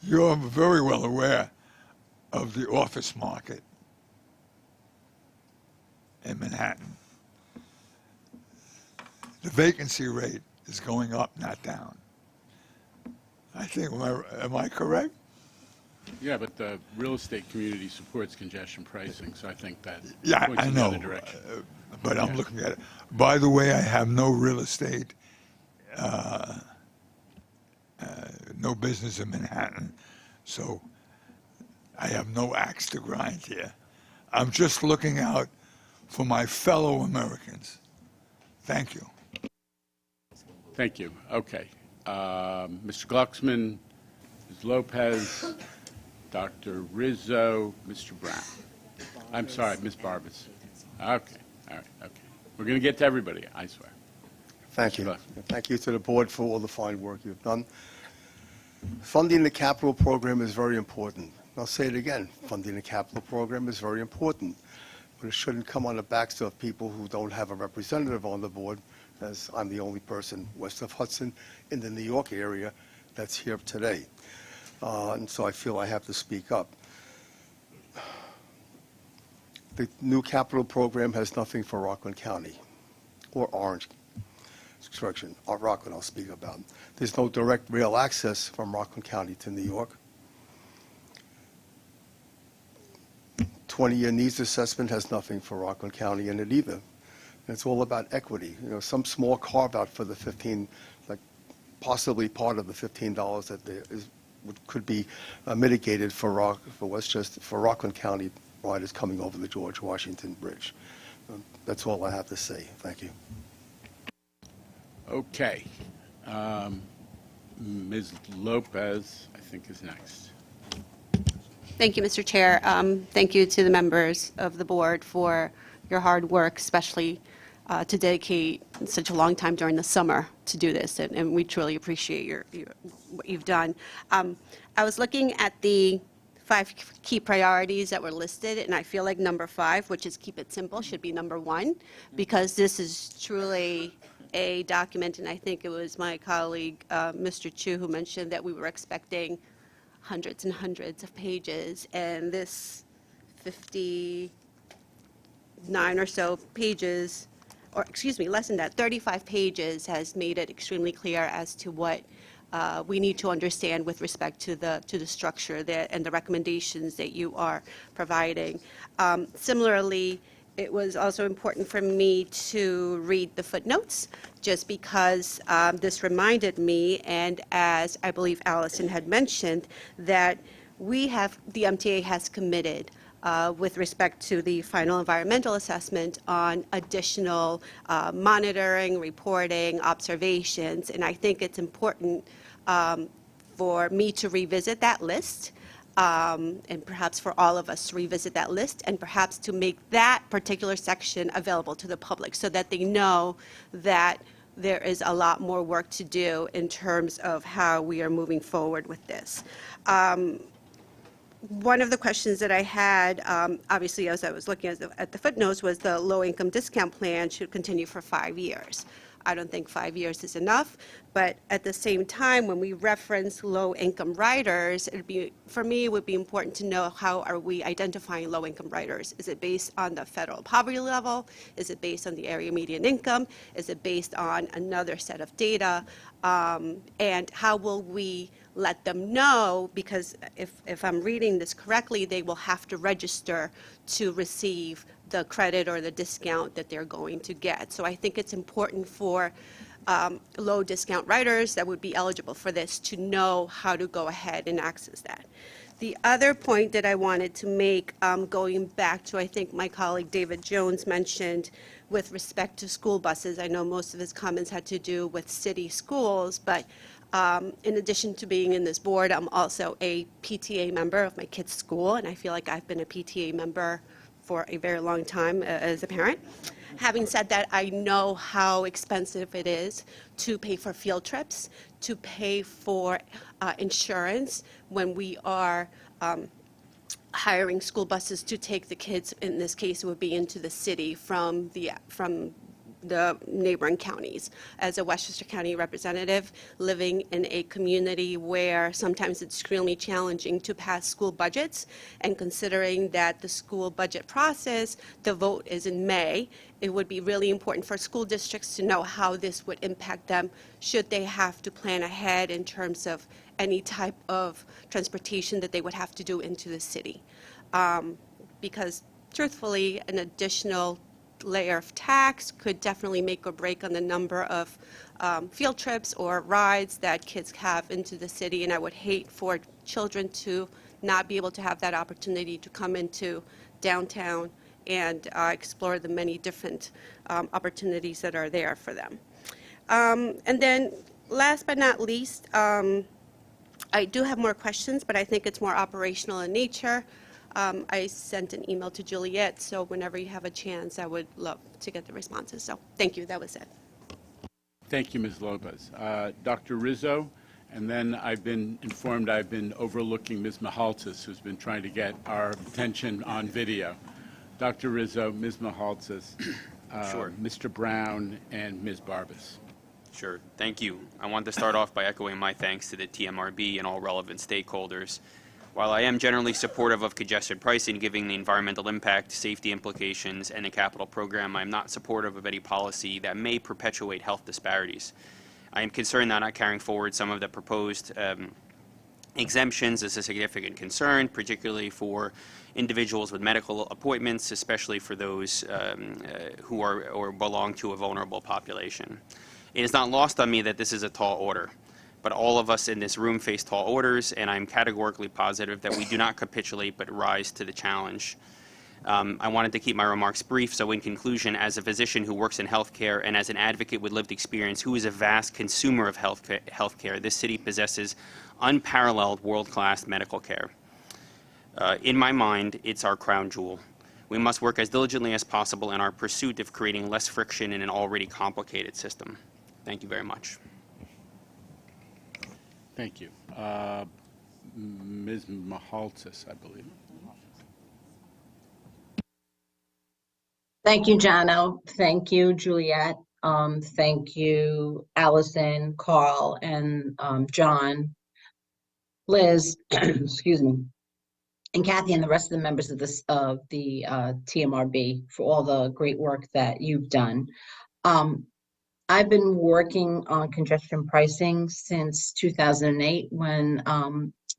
Speaker 5: you're very well aware of the office market in Manhattan. The vacancy rate is going up, not down. I think, am I correct?
Speaker 14: Yeah, but the real estate community supports congestion pricing, so I think that
Speaker 5: Yeah,
Speaker 14: points
Speaker 5: I
Speaker 14: in the
Speaker 5: know,
Speaker 14: other direction.
Speaker 5: but I'm looking at it. By the way, I have no real estate, no business in Manhattan, so I have no axe to grind here. I'm just looking out for my fellow Americans. Thank you.
Speaker 14: Thank you. Okay. Mr. Glucksman, Ms. Lopez, Dr. Rizzo, Mr. Brown. I'm sorry, Ms. Barbas. Okay. All right. Okay. We're going to get to everybody, I swear.
Speaker 6: Thank you. Thank you to the board for all the fine work you've done. Funding the capital program is very important. I'll say it again. Funding the capital program is very important. But it shouldn't come on the backs of people who don't have a representative on the board, as I'm the only person west of Hudson in the New York area that's here today. And so I feel I have to speak up. The new capital program has nothing for Rockland County or Orange Correction, or Rockland I'll speak about. There's no direct rail access from Rockland County to New York. 20-year needs assessment has nothing for Rockland County in it either. And it's all about equity. Some small carve out for the 15, like possibly part of the $15 that there is, could be mitigated for Rockland County riders coming over the George Washington Bridge. That's all I have to say. Thank you.
Speaker 14: Okay. Ms. Lopez, I think, is next.
Speaker 7: Thank you, Mr. Chair. Thank you to the members of the board for your hard work, especially to dedicate such a long time during the summer to do this, and we truly appreciate what you've done. I was looking at the 5 key priorities that were listed, and I feel like number 5, which is keep it simple, should be number 1, because this is truly a document, and I think it was my colleague, Mr. Chu, who mentioned that we were expecting hundreds and hundreds of pages, and this 59 or so pages, or excuse me, less than that, 35 pages has made it extremely clear as to what we need to understand with respect to the structure and the recommendations that you are providing. Similarly, it was also important for me to read the footnotes, just because this reminded me, and as I believe Allison had mentioned, that the MTA has committed with respect to the final environmental assessment on additional monitoring, reporting, observations. And I think it's important for me to revisit that list, and perhaps for all of us to revisit that list, and perhaps to make that particular section available to the public so that they know that there is a lot more work to do in terms of how we are moving forward with this. One of the questions that I had, obviously, as I was looking at the footnotes, was the low-income discount plan should continue for 5 years. I don't think 5 years is enough, but at the same time, when we reference low-income riders, for me, it would be important to know how are we identifying low-income riders. Is it based on the federal poverty level? Is it based on the area median income? Is it based on another set of data? And how will we let them know? Because if I'm reading this correctly, they will have to register to receive the credit or the discount that they're going to get. So I think it's important for low discount riders that would be eligible for this to know how to go ahead and access that. The other point that I wanted to make, going back to, I think my colleague David Jones mentioned with respect to school buses, I know most of his comments had to do with city schools, but in addition to being in this board, I'm also a PTA member of my kids' school, and I feel like I've been a PTA member for a very long time as a parent. Having said that, I know how expensive it is to pay for field trips, to pay for insurance when we are hiring school buses to take the kids. In this case, it would be into the city from the neighboring counties. As a Westchester County representative living in a community where sometimes it's extremely challenging to pass school budgets, and considering that the school budget process, the vote is in May, it would be really important for school districts to know how this would impact them should they have to plan ahead in terms of any type of transportation that they would have to do into the city. Because truthfully, an additional layer of tax could definitely make or break on the number of field trips or rides that kids have into the city, and I would hate for children to not be able to have that opportunity to come into downtown and explore the many different opportunities that are there for them. And then last but not least, I do have more questions, but I think it's more operational in nature. I sent an email to Juliet, so whenever you have a chance, I would love to get the responses. So thank you. That was it.
Speaker 14: Thank you, Ms. Lopez. Dr. Rizzo, and then I've been informed I've been overlooking Ms. Malhotra, who's been trying to get our attention on video. Dr. Rizzo, Ms. Malhotra,
Speaker 8: Sure.
Speaker 14: Mr. Brown, and Ms. Barbas.
Speaker 8: Sure. Thank you. I want to start off by echoing my thanks to the TMRB and all relevant stakeholders. While I am generally supportive of congestion pricing, given the environmental impact, safety implications, and the capital program, I am not supportive of any policy that may perpetuate health disparities. I am concerned that not carrying forward some of the proposed exemptions is a significant concern, particularly for individuals with medical appointments, especially for those who are or belong to a vulnerable population. It is not lost on me that this is a tall order, but all of us in this room face tall orders, and I'm categorically positive that we do not capitulate but rise to the challenge. I wanted to keep my remarks brief, so in conclusion, as a physician who works in healthcare and as an advocate with lived experience who is a vast consumer of healthcare, this city possesses unparalleled world-class medical care. In my mind, it's our crown jewel. We must work as diligently as possible in our pursuit of creating less friction in an already complicated system. Thank you very much.
Speaker 14: Thank you. Ms. Malhotra, I believe.
Speaker 9: Thank you, Jono. Thank you, Juliet. Thank you, Allison, Carl, and John, Liz, excuse me, and Kathy, and the rest of the members of the TMRB for all the great work that you've done. I've been working on congestion pricing since 2008 when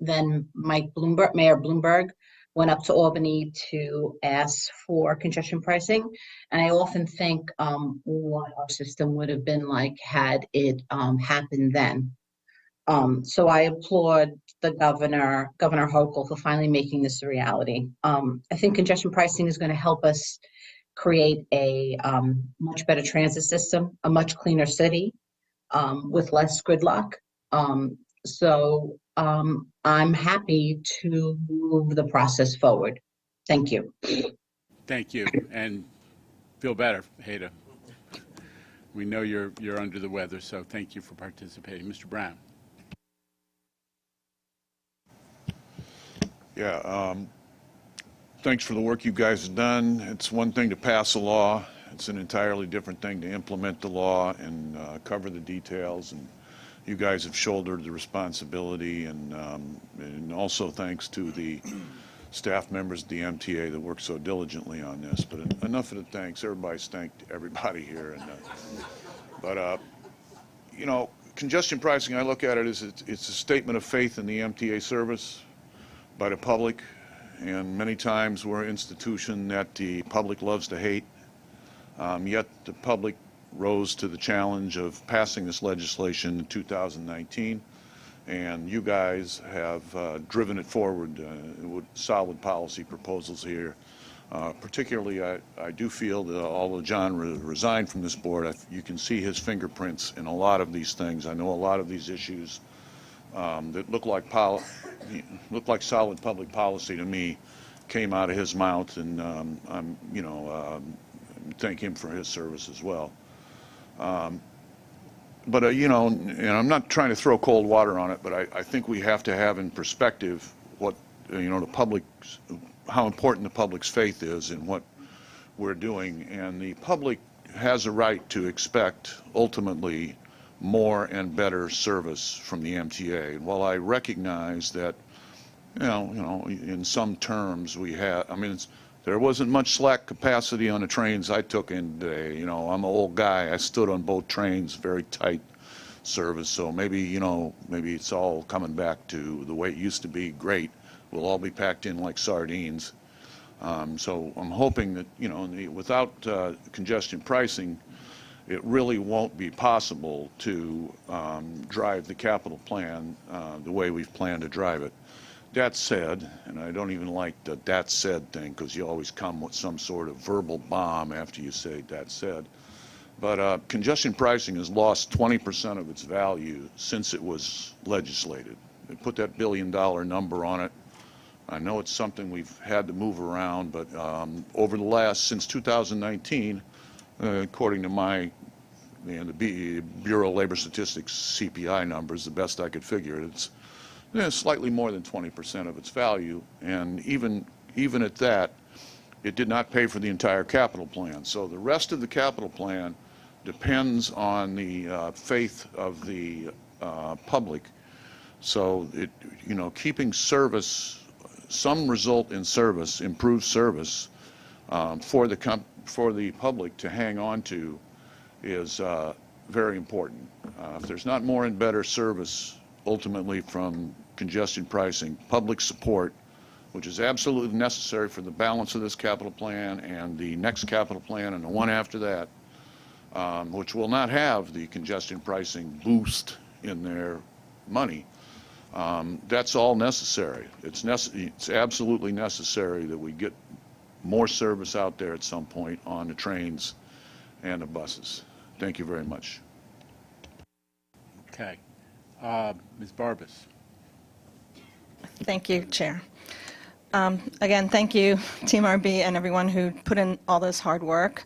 Speaker 9: then Mayor Bloomberg went up to Albany to ask for congestion pricing. And I often think what our system would have been like had it happened then. So I applaud the Governor Hochul, for finally making this a reality. I think congestion pricing is going to help us create a much better transit system, a much cleaner city with less gridlock. I'm happy to move the process forward. Thank you.
Speaker 14: Thank you, and feel better, Heda. We know you're under the weather, so thank you for participating. Mr. Brown.
Speaker 10: Yeah, thanks for the work you guys have done. It's one thing to pass a law. It's an entirely different thing to implement the law and cover the details. And you guys have shouldered the responsibility. And also thanks to the staff members of the MTA that worked so diligently on this. But enough of the thanks. Everybody's thanked everybody here. You know, congestion pricing, I look at it as it's a statement of faith in the MTA service by the public, and many times we're an institution that the public loves to hate, yet the public rose to the challenge of passing this legislation in 2019, and you guys have driven it forward with solid policy proposals here. Particularly, I do feel that although John resigned from this board, you can see his fingerprints in a lot of these things. I know a lot of these issues that look like solid public policy to me came out of his mouth, and I'm, thank him for his service as well. You know, and I'm not trying to throw cold water on it, but I think we have to have in perspective what, the public, how important the public's faith is in what we're doing, and the public has a right to expect ultimately more and better service from the MTA. And while I recognize that, in some terms we have, there wasn't much slack capacity on the trains I took in today. I'm an old guy. I stood on both trains, very tight service. So maybe, maybe it's all coming back to the way it used to be. Great. We'll all be packed in like sardines. So I'm hoping that, without congestion pricing, it really won't be possible to drive the capital plan the way we've planned to drive it. That said, and I don't even like the "that said" thing, because you always come with some sort of verbal bomb after you say "that said." But congestion pricing has lost 20% of its value since it was legislated. They put that $1 billion number on it. I know it's something we've had to move around, but over the since 2019, according to the Bureau of Labor Statistics CPI numbers, the best I could figure, it's slightly more than 20% of its value, and even at that, it did not pay for the entire capital plan. So the rest of the capital plan depends on the faith of the public. So keeping service, some result in service, improved service for the public to hang on to is very important. If there's not more and better service ultimately from congestion pricing, public support, which is absolutely necessary for the balance of this capital plan and the next capital plan and the one after that, which will not have the congestion pricing boost in their money. That's all necessary. It's absolutely necessary that we get more service out there at some point on the trains and the buses. Thank you very much.
Speaker 14: Okay. Ms. Barbas.
Speaker 11: Thank you, Chair. Again, thank you, TMRB, and everyone who put in all this hard work.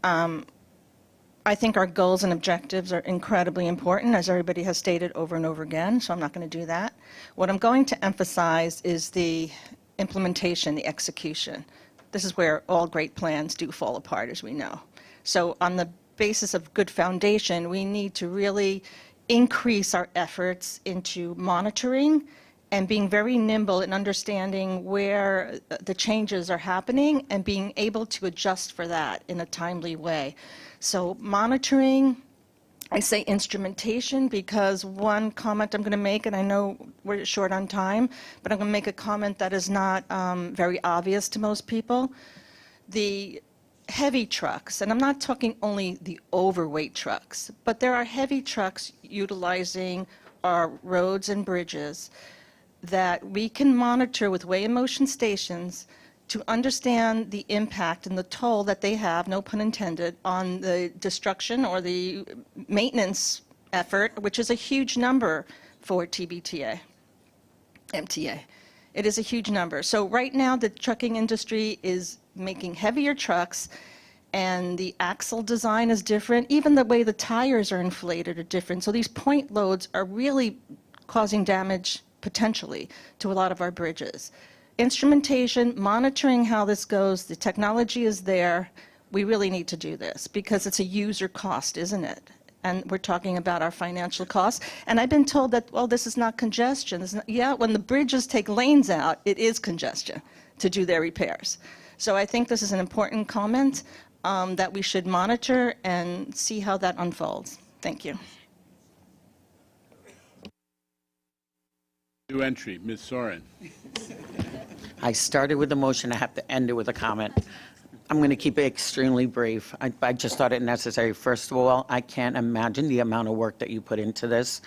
Speaker 11: I think our goals and objectives are incredibly important, as everybody has stated over and over again, so I'm not going to do that. What I'm going to emphasize is the implementation, the execution. This is where all great plans do fall apart, as we know. So on the basis of good foundation, we need to really increase our efforts into monitoring and being very nimble in understanding where the changes are happening and being able to adjust for that in a timely way. So monitoring, I say instrumentation because one comment I'm going to make, and I know we're short on time, but I'm going to make a comment that is not very obvious to most people. The heavy trucks, and I'm not talking only the overweight trucks, but there are heavy trucks utilizing our roads and bridges that we can monitor with weigh and motion stations to understand the impact and the toll that they have, no pun intended, on the destruction or the maintenance effort, which is a huge number for MTA. It is a huge number. So right now, the trucking industry is making heavier trucks, and the axle design is different. Even the way the tires are inflated are different. So these point loads are really causing damage, potentially, to a lot of our bridges. Instrumentation, monitoring how this goes, the technology is there. We really need to do this because it's a user cost, isn't it? And we're talking about our financial costs. And I've been told that, well, this is not congestion. This is not, yeah, when the bridges take lanes out, it is congestion to do their repairs. So I think this is an important comment that we should monitor and see how that unfolds. Thank you.
Speaker 14: New entry, Ms. Soren.
Speaker 12: I started with a motion. I have to end it with a comment. I'm going to keep it extremely brief. I just thought it necessary. First of all, I can't imagine the amount of work that you put into this.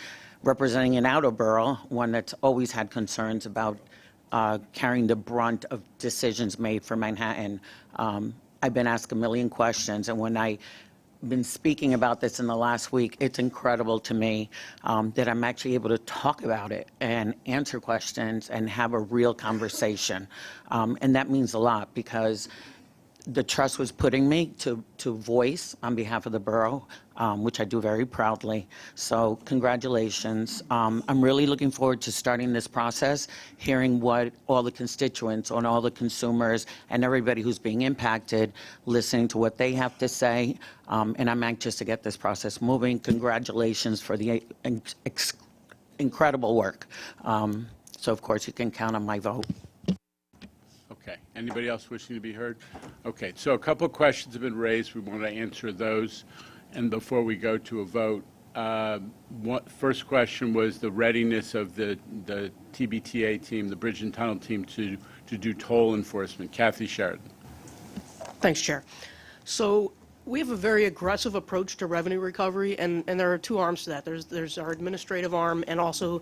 Speaker 12: Representing an outer borough, one that's always had concerns about carrying the brunt of decisions made for Manhattan. I've been asked a million questions, and when I've been speaking about this in the last week, it's incredible to me that I'm actually able to talk about it and answer questions and have a real conversation. And that means a lot because the trust was putting me to voice on behalf of the borough, which I do very proudly. So congratulations. I'm really looking forward to starting this process, hearing what all the constituents and all the consumers and everybody who's being impacted, listening to what they have to say. And I'm anxious to get this process moving. Congratulations for the incredible work. So of course you can count on my vote.
Speaker 14: Okay. Anybody else wishing to be heard? Okay. So a couple of questions have been raised. We want to answer those. And before we go to a vote, first question was the readiness of the TBTA team, the Bridge and Tunnel team, to do toll enforcement. Kathy Sheridan.
Speaker 13: Thanks, Chair. So we have a very aggressive approach to revenue recovery, and there are two arms to that. There's our administrative arm and also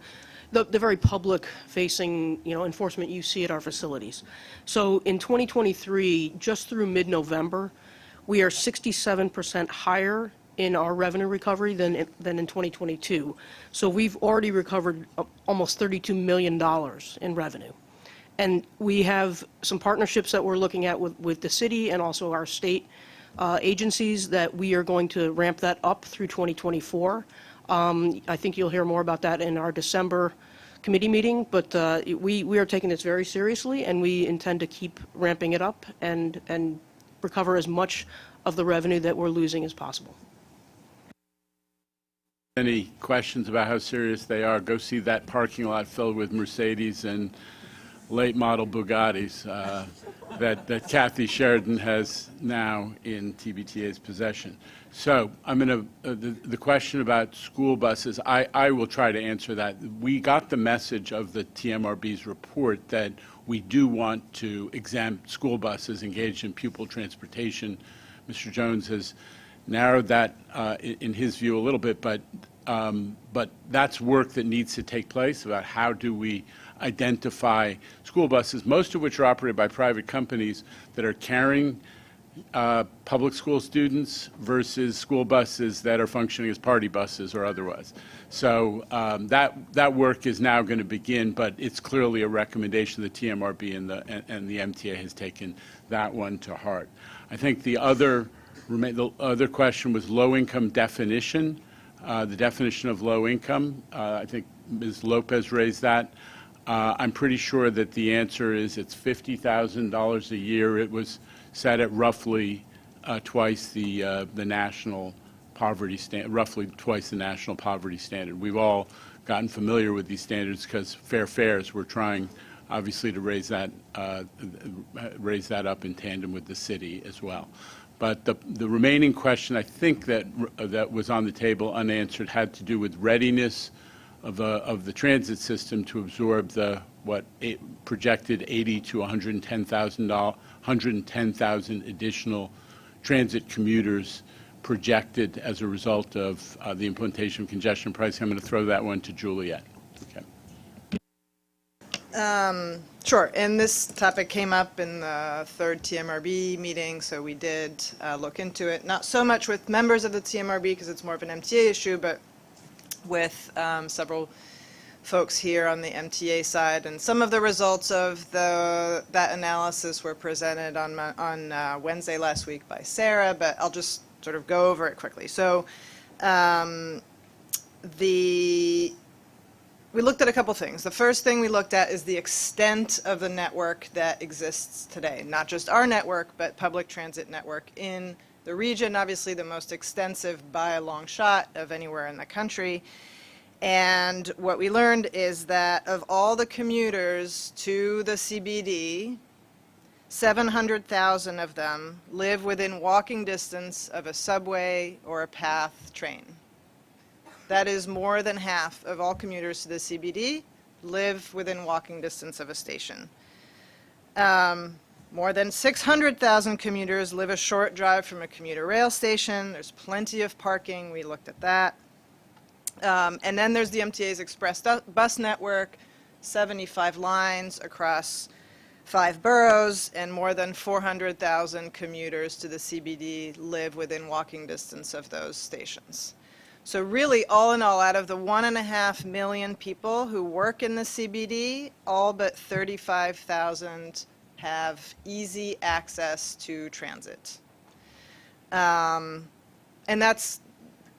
Speaker 13: the very public-facing, enforcement you see at our facilities. So in 2023, just through mid-November, we are 67% higher in our revenue recovery than in 2022. So we've already recovered almost $32 million in revenue. And we have some partnerships that we're looking at with the city and also our state agencies that we are going to ramp that up through 2024. I think you'll hear more about that in our December committee meeting, but we are taking this very seriously, and we intend to keep ramping it up and recover as much of the revenue that we're losing as possible.
Speaker 14: Any questions about how serious they are? Go see that parking lot filled with Mercedes and late model Bugattis that Kathy Sheridan has now in TBTA's possession. So I'm going to, the question about school buses, I will try to answer that. We got the message of the TMRB's report that we do want to exempt school buses engaged in pupil transportation. Mr. Jones has narrowed that in his view a little bit, but that's work that needs to take place about how do we identify school buses, most of which are operated by private companies that are carrying public school students versus school buses that are functioning as party buses or otherwise. So that work is now going to begin, but it's clearly a recommendation of the TMRB, and the MTA has taken that one to heart. I think the other question was low-income definition, the definition of low income. I think Ms. Lopez raised that. I'm pretty sure that the answer is it's $50,000 a year. It was set at roughly twice the national poverty standard, roughly twice the national poverty standard. We've all gotten familiar with these standards because fair fares, we're trying obviously to raise that up in tandem with the city as well. But the remaining question I think that was on the table unanswered had to do with readiness of the transit system to absorb the projected 80 to 110,000 additional transit commuters projected as a result of the implementation of congestion pricing. I'm going to throw that one to Juliet. Okay.
Speaker 20: Sure, and this topic came up in the third TMRB meeting, so we did look into it. Not so much with members of the TMRB because it's more of an MTA issue, but with several folks here on the MTA side. And some of the results of that analysis were presented on Wednesday last week by Sarah, but I'll just sort of go over it quickly. So we looked at a couple things. The first thing we looked at is the extent of the network that exists today, not just our network, but public transit network in the region, obviously the most extensive by a long shot of anywhere in the country. And what we learned is that of all the commuters to the CBD, 700,000 of them live within walking distance of a subway or a PATH train. That is more than half of all commuters to the CBD live within walking distance of a station. More than 600,000 commuters live a short drive from a commuter rail station. There's plenty of parking. We looked at that. And then there's the MTA's express bus network, 75 lines across 5 boroughs, and more than 400,000 commuters to the CBD live within walking distance of those stations. So really, all in all, out of the 1.5 million people who work in the CBD, all but 35,000 have easy access to transit. And that's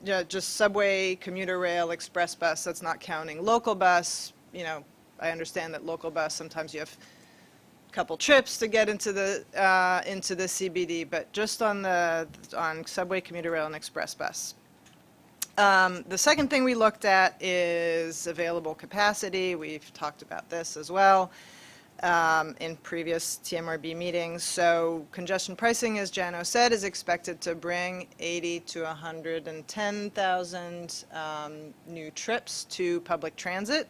Speaker 20: just subway, commuter rail, express bus. That's not counting local bus. You know, I understand that local bus, sometimes you have a couple trips to get into the CBD, but just on subway, commuter rail, and express bus. The second thing we looked at is available capacity. We've talked about this as well in previous TMRB meetings. So congestion pricing, as Jano said, is expected to bring 80 to 110,000 new trips to public transit.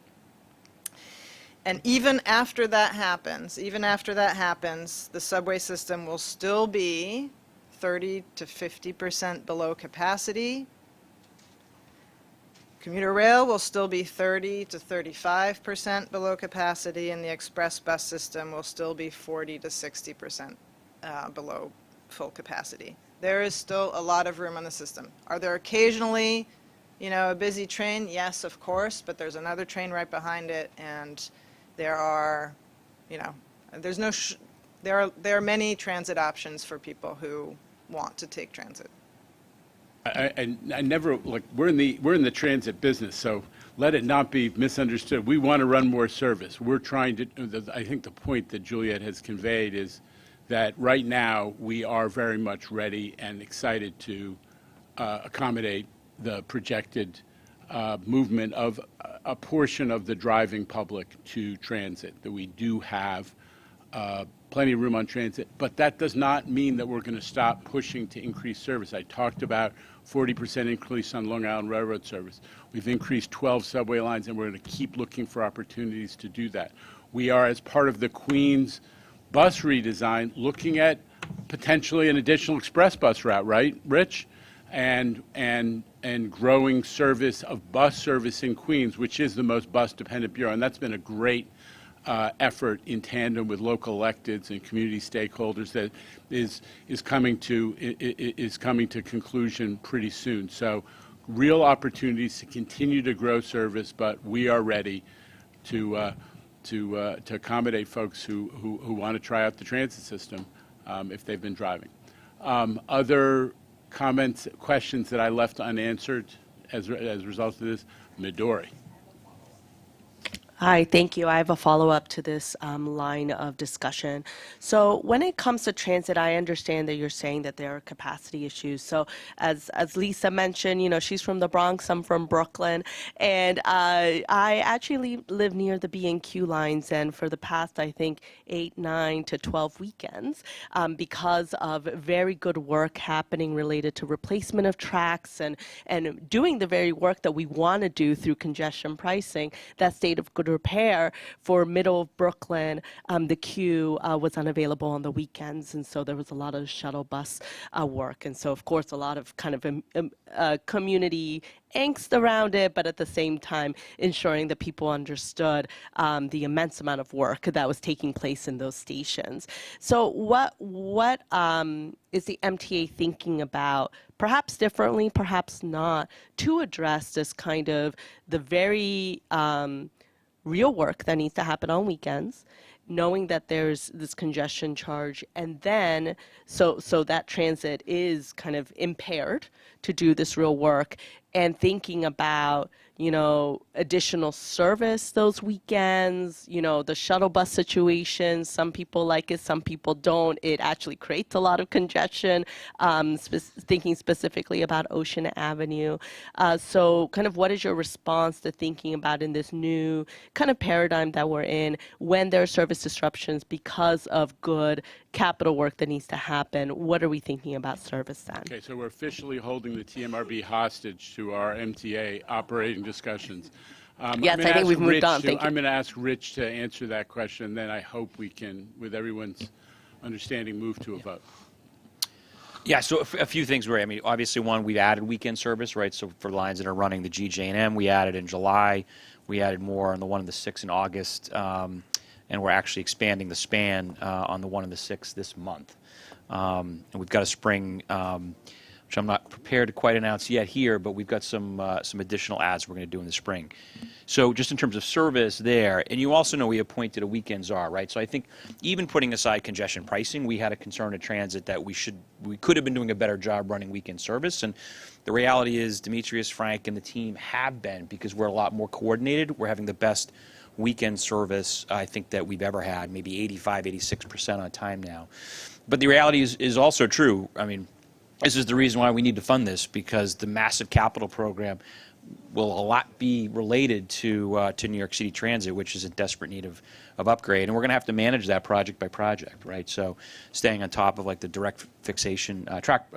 Speaker 20: And even after that happens, the subway system will still be 30 to 50% below capacity. Commuter rail will still be 30 to 35% below capacity, and the express bus system will still be 40 to 60% below full capacity. There is still a lot of room on the system. Are there occasionally, a busy train? Yes, of course, but there's another train right behind it, and there are, there are many transit options for people who want to take transit.
Speaker 14: I never, we're in the transit business, so let it not be misunderstood. We want to run more service. We're trying to, I think the point that Juliet has conveyed is that right now we are very much ready and excited to accommodate the projected movement of a portion of the driving public to transit, that we do have plenty of room on transit, but that does not mean that we're going to stop pushing to increase service. I talked about 40% increase on Long Island Railroad service. We've increased 12 subway lines, and we're going to keep looking for opportunities to do that. We are, as part of the Queens bus redesign, looking at potentially an additional express bus route, right, Rich? And growing service of bus service in Queens, which is the most bus-dependent borough, and that's been a great effort in tandem with local electeds and community stakeholders that is coming to conclusion pretty soon. So, real opportunities to continue to grow service, but we are ready to accommodate folks who want to try out the transit system if they've been driving. Other comments, questions that I left unanswered as a result of this? Midori.
Speaker 22: Hi, thank you. I have a follow-up to this line of discussion. So when it comes to transit, I understand that you're saying that there are capacity issues. So as Lisa mentioned, she's from the Bronx, I'm from Brooklyn, and I actually live near the B&Q lines, and for the past, I think, 8, 9 to 12 weekends, because of very good work happening related to replacement of tracks and doing the very work that we want to do through congestion pricing, that state of good to repair for middle of Brooklyn, the queue was unavailable on the weekends, and so there was a lot of shuttle bus work. And so, of course, a lot of kind of community angst around it, but at the same time ensuring that people understood the immense amount of work that was taking place in those stations. So what is the MTA thinking about, perhaps differently, perhaps not, to address this kind of the very real work that needs to happen on weekends, knowing that there's this congestion charge, and then so that transit is kind of impaired to do this real work, and thinking about, you know, additional service those weekends, you know, the shuttle bus situation. Some people like it, some people don't. It actually creates a lot of congestion, thinking specifically about Ocean Avenue. So kind of what is your response to thinking about in this new kind of paradigm that we're in when there are service disruptions because of good capital work that needs to happen? What are we thinking about service then?
Speaker 14: Okay, so we're officially holding the TMRB hostage to our MTA operating discussions.
Speaker 22: Yes, I think we've moved on. Thank you.
Speaker 14: I'm going to ask Rich to answer that question, and then I hope we can, with everyone's understanding, move to a vote.
Speaker 4: Yeah, so a few things, Ray. I mean, obviously, one, we've added weekend service, right? So for lines that are running the GJ&M, we added in July. We added more on the 1 and the 6 in August. And we're actually expanding the span on the 1 and the 6 this month. And we've got a spring, which I'm not prepared to quite announce yet here, but we've got some additional ads we're going to do in the spring. So just in terms of service there, and you also know we appointed a weekend czar, right? So I think even putting aside congestion pricing, we had a concern at transit that we could have been doing a better job running weekend service. And the reality is Demetrius, Frank, and the team have been, because we're a lot more coordinated. We're having the best weekend service I think that we've ever had, maybe 85, 86% on time now. But the reality is also true. I mean, this is the reason why we need to fund this, because the massive capital program will a lot be related to New York City Transit, which is in desperate need of upgrade, and we're going to have to manage that project by project, right? So staying on top of like the direct fixation track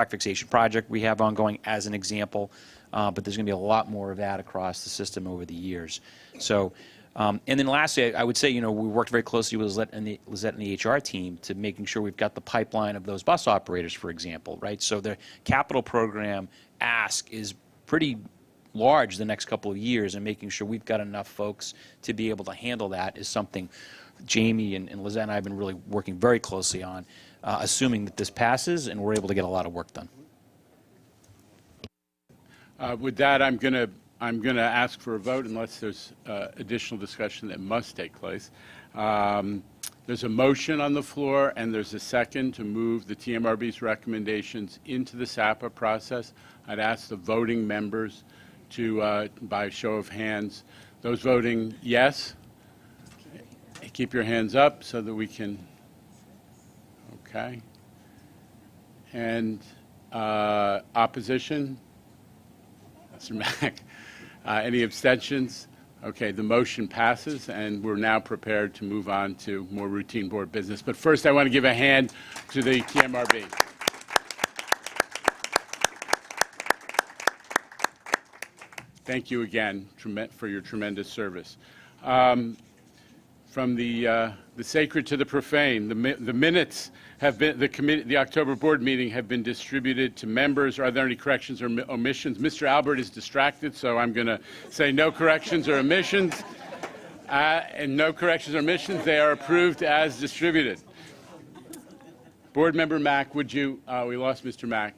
Speaker 4: fixation project we have ongoing as an example. But there's going to be a lot more of that across the system over the years. So, and then lastly, I would say, you know, we worked very closely with Lizette and the HR team to making sure we've got the pipeline of those bus operators, for example, right? So the capital program ask is pretty large the next couple of years, and making sure we've got enough folks to be able to handle that is something Jamie and Lizette and I have been really working very closely on, assuming that this passes and we're able to get a lot of work done.
Speaker 14: With that, I'm going to ask for a vote unless there's additional discussion that must take place. There's a motion on the floor, and there's a second to move the TMRB's recommendations into the SAPA process. I'd ask the voting members to, by show of hands, those voting yes, keep your hands up so that we can, okay. And opposition? Mr. Mack. Any abstentions? Okay, the motion passes, and we're now prepared to move on to more routine board business. But first, I want to give a hand to the TMRB. Thank you again for your tremendous service. From the sacred to the profane, the minutes have been, the October board meeting have been distributed to members. Are there any corrections or omissions? Mr. Albert is distracted, so I'm going to say no corrections or omissions. And no corrections or omissions. They are approved as distributed. Board Member Mack, would you, we lost Mr. Mack.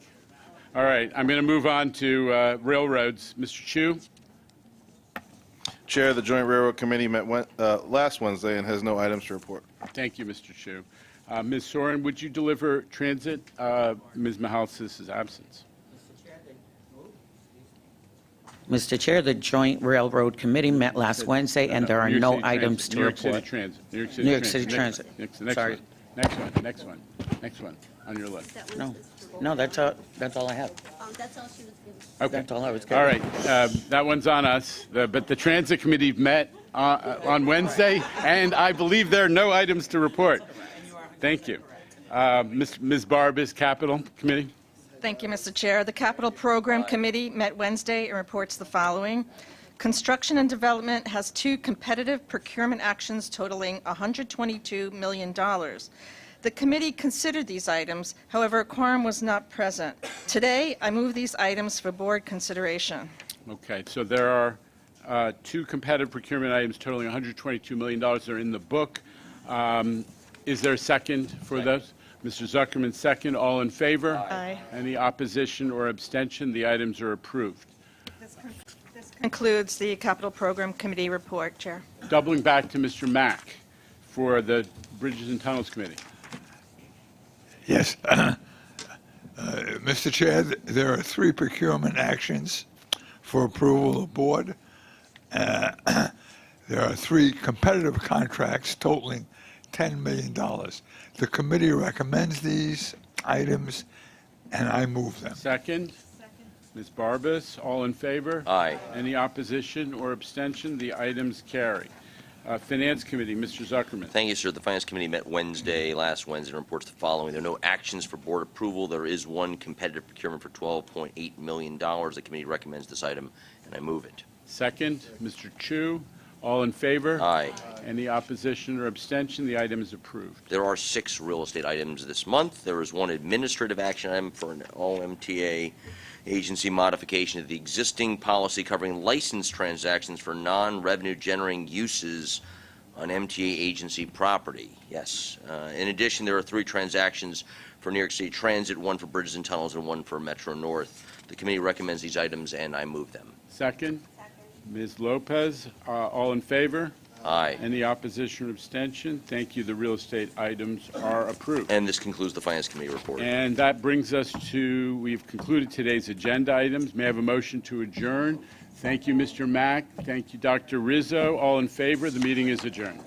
Speaker 14: All right, I'm going to move on to railroads. Mr. Chow.
Speaker 15: Chair, the Joint Railroad Committee met last Wednesday and has no items to report.
Speaker 14: Thank you, Mr. Chow. Ms. Soren, would you deliver transit? Ms. Mahalsis' absence.
Speaker 12: Mr. Chair, the Joint Railroad Committee met last Wednesday, and there are no items to report.
Speaker 14: New York City Transit.
Speaker 12: New York City Transit.
Speaker 14: Sorry. Next one on your list.
Speaker 12: No, that's all I have.
Speaker 7: That's all she was giving.
Speaker 14: Okay.
Speaker 12: That's all I was giving.
Speaker 14: All right. That one's on us. But the Transit Committee met on Wednesday, and I believe there are no items to report. Thank you. Ms. Barbas, Capital Committee.
Speaker 11: Thank you, Mr. Chair. The Capital Program Committee met Wednesday and reports the following. Construction and Development has 2 competitive procurement actions totaling $122 million. The committee considered these items, however, a quorum was not present. Today, I move these items for board consideration.
Speaker 14: Okay, so there are 2 competitive procurement items totaling $122 million. They're in the book. Is there a second for those? Mr. Zuckerman, second. All in favor?
Speaker 11: Aye.
Speaker 14: Any opposition or abstention? The items are approved.
Speaker 11: This concludes the Capital Program Committee report, Chair.
Speaker 14: Doubling back to Mr. Mack for the Bridges and Tunnels Committee.
Speaker 5: Yes. Mr. Chair, there are 3 procurement actions for approval of board. There are 3 competitive contracts totaling $10 million. The committee recommends these items, and I move them.
Speaker 14: Second. Ms. Barbas, all in favor?
Speaker 1: Aye.
Speaker 14: Any opposition or abstention? The items carry. Finance Committee, Mr. Zuckerman.
Speaker 1: Thank you, sir. The Finance Committee met last Wednesday, and reports the following. There are no actions for board approval. There is 1 competitive procurement for $12.8 million. The committee recommends this item, and I move it.
Speaker 14: Second, Mr. Chu, all in favor?
Speaker 1: Aye.
Speaker 14: Any opposition or abstention? The item is approved.
Speaker 1: There are 6 real estate items this month. There is 1 administrative action item for an all-MTA agency modification of the existing policy covering license transactions for non-revenue generating uses on MTA agency property. Yes. In addition, there are 3 transactions for New York City Transit, 1 for Bridges and Tunnels, and 1 for Metro North. The committee recommends these items, and I move them.
Speaker 14: Second. Ms. Lopez, all in favor?
Speaker 1: Aye.
Speaker 14: Any opposition or abstention? Thank you. The real estate items are approved.
Speaker 1: And this concludes the Finance Committee report.
Speaker 14: And that brings us to, we've concluded today's agenda items. May I have a motion to adjourn? Thank you, Mr. Mack. Thank you, Dr. Rizzo. All in favor? The meeting is adjourned.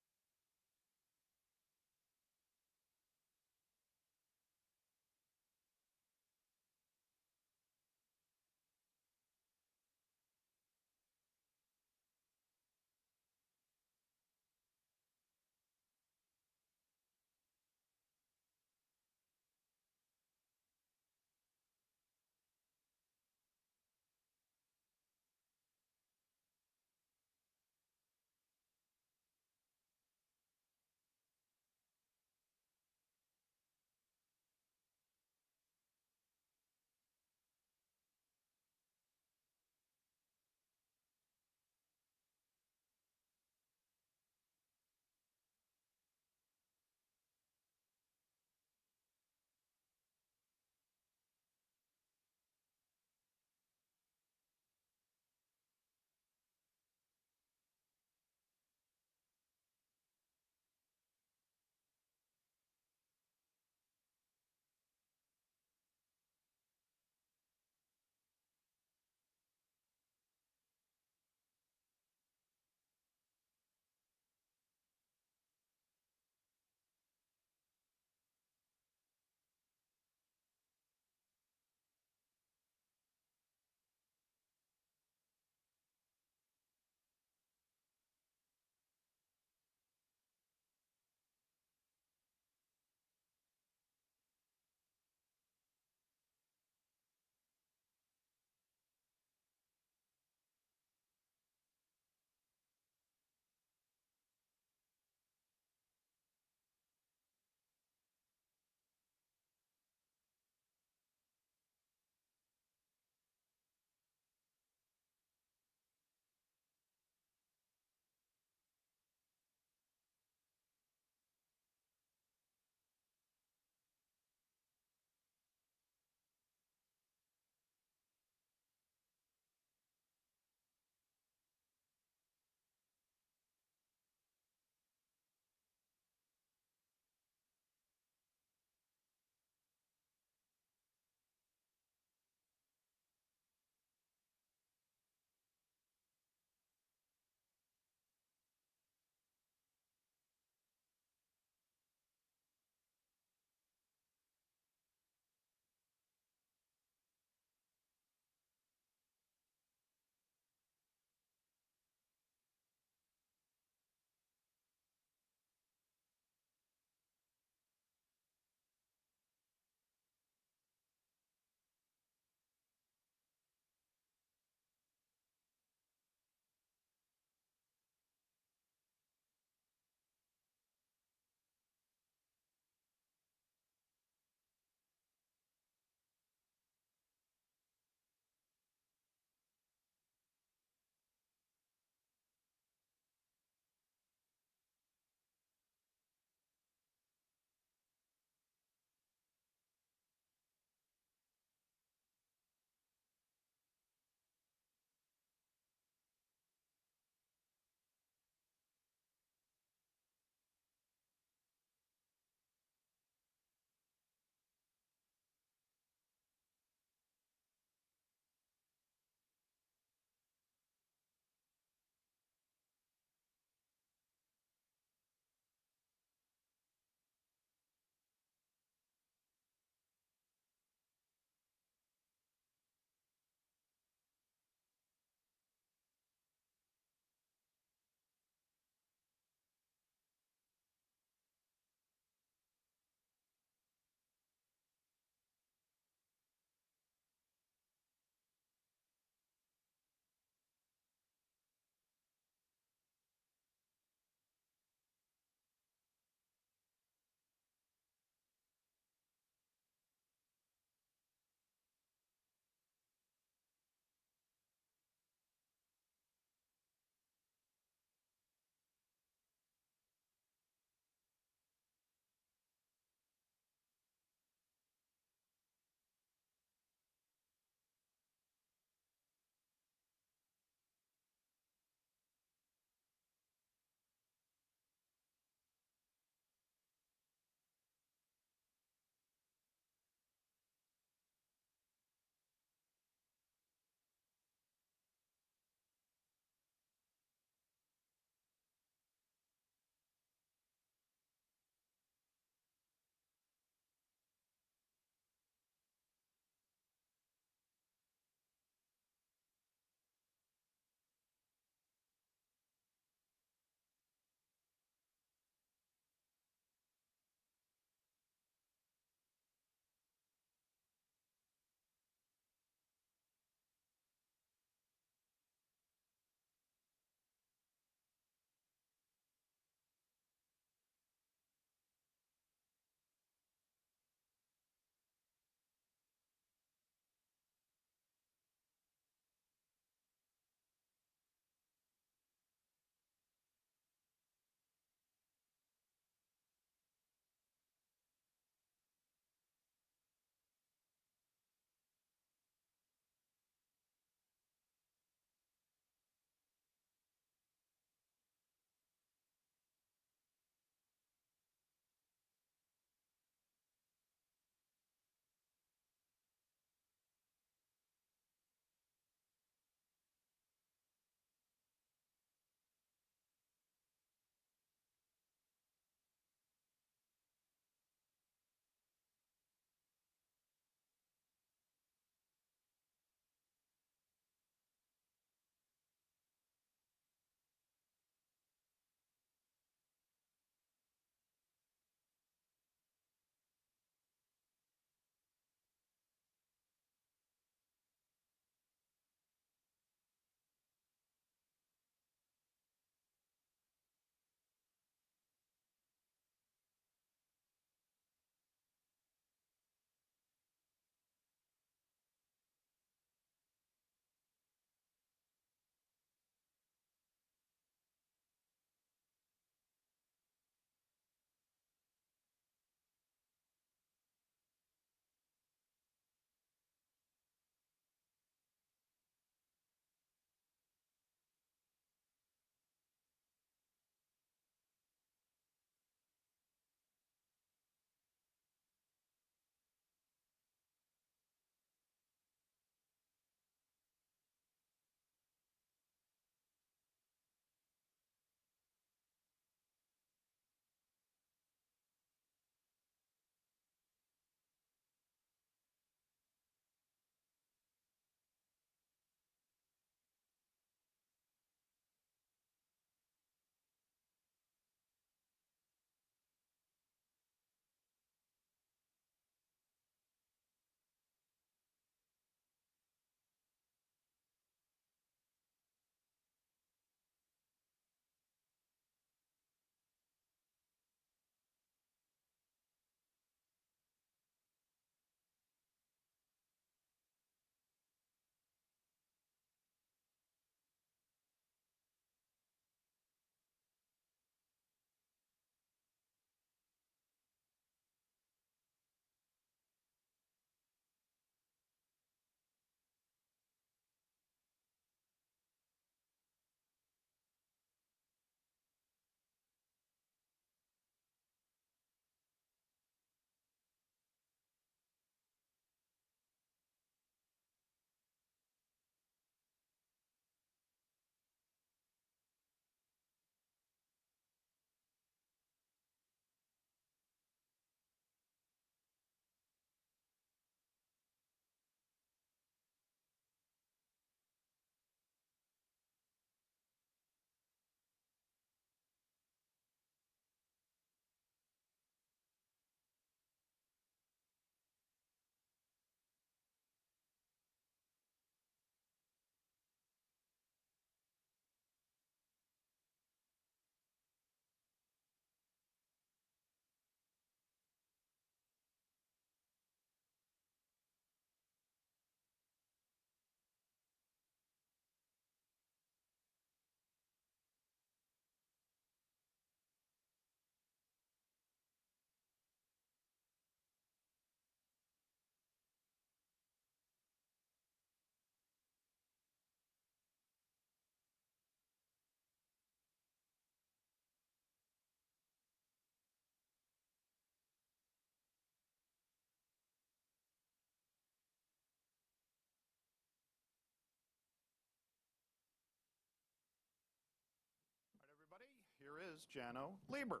Speaker 18: is Jano Lieber.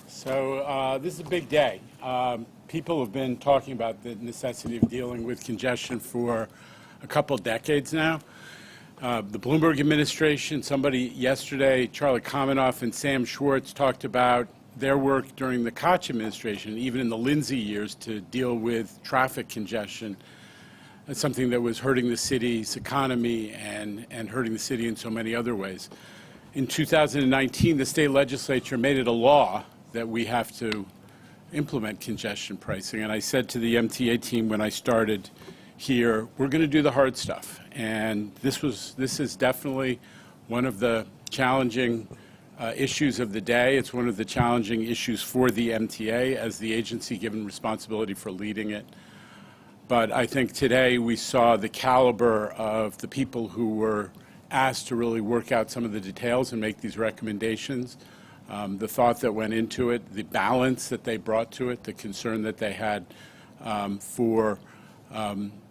Speaker 14: So this is a big day. People have been talking about the necessity of dealing with congestion for a couple decades now. The Bloomberg administration, somebody yesterday, Charlie Kamenoff and Sam Schwartz, talked about their work during the Koch administration, even in the Lindsay years, to deal with traffic congestion. That's something that was hurting the city's economy and hurting the city in so many other ways. In 2019, the state legislature made it a law that we have to implement congestion pricing. And I said to the MTA team when I started here, we're going to do the hard stuff. And this is definitely one of the challenging issues of the day. It's one of the challenging issues for the MTA as the agency given responsibility for leading it. But I think today we saw the caliber of the people who were asked to really work out some of the details and make these recommendations. The thought that went into it, the balance that they brought to it, the concern that they had for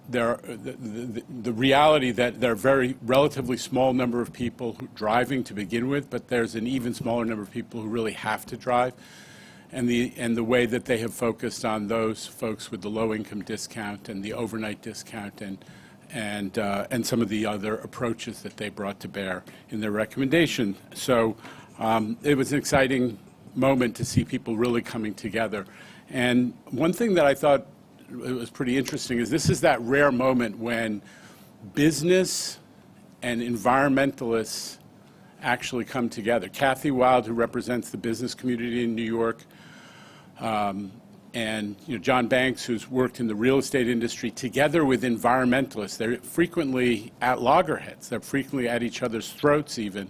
Speaker 14: the reality that there are very relatively small number of people driving to begin with, but there's an even smaller number of people who really have to drive, and the way that they have focused on those folks with the low-income discount and the overnight discount and some of the other approaches that they brought to bear in their recommendation. So it was an exciting moment to see people really coming together. And one thing that I thought was pretty interesting is this is that rare moment when business and environmentalists actually come together. Kathy Wild, who represents the business community in New York, and John Banks, who's worked in the real estate industry, together with environmentalists. They're frequently at loggerheads. They're frequently at each other's throats even.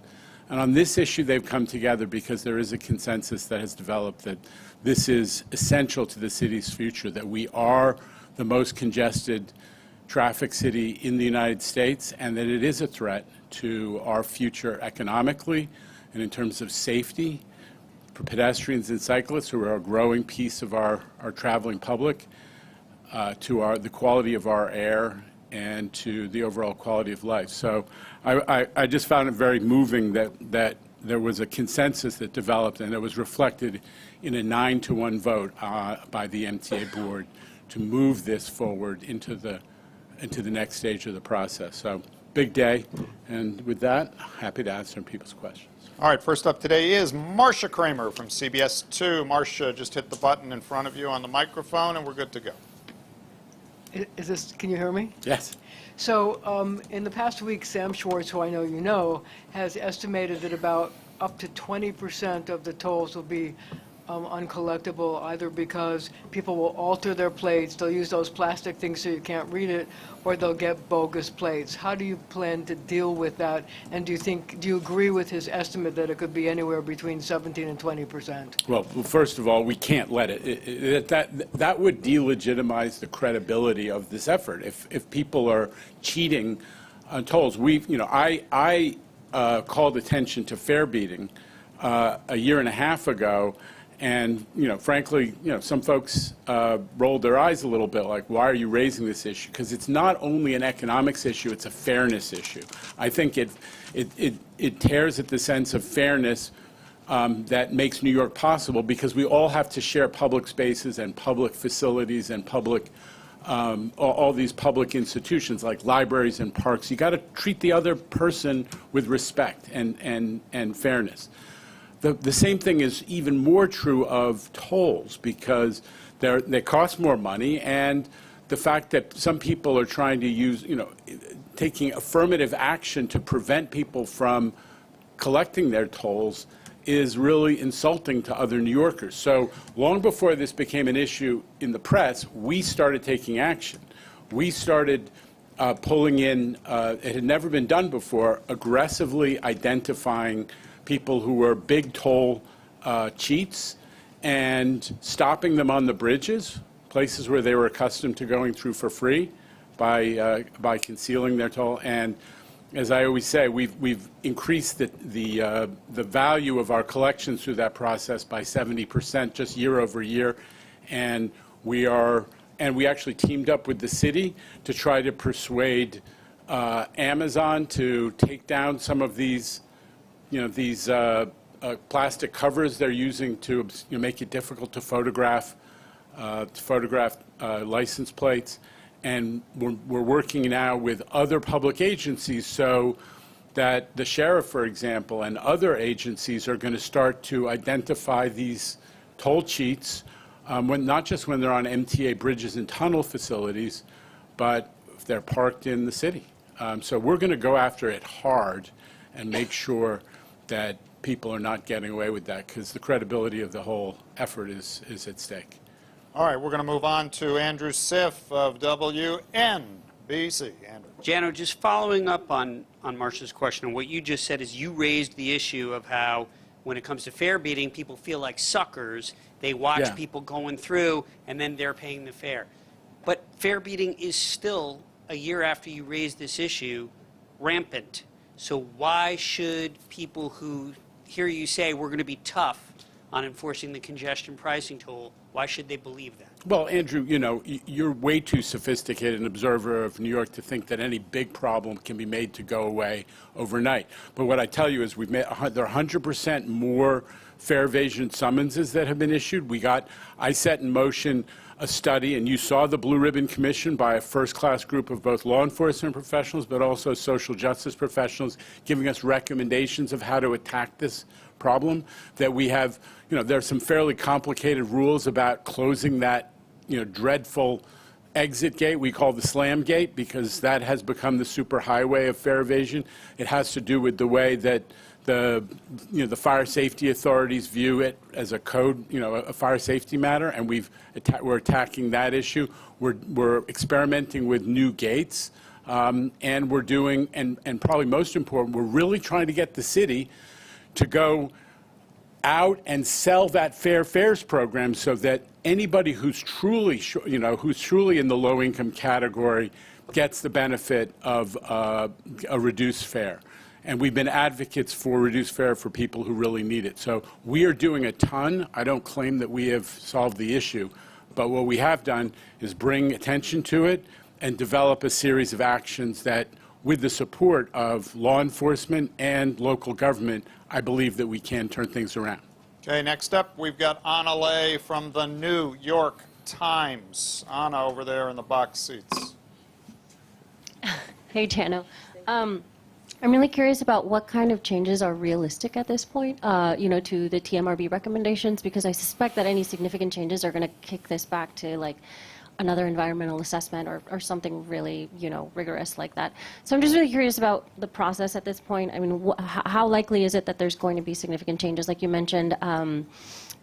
Speaker 14: And on this issue, they've come together because there is a consensus that has developed that this is essential to the city's future, that we are the most congested traffic city in the United States, and that it is a threat to our future economically and in terms of safety for pedestrians and cyclists, who are a growing piece of our traveling public, to the quality of our air and to the overall quality of life. So I just found it very moving that there was a consensus that developed, and it was reflected in a 9-to-1 vote by the MTA board to move this forward into the next stage of the process. So big day, and with that, happy to answer people's questions.
Speaker 18: All right, first up today is Marcia Kramer from CBS 2. Marcia, just hit the button in front of you on the microphone, and we're good to go.
Speaker 19: Can you hear me?
Speaker 14: Yes.
Speaker 19: So in the past week, Sam Schwartz, who I know you know, has estimated that about up to 20% of the tolls will be uncollectible, either because people will alter their plates, they'll use those plastic things so you can't read it, or they'll get bogus plates. How do you plan to deal with that? And do you agree with his estimate that it could be anywhere between 17 and 20%?
Speaker 14: Well, first of all, we can't let that would delegitimize the credibility of this effort. If people are cheating on tolls, I called attention to fare beating a year and a half ago. And, frankly, some folks rolled their eyes a little bit, like, why are you raising this issue? Because it's not only an economics issue, it's a fairness issue. I think it tears at the sense of fairness that makes New York possible, because we all have to share public spaces and public facilities and all these public institutions like libraries and parks. You got to treat the other person with respect and fairness. The same thing is even more true of tolls, because they cost more money, and the fact that some people are trying to use, taking affirmative action to prevent people from collecting their tolls is really insulting to other New Yorkers. So long before this became an issue in the press, we started taking action. We started pulling in, it had never been done before, aggressively identifying people who were big toll cheats and stopping them on the bridges, places where they were accustomed to going through for free, by concealing their toll. And as I always say, we've increased the value of our collections through that process by 70% just year over year, and we are and we actually teamed up with the city to try to persuade Amazon to take down some of these, these plastic covers they're using to make it difficult to photograph license plates. And we're working now with other public agencies so that the sheriff, for example, and other agencies are going to start to identify these toll cheats, not just when they're on MTA bridges and tunnel facilities, but if they're parked in the city. So we're going to go after it hard and make sure that people are not getting away with that, because the credibility of the whole effort is at stake.
Speaker 18: All right, we're going to move on to Andrew Siff of WNBC. Andrew.
Speaker 16: Jano, just following up on Marcia's question, and what you just said is you raised the issue of how when it comes to fare beating, people feel like suckers. They watch people going through, and then they're paying the fare. But fare beating is still, a year after you raised this issue, rampant. So why should people who hear you say we're going to be tough on enforcing the congestion pricing tool, why should they believe that?
Speaker 14: Well, Andrew, you're way too sophisticated an observer of New York to think that any big problem can be made to go away overnight. But what I tell you is there are 100% more fare evasion summonses that have been issued. I set in motion a study, and you saw the Blue Ribbon Commission by a first-class group of both law enforcement professionals but also social justice professionals giving us recommendations of how to attack this problem. That we have, there's some fairly complicated rules about closing that, dreadful exit gate we call the slam gate, because that has become the superhighway of fare evasion. It has to do with the way that the fire safety authorities view it as a code, a fire safety matter, and we're attacking that issue. We're experimenting with new gates, and we're doing, and probably most important, we're really trying to get the city to go out and sell that fair fares program so that anybody who's truly, who's truly in the low-income category gets the benefit of a reduced fare. And we've been advocates for reduced fare for people who really need it. So we are doing a ton. I don't claim that we have solved the issue, but what we have done is bring attention to it and develop a series of actions that, with the support of law enforcement and local government, I believe that we can turn things around.
Speaker 18: Okay, next up, we've got Anna Lay from the New York Times. Anna, over there in the box seats.
Speaker 21: Hey, Jano. I'm really curious about what kind of changes are realistic at this point, to the TMRB recommendations, because I suspect that any significant changes are going to kick this back to, like, another environmental assessment or something really, rigorous like that. So I'm just really curious about the process at this point. I mean, how likely is it that there's going to be significant changes? Like you mentioned,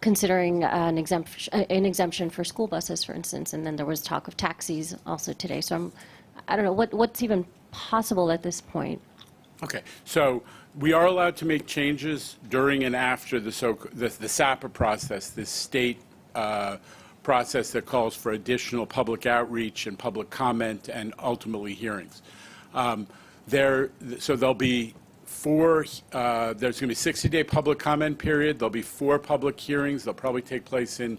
Speaker 21: considering an exemption for school buses, for instance, and then there was talk of taxis also today. So I don't know, what's even possible at this point?
Speaker 14: Okay, so we are allowed to make changes during and after the SAPA process, this state process that calls for additional public outreach and public comment and ultimately hearings. So there'll be there's going to be a 60-day public comment period. There'll be 4 public hearings. They'll probably take place in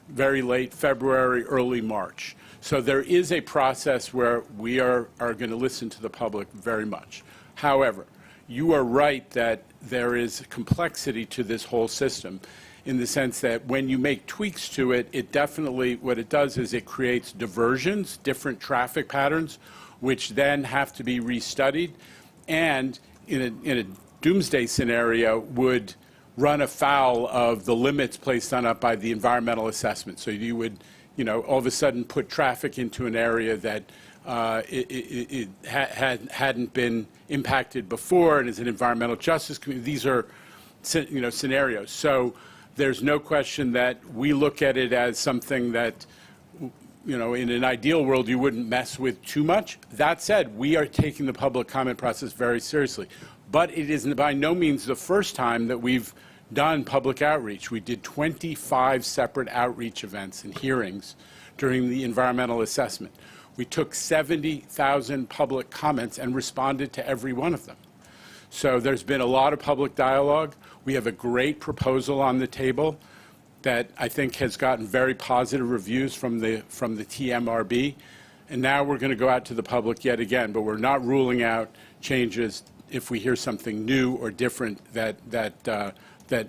Speaker 14: very late February, early March. So there is a process where we are going to listen to the public very much. However, you are right that there is complexity to this whole system, in the sense that when you make tweaks to it, it definitely, what it does is it creates diversions, different traffic patterns, which then have to be restudied, and in a doomsday scenario would run afoul of the limits placed on it by the environmental assessment. So you would, all of a sudden put traffic into an area that it hadn't been impacted before, and as an environmental justice community, these are, scenarios. So there's no question that we look at it as something that, in an ideal world, you wouldn't mess with too much. That said, we are taking the public comment process very seriously. But it is by no means the first time that we've done public outreach. We did 25 separate outreach events and hearings during the environmental assessment. We took 70,000 public comments and responded to every one of them. So there's been a lot of public dialogue. We have a great proposal on the table. that I think has gotten very positive reviews from the TMRB. And now we're going to go out to the public yet again, but we're not ruling out changes if we hear something new or different that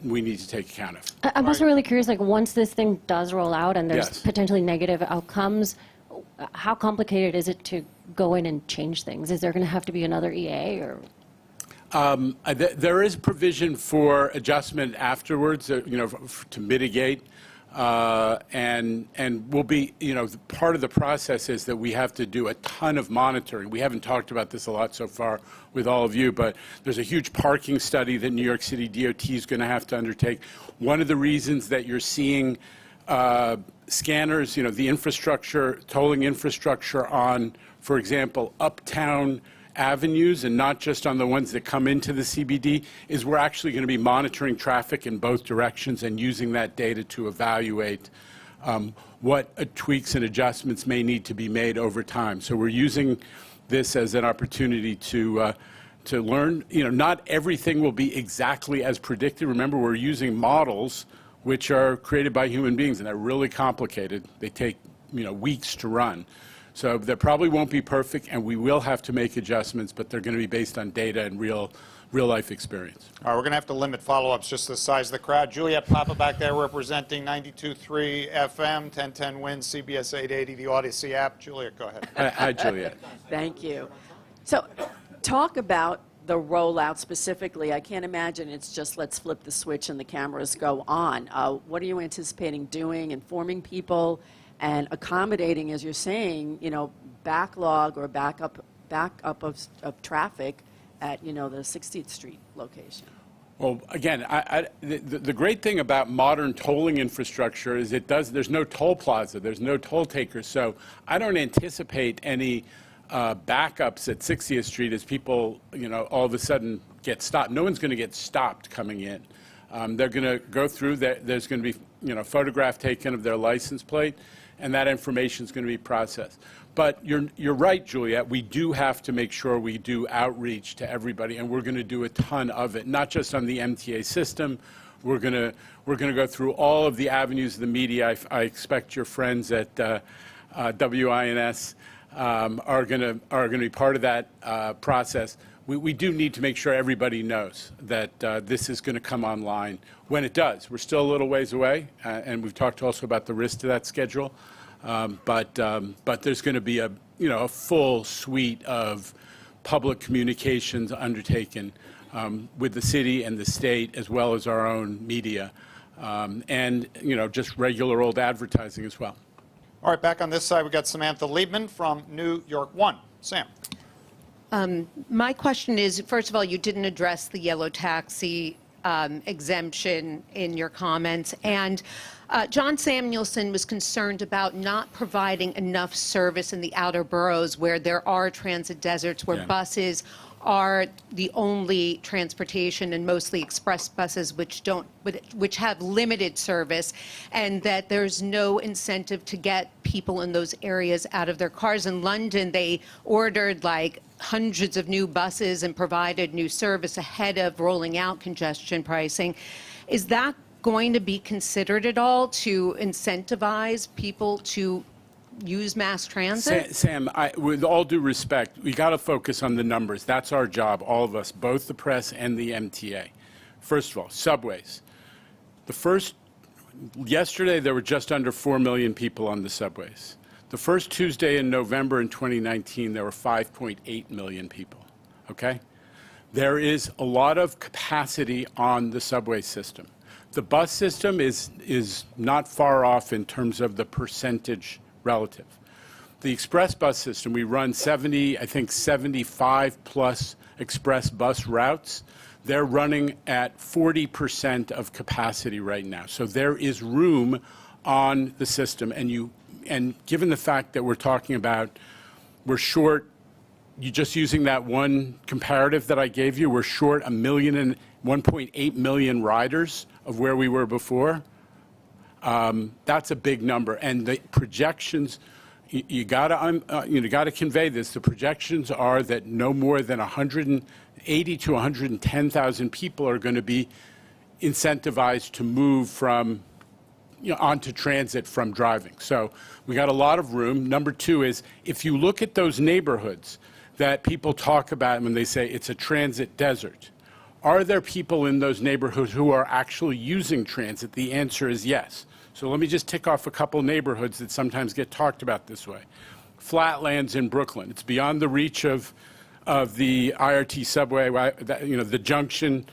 Speaker 14: we need to take account of.
Speaker 21: I'm also really curious, like, once this thing does roll out and there's
Speaker 14: Yes.
Speaker 21: potentially negative outcomes, how complicated is it to go in and change things? Is there going to have to be another EA or?
Speaker 14: There is provision for adjustment afterwards, to mitigate, and will be, part of the process is that we have to do a ton of monitoring. We haven't talked about this a lot so far with all of you, but there's a huge parking study that New York City DOT is going to have to undertake. One of the reasons that you're seeing scanners, the infrastructure, tolling infrastructure on, for example, uptown avenues and not just on the ones that come into the CBD, is we're actually going to be monitoring traffic in both directions and using that data to evaluate what tweaks and adjustments may need to be made over time. So we're using this as an opportunity to learn. Not everything will be exactly as predicted. Remember, we're using models which are created by human beings, and they're really complicated. They take weeks to run. So they probably won't be perfect, and we will have to make adjustments, but they're going to be based on data and real-life experience.
Speaker 18: All right, we're going to have to limit follow-ups just the size of the crowd. Juliet Papa back there representing 92.3 FM, 1010 WINS, CBS 880, the Odyssey app. Juliet, go ahead.
Speaker 14: Hi, Juliet.
Speaker 3: Thank you. So talk about the rollout specifically. I can't imagine it's just let's flip the switch and the cameras go on. What are you anticipating doing, informing people, and accommodating, as you're saying, backlog or backup of traffic at, the 60th Street location?
Speaker 14: Well, again, the great thing about modern tolling infrastructure is there's no toll plaza, there's no toll takers, so I don't anticipate any backups at 60th Street as people, all of a sudden get stopped. No one's going to get stopped coming in. They're going to go through, there's going to be, photograph taken of their license plate, and that information is going to be processed. But you're right, Juliet. We do have to make sure we do outreach to everybody, and we're going to do a ton of it, not just on the MTA system. We're going to go through all of the avenues of the media. I expect your friends at WINS are going to be part of that process. We do need to make sure everybody knows that this is going to come online when it does. We're still a little ways away, and we've talked also about the risk to that schedule. But there's going to be a full suite of public communications undertaken with the city and the state, as well as our own media, and just regular old advertising as well.
Speaker 18: All right, back on this side, we've got Samantha Liebman from New York One. Sam.
Speaker 17: My question is, first of all, you didn't address the yellow taxi exemption in your comments. And John Samuelson was concerned about not providing enough service in the outer boroughs where there are transit deserts, where buses are the only transportation, and mostly express buses which have limited service, and that there's no incentive to get people in those areas out of their cars. In London, they ordered like hundreds of new buses and provided new service ahead of rolling out congestion pricing. Is that going to be considered at all to incentivize people to use mass transit?
Speaker 14: Sam, with all due respect, we got to focus on the numbers. That's our job, all of us, both the press and the MTA. First of all, subways. Yesterday there were just under 4 million people on the subways. The first Tuesday in November in 2019, there were 5.8 million people, okay? There is a lot of capacity on the subway system. The bus system is not far off in terms of the percentage relative. The express bus system, we run 75 plus express bus routes. They're running at 40% of capacity right now. So there is room on the system, and given the fact that we're talking about, we're short, you just using that one comparative that I gave you, we're short 1.8 million riders of where we were before. That's a big number, and the projections, you got to convey this. The projections are that no more than 180 to 110,000 people are going to be incentivized to move from onto transit from driving. So we got a lot of room. Number two is, if you look at those neighborhoods that people talk about when they say it's a transit desert, are there people in those neighborhoods who are actually using transit? The answer is yes. So let me just tick off a couple neighborhoods that sometimes get talked about this way. Flatlands in Brooklyn. It's beyond the reach of the IRT subway, the junction.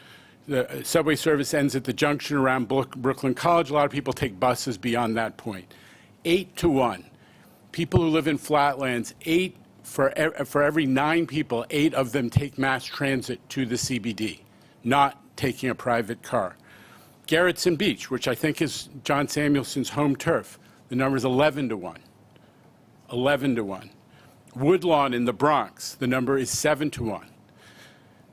Speaker 14: The subway service ends at the junction around Brooklyn College. A lot of people take buses beyond that point. 8 to 1. People who live in Flatlands, for every 9 people, 8 of them take mass transit to the CBD, not taking a private car. Gerritsen Beach, which I think is John Samuelson's home turf, the number is 11 to 1. 11 to 1. Woodlawn in the Bronx, the number is 7 to 1.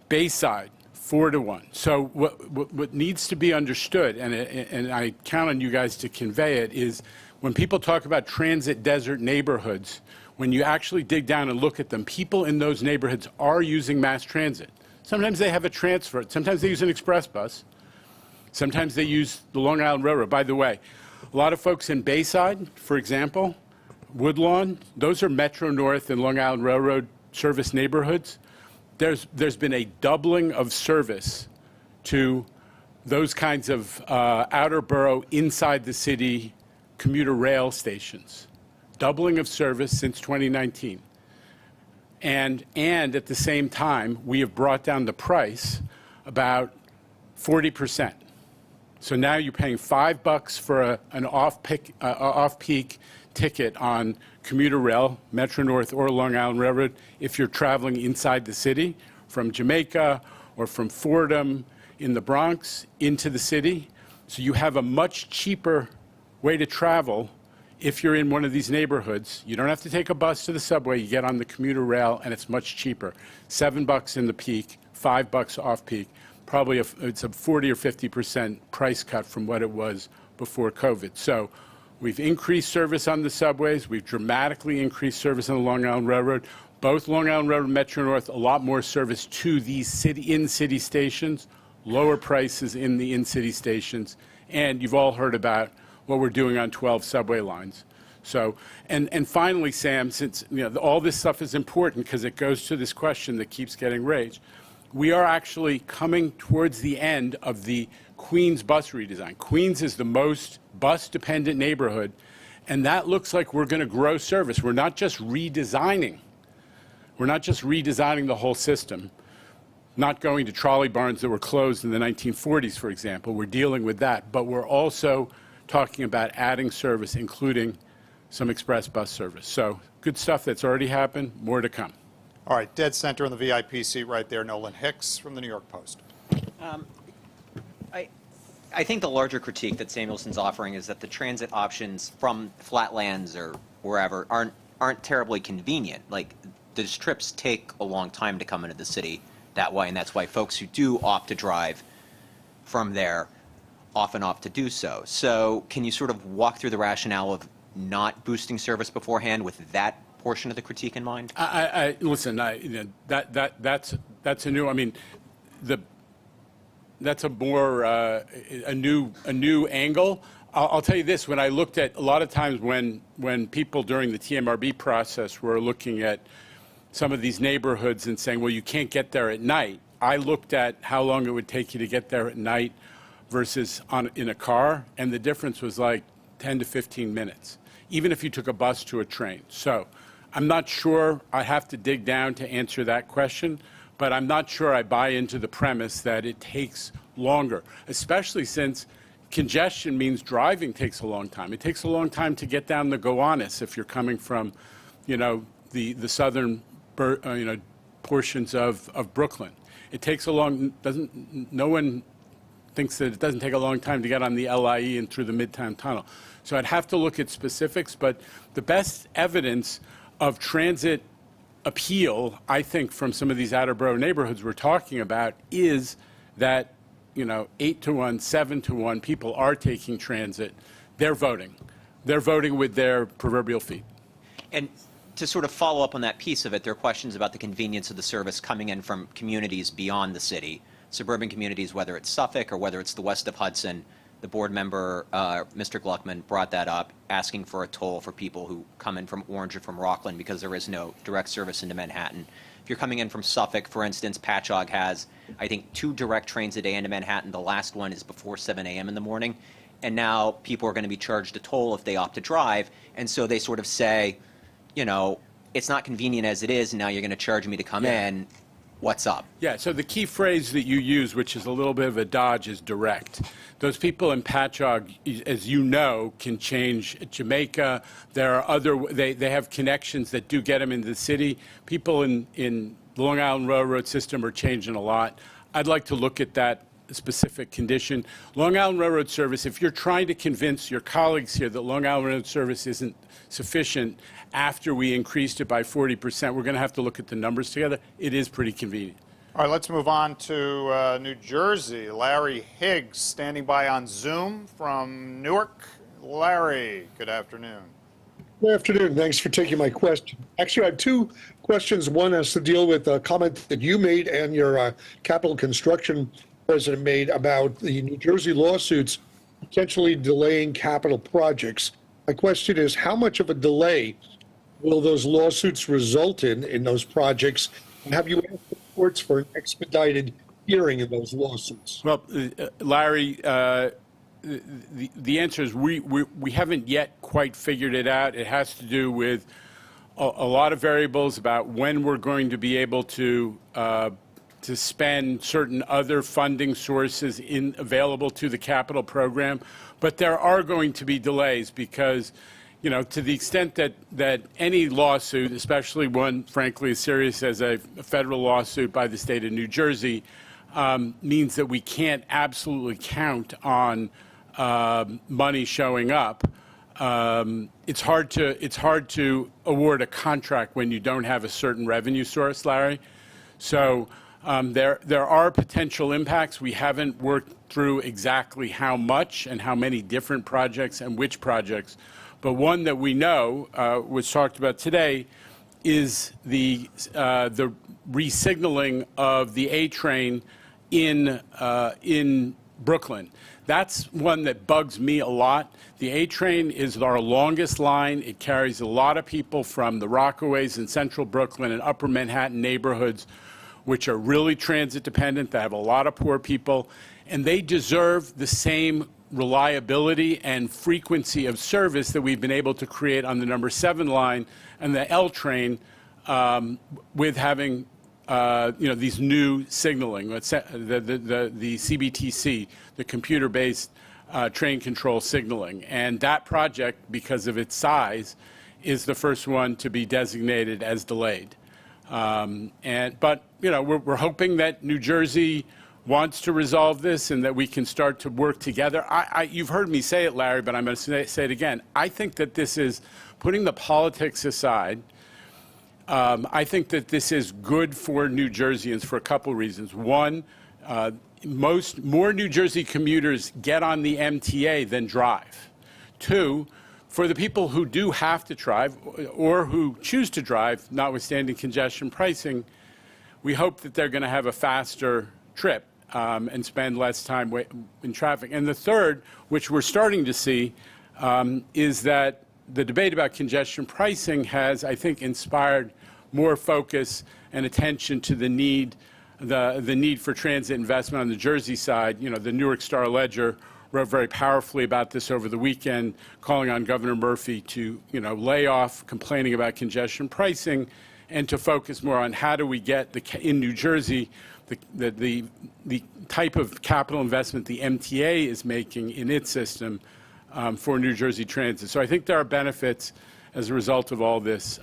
Speaker 14: Bayside, 4 to 1. So what needs to be understood, and I count on you guys to convey it, is when people talk about transit desert neighborhoods, when you actually dig down and look at them, people in those neighborhoods are using mass transit. Sometimes they have a transfer. Sometimes they use an express bus. Sometimes they use the Long Island Railroad. By the way, a lot of folks in Bayside, for example, Woodlawn, those are Metro North and Long Island Railroad service neighborhoods. There's been a doubling of service to those kinds of outer borough, inside the city commuter rail stations. Doubling of service since 2019. And at the same time, we have brought down the price about 40%. So now you're paying $5 for an off-peak ticket on commuter rail, Metro North or Long Island Railroad, if you're traveling inside the city from Jamaica or from Fordham in the Bronx into the city. So you have a much cheaper way to travel if you're in one of these neighborhoods. You don't have to take a bus to the subway. You get on the commuter rail, and it's much cheaper. $7 in the peak, $5 off-peak. Probably it's a 40 or 50% price cut from what it was before COVID. So we've increased service on the subways. We've dramatically increased service on the Long Island Railroad. Both Long Island Railroad and Metro North, a lot more service to these in-city stations, lower prices in the in-city stations. And you've all heard about what we're doing on 12 subway lines. So, and finally, Sam, since all this stuff is important because it goes to this question that keeps getting raised, we are actually coming towards the end of the Queens bus redesign. Queens is the most bus-dependent neighborhood, and that looks like we're going to grow service. We're not just redesigning. We're not just redesigning the whole system, not going to trolley barns that were closed in the 1940s, for example. We're dealing with that, but we're also talking about adding service, including some express bus service. So good stuff that's already happened, more to come.
Speaker 18: All right, dead center in the VIP seat right there, Nolan Hicks from the New York Post.
Speaker 2: I think the larger critique that Samuelson's offering is that the transit options from Flatlands or wherever aren't terribly convenient. Like, those trips take a long time to come into the city that way, and that's why folks who do opt to drive from there often opt to do so. So can you sort of walk through the rationale of not boosting service beforehand with that portion of the critique in mind?
Speaker 14: Listen, that's a new. I mean, that's a more a new angle. I'll tell you this: when I looked at a lot of times when people during the TMRB process were looking at some of these neighborhoods and saying, well, you can't get there at night. I looked at how long it would take you to get there at night versus in a car, and the difference was like 10 to 15 minutes, even if you took a bus to a train. So I'm not sure. I have to dig down to answer that question, but I'm not sure I buy into the premise that it takes longer, especially since congestion means driving takes a long time. It takes a long time to get down the Gowanus if you're coming from, the southern, portions of Brooklyn. It takes a long. No one thinks that it doesn't take a long time to get on the LIE and through the Midtown Tunnel. So I'd have to look at specifics, but the best evidence of transit appeal, I think, from some of these outer borough neighborhoods we're talking about is that, 8 to 1, 7 to 1, people are taking transit. They're voting. They're voting with their proverbial feet.
Speaker 2: And to sort of follow up on that piece of it, there are questions about the convenience of the service coming in from communities beyond the city, suburban communities, whether it's Suffolk or whether it's the west of Hudson, the board member, Mr. Gluckman, brought that up, asking for a toll for people who come in from Orange or from Rockland because there is no direct service into Manhattan. If you're coming in from Suffolk, for instance, Patchogue has, I think, 2 direct trains a day into Manhattan. The last one is before 7 a.m. in the morning. And now people are going to be charged a toll if they opt to drive. And so they sort of say, you know, it's not convenient as it is, and now you're going to charge me to come in. What's up?
Speaker 14: Yeah, so the key phrase that you use, which is a little bit of a dodge, is direct. Those people in Patchogue, as you know, can change Jamaica. There are other, they have connections that do get them into the city. People in the Long Island Railroad system are changing a lot. I'd like to look at that specific condition. Long Island Railroad service, if you're trying to convince your colleagues here that Long Island Railroad service isn't sufficient after we increased it by 40%, we're going to have to look at the numbers together. It is pretty convenient.
Speaker 18: All right, let's move on to New Jersey. Larry Higgs standing by on Zoom from Newark. Larry, good afternoon.
Speaker 6: Good afternoon. Thanks for taking my question. Actually, I have 2 questions. One has to deal with a comment that you made and your capital construction president made about the New Jersey lawsuits potentially delaying capital projects. My question is, how much of a delay will those lawsuits result in those projects? And have you asked the courts for an expedited hearing of those lawsuits?
Speaker 14: Well, Larry, the answer is we haven't yet quite figured it out. It has to do with a lot of variables about when we're going to be able to spend certain other funding sources available to the capital program. But there are going to be delays because, you know, to the extent that any lawsuit, especially one, frankly, as serious as a federal lawsuit by the state of New Jersey, means that we can't absolutely count on money showing up. It's hard to award a contract when you don't have a certain revenue source, Larry. So there are potential impacts. We haven't worked through exactly how much and how many different projects and which projects. But one that we know was talked about today is the resignaling of the A train in Brooklyn. That's one that bugs me a lot. The A train is our longest line. It carries a lot of people from the Rockaways in central Brooklyn and upper Manhattan neighborhoods, which are really transit dependent. They have a lot of poor people, and they deserve the same reliability and frequency of service that we've been able to create on the number 7 line and the L train with having these new signaling, the CBTC, the computer-based train control signaling. And that project, because of its size, is the first one to be designated as delayed. But we're hoping that New Jersey wants to resolve this and that we can start to work together. You've heard me say it, Larry, but I'm going to say it again. I think that this is, putting the politics aside, I think that this is good for New Jerseyans for a couple reasons. One, more New Jersey commuters get on the MTA than drive. 2, for the people who do have to drive or who choose to drive, notwithstanding congestion pricing, we hope that they're going to have a faster trip and spend less time in traffic. And the third, which we're starting to see, is that the debate about congestion pricing has, I think, inspired more focus and attention to the need for transit investment on the Jersey side. The Newark Star-Ledger wrote very powerfully about this over the weekend, calling on Governor Murphy to, lay off complaining about congestion pricing and to focus more on how do we get in New Jersey the type of capital investment the MTA is making in its system for New Jersey transit. So I think there are benefits as a result of all this,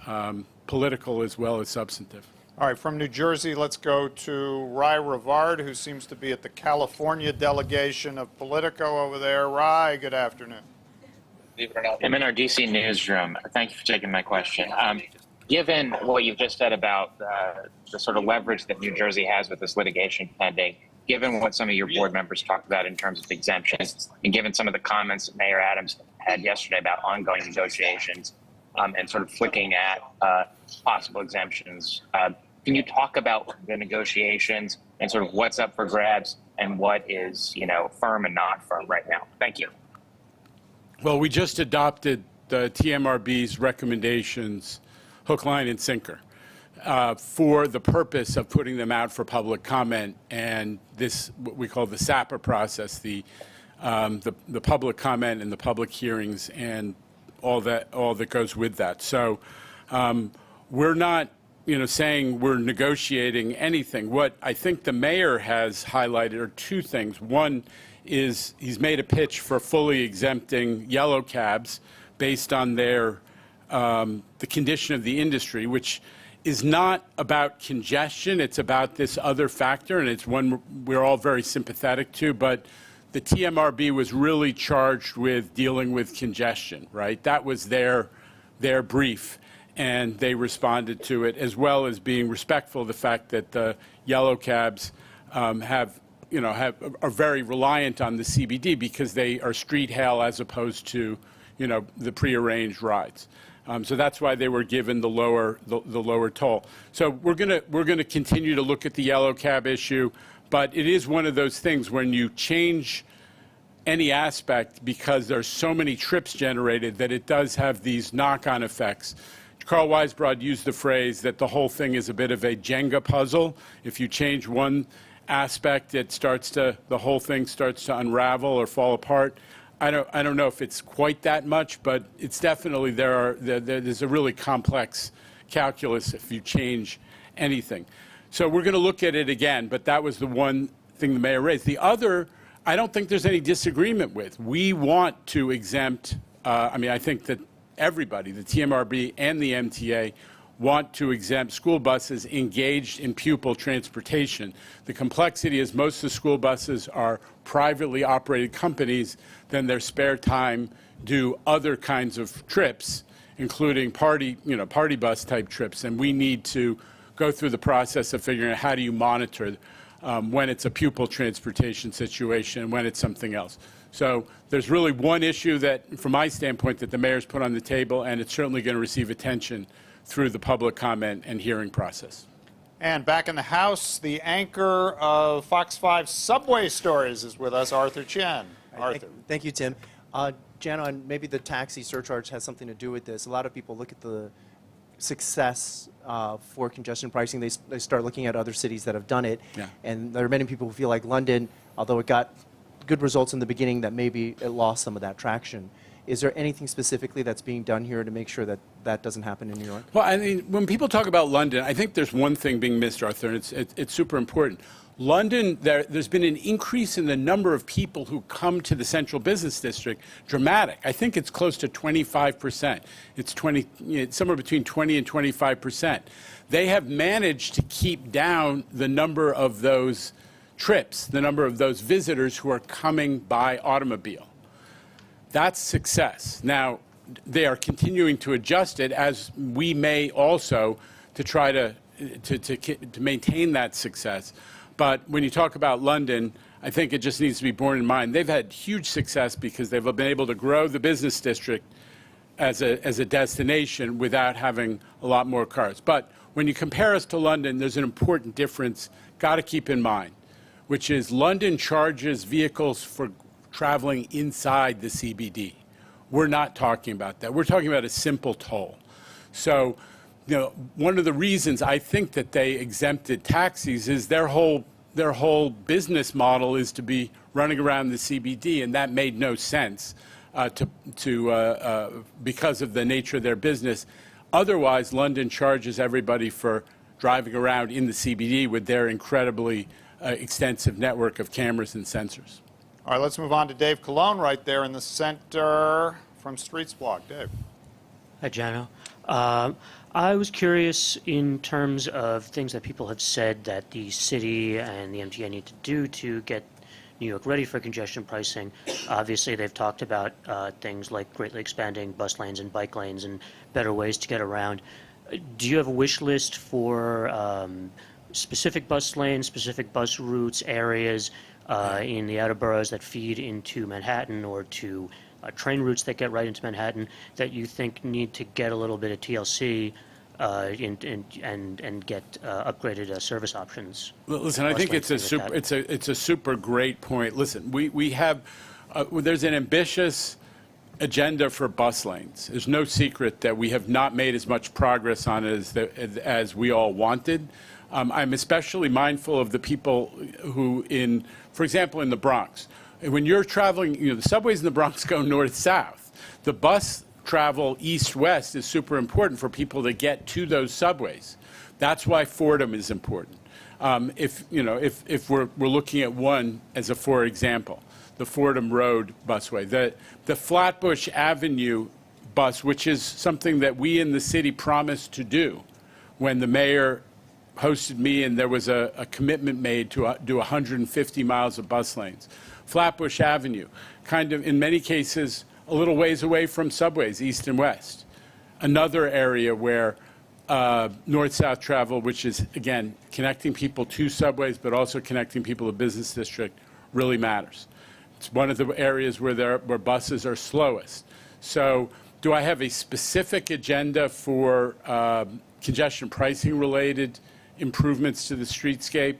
Speaker 14: political as well as substantive.
Speaker 18: All right, from New Jersey, let's go to Rai Rivard, who seems to be at the California delegation of Politico over there. Rai, good afternoon.
Speaker 8: I'm in our DC newsroom. Thank you for taking my question. Given what you've just said about the sort of leverage that New Jersey has with this litigation pending, given what some of your board members talked about in terms of exemptions, and given some of the comments that Mayor Adams had yesterday about ongoing negotiations and sort of flicking at possible exemptions, can you talk about the negotiations and sort of what's up for grabs and what is, firm and not firm right now? Thank you.
Speaker 14: Well, we just adopted the TMRB's recommendations, hook, line, and sinker, for the purpose of putting them out for public comment and this, what we call the SAPA process, the public comment and the public hearings and all that goes with that. So we're not, saying we're negotiating anything. What I think the mayor has highlighted are two things. One is he's made a pitch for fully exempting yellow cabs based on their the condition of the industry, which is not about congestion. It's about this other factor, and it's one we're all very sympathetic to. But the TMRB was really charged with dealing with congestion, right? That was their brief, and they responded to it, as well as being respectful of the fact that the yellow cabs are very reliant on the CBD because they are street hail as opposed to, the prearranged rides. So that's why they were given the lower toll. So we're gonna continue to look at the yellow cab issue, but it is one of those things when you change any aspect because there's so many trips generated that it does have these knock-on effects. Carl Weisbrod used the phrase that the whole thing is a bit of a Jenga puzzle. If you change one aspect, the whole thing starts to unravel or fall apart. I don't know if it's quite that much, but it's definitely there's a really complex calculus if you change anything. So we're going to look at it again, but that was the one thing the mayor raised. The other, I don't think there's any disagreement with. We want to exempt, I think that everybody, the TMRB and the MTA, want to exempt school buses engaged in pupil transportation. The complexity is most of the school buses are privately operated companies, then their spare time do other kinds of trips, including party bus type trips, and we need to go through the process of figuring out how do you monitor when it's a pupil transportation situation and when it's something else. So there's really one issue that, from my standpoint, that the mayor's put on the table, and it's certainly going to receive attention through the public comment and hearing process.
Speaker 18: And back in the House, the anchor of Fox 5 Subway Stories is with us, Arthur Chen. Arthur.
Speaker 9: Thank you, Tim. Jana, maybe the taxi surcharge has something to do with this. A lot of people look at the success for congestion pricing. They start looking at other cities that have done it.
Speaker 14: Yeah.
Speaker 9: And there are many people who feel like London, although it got good results in the beginning, that maybe it lost some of that traction. Is there anything specifically that's being done here to make sure that that doesn't happen in New York?
Speaker 14: Well, when people talk about London, I think there's one thing being missed, Arthur, and it's super important. London, there's been an increase in the number of people who come to the central business district, dramatic. I think it's close to 25%. It's somewhere between 20 and 25%. They have managed to keep down the number of those trips, the number of those visitors who are coming by automobile. That's success. Now, they are continuing to adjust it, as we may also, to try to maintain that success. But when you talk about London, I think it just needs to be borne in mind. They've had huge success because they've been able to grow the business district as a destination without having a lot more cars. But when you compare us to London, there's an important difference, got to keep in mind, which is London charges vehicles for traveling inside the CBD. We're not talking about that. We're talking about a simple toll. So, one of the reasons I think that they exempted taxis is their whole business model is to be running around the CBD, and that made no sense because of the nature of their business. Otherwise, London charges everybody for driving around in the CBD with their incredibly extensive network of cameras and sensors.
Speaker 18: All right, let's move on to Dave Colon right there in the center from Streets Blog. Dave.
Speaker 10: Hi, Jano. I was curious in terms of things that people have said that the city and the MTA need to do to get New York ready for congestion pricing. Obviously, they've talked about things like greatly expanding bus lanes and bike lanes and better ways to get around. Do you have a wish list for specific bus lanes, specific bus routes, areas in the outer boroughs that feed into Manhattan, or to train routes that get right into Manhattan that you think need to get a little bit of TLC and get upgraded service options.
Speaker 14: Listen, I think it's a super great point. Listen, we have there's an ambitious agenda for bus lanes. There's no secret that we have not made as much progress on it as we all wanted. I'm especially mindful of the people who, for example, in the Bronx. When you're traveling, the subways in the Bronx go north-south. The bus travel east-west is super important for people to get to those subways. That's why Fordham is important. If we're looking at one as a for example, the Fordham Road busway, the Flatbush Avenue bus, which is something that we in the city promised to do when the mayor hosted me and there was a commitment made to do 150 miles of bus lanes. Flatbush Avenue, kind of in many cases a little ways away from subways, east and west. Another area where north-south travel, which is, again, connecting people to subways but also connecting people to business district, really matters. It's one of the areas where buses are slowest. So do I have a specific agenda for congestion pricing related improvements to the streetscape?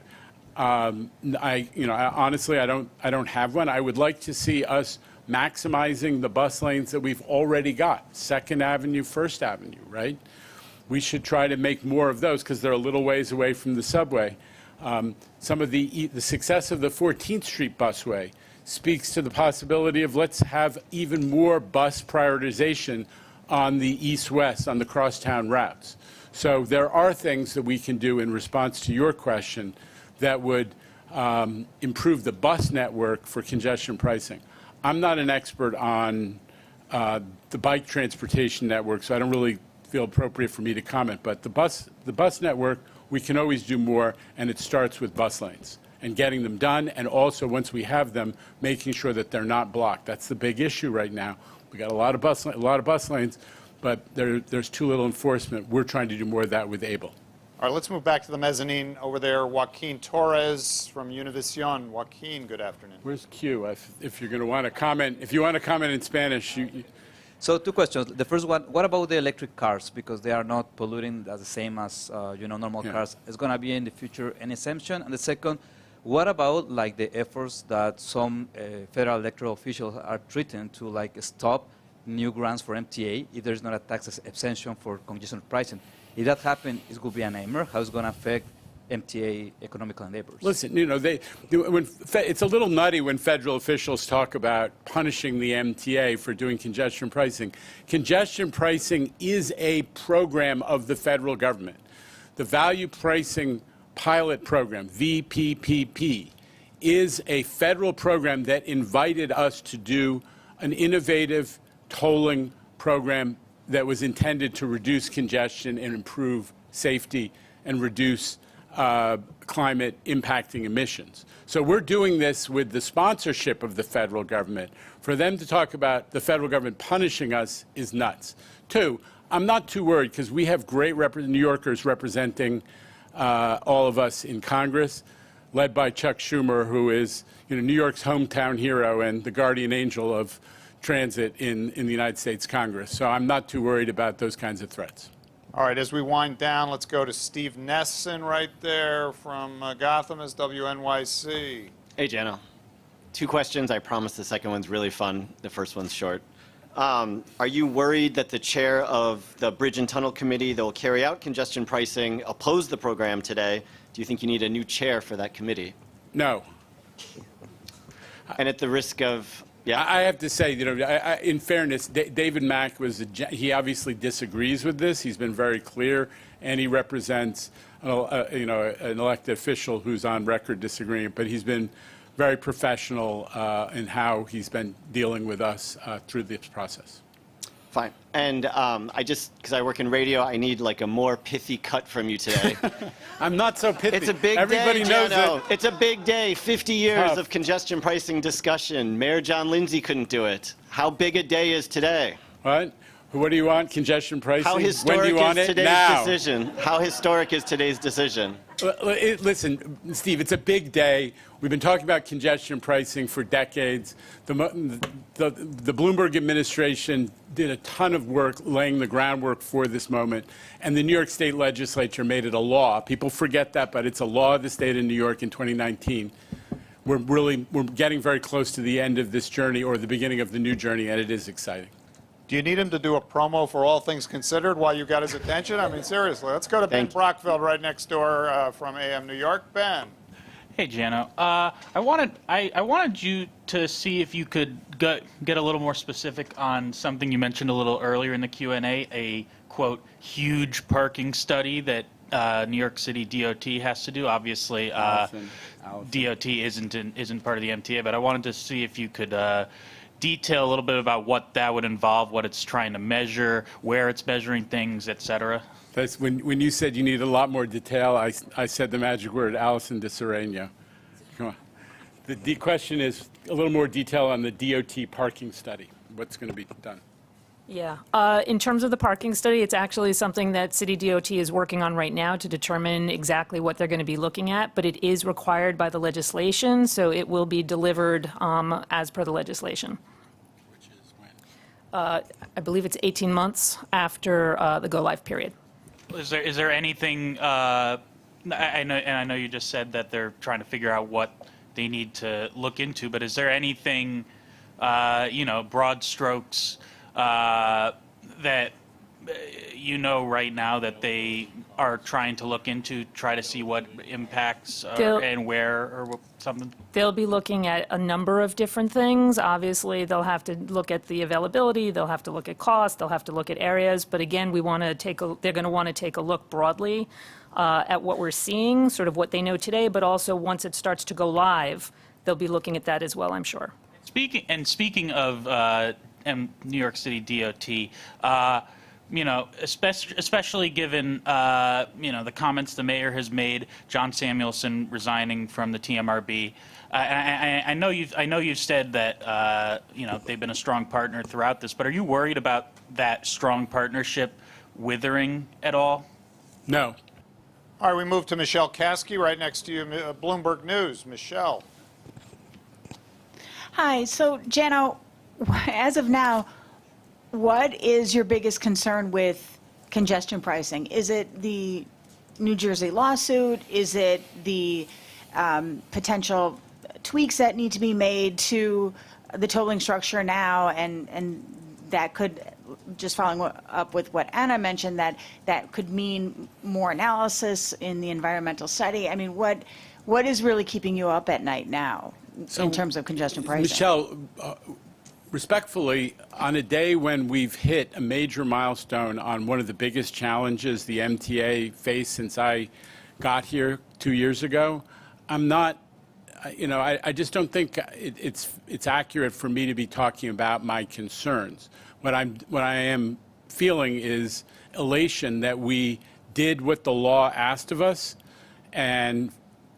Speaker 14: Honestly, I don't have one. I would like to see us maximizing the bus lanes that we've already got, 2nd Avenue, 1st Avenue, right? We should try to make more of those because they're a little ways away from the subway. Some of the success of the 14th Street busway speaks to the possibility of let's have even more bus prioritization on the east-west, on the crosstown routes. So there are things that we can do in response to your question that would improve the bus network for congestion pricing. I'm not an expert on the bike transportation network, so I don't really feel appropriate for me to comment, but the bus network, we can always do more, and it starts with bus lanes and getting them done, and also once we have them, making sure that they're not blocked. That's the big issue right now. We got a lot of bus lanes, but there's too little enforcement. We're trying to do more of that with ABLE.
Speaker 18: All right, let's move back to the mezzanine over there. Joaquin Torres from Univision. Joaquin, good afternoon.
Speaker 14: Where's Q? If you're going to want to comment, if you want to comment in Spanish,
Speaker 13: So 2 questions. The first one, what about the electric cars? Because they are not polluting as the same as normal cars. Is going to be in the future an exemption? And the second, what about like the efforts that some federal electoral officials are treating to like stop new grants for MTA if there's not a tax exemption for congestion pricing? If that happens, it will be a nightmare. How it's going to affect MTA economical endeavors?
Speaker 14: Listen, it's a little nutty when federal officials talk about punishing the MTA for doing congestion pricing. Congestion pricing is a program of the federal government. The value pricing pilot program, VPPP, is a federal program that invited us to do an innovative tolling program that was intended to reduce congestion and improve safety and reduce climate impacting emissions. So we're doing this with the sponsorship of the federal government. For them to talk about the federal government punishing us is nuts. 2, I'm not too worried because we have great New Yorkers representing all of us in Congress, led by Chuck Schumer, who is New York's hometown hero and the guardian angel of transit in the United States Congress. So I'm not too worried about those kinds of threats.
Speaker 18: All right, as we wind down, let's go to Steve Nesson right there from Gotham as WNYC.
Speaker 20: Hey, Jano. 2 questions. I promise the second one's really fun. The first one's short. Are you worried that the chair of the Bridge and Tunnel Committee that will carry out congestion pricing opposed the program today? Do you think you need a new chair for that committee?
Speaker 14: No.
Speaker 20: And at the risk of... Yeah.
Speaker 14: I have to say, in fairness, David Mack he obviously disagrees with this. He's been very clear, and he represents, an elected official who's on record disagreeing. But he's been very professional in how he's been dealing with us through this process.
Speaker 20: Fine. And because I work in radio, I need like a more pithy cut from you today.
Speaker 14: I'm not so pithy.
Speaker 20: It's a big
Speaker 14: Everybody
Speaker 20: day,
Speaker 14: knows
Speaker 20: Jano.
Speaker 14: it.
Speaker 20: It's a big day. 50 years
Speaker 14: Tough.
Speaker 20: of congestion pricing discussion. Mayor John Lindsay couldn't do it. How big a day is today?
Speaker 14: What? What do you want? Congestion pricing?
Speaker 20: How
Speaker 14: When do
Speaker 20: historic
Speaker 14: you want
Speaker 20: is
Speaker 14: it?
Speaker 20: today's
Speaker 14: Now.
Speaker 20: decision? How historic is today's decision?
Speaker 14: Listen, Steve, it's a big day. We've been talking about congestion pricing for decades. The Bloomberg administration did a ton of work laying the groundwork for this moment, and the New York State legislature made it a law. People forget that, but it's a law of the state of New York in 2019. We're getting very close to the end of this journey or the beginning of the new journey, and it is exciting.
Speaker 18: Do you need him to do a promo for All Things Considered while you got his attention? I mean, seriously, let's go to Ben Brockfeld right next door from AM New York. Ben.
Speaker 4: Hey, Jano. I wanted you to see if you could get a little more specific on something you mentioned a little earlier in the Q&A, a, quote, huge parking study that New York City DOT has to do. Obviously,
Speaker 14: Allison.
Speaker 4: DOT isn't part of the MTA, but I wanted to see if you could detail a little bit about what that would involve, what it's trying to measure, where it's measuring things, et cetera.
Speaker 14: That's when you said you need a lot more detail, I said the magic word, Allison de Sereno. Come on. The question is a little more detail on the DOT parking study. What's going to be done?
Speaker 22: Yeah. In terms of the parking study, it's actually something that City DOT is working on right now to determine exactly what they're going to be looking at, but it is required by the legislation, so it will be delivered as per the legislation.
Speaker 14: Which is when?
Speaker 22: I believe it's 18 months after the go-live period.
Speaker 4: Is there anything, I know you just said that they're trying to figure out what they need to look into, but is there anything, broad strokes, that right now that they are trying to look into, try to see what impacts and where or something?
Speaker 22: They'll be looking at a number of different things. Obviously, they'll have to look at the availability, they'll have to look at cost, they'll have to look at areas, but again, they're going to want to take a look broadly at what we're seeing, sort of what they know today, but also once it starts to go live, they'll be looking at that as well, I'm sure.
Speaker 4: Speaking of New York City DOT, especially given, the comments the mayor has made, John Samuelson resigning from the TMRB. I know you've said that, they've been a strong partner throughout this, but are you worried about that strong partnership withering at all?
Speaker 14: No.
Speaker 18: All right, we move to Michelle Kasky right next to you, Bloomberg News. Michelle.
Speaker 23: Hi. So, Jano, as of now, what is your biggest concern with congestion pricing? Is it the New Jersey lawsuit? Is it the potential tweaks that need to be made to the tolling structure now, and that could, just following up with what Anna mentioned, that could mean more analysis in the environmental study? I mean, what is really keeping you up at night now in terms of congestion pricing?
Speaker 14: Michelle, respectfully, on a day when we've hit a major milestone on one of the biggest challenges the MTA faced since I got here 2 years ago, I'm not, I just don't think it's accurate for me to be talking about my concerns. What I am feeling is elation that we did what the law asked of us, and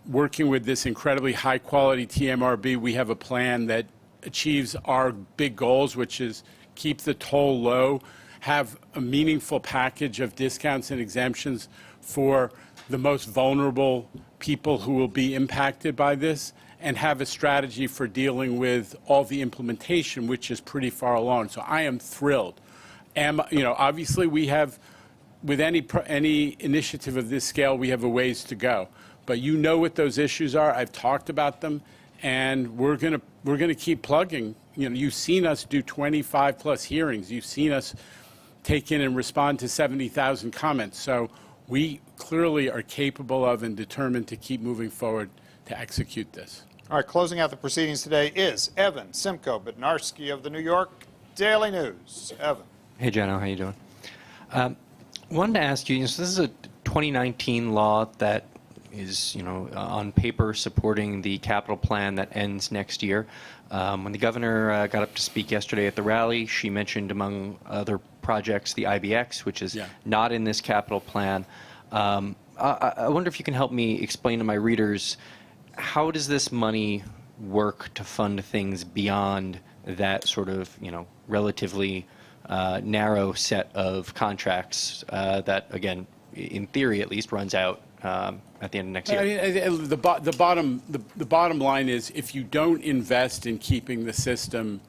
Speaker 14: working with this incredibly high-quality TMRB, we have a plan that achieves our big goals, which is keep the toll low, have a meaningful package of discounts and exemptions for the most vulnerable people who will be impacted by this, and have a strategy for dealing with all the implementation, which is pretty far along. So I am thrilled. Obviously we have, with any initiative of this scale, we have a ways to go. But you know what those issues are. I've talked about them, and we're gonna keep plugging. You've seen us do 25 plus hearings. You've seen us take in and respond to 70,000 comments. So we clearly are capable of and determined to keep moving forward to execute this.
Speaker 18: All right, closing out the proceedings today is Evan Simko Bednarski of the New York Daily News. Evan.
Speaker 24: Hey, Jano, how you doing? Wanted to ask you, so this is a 2019 law that is, on paper supporting the capital plan that ends next year. When the governor got up to speak yesterday at the rally, she mentioned, among other projects, the IBX, which is not in this capital plan. I wonder if you can help me explain to my readers, how does this money work to fund things beyond that sort of, relatively narrow set of contracts that, again, in theory at least, runs out at the end of next year.
Speaker 14: I mean, the bottom line is, if you don't invest in keeping the system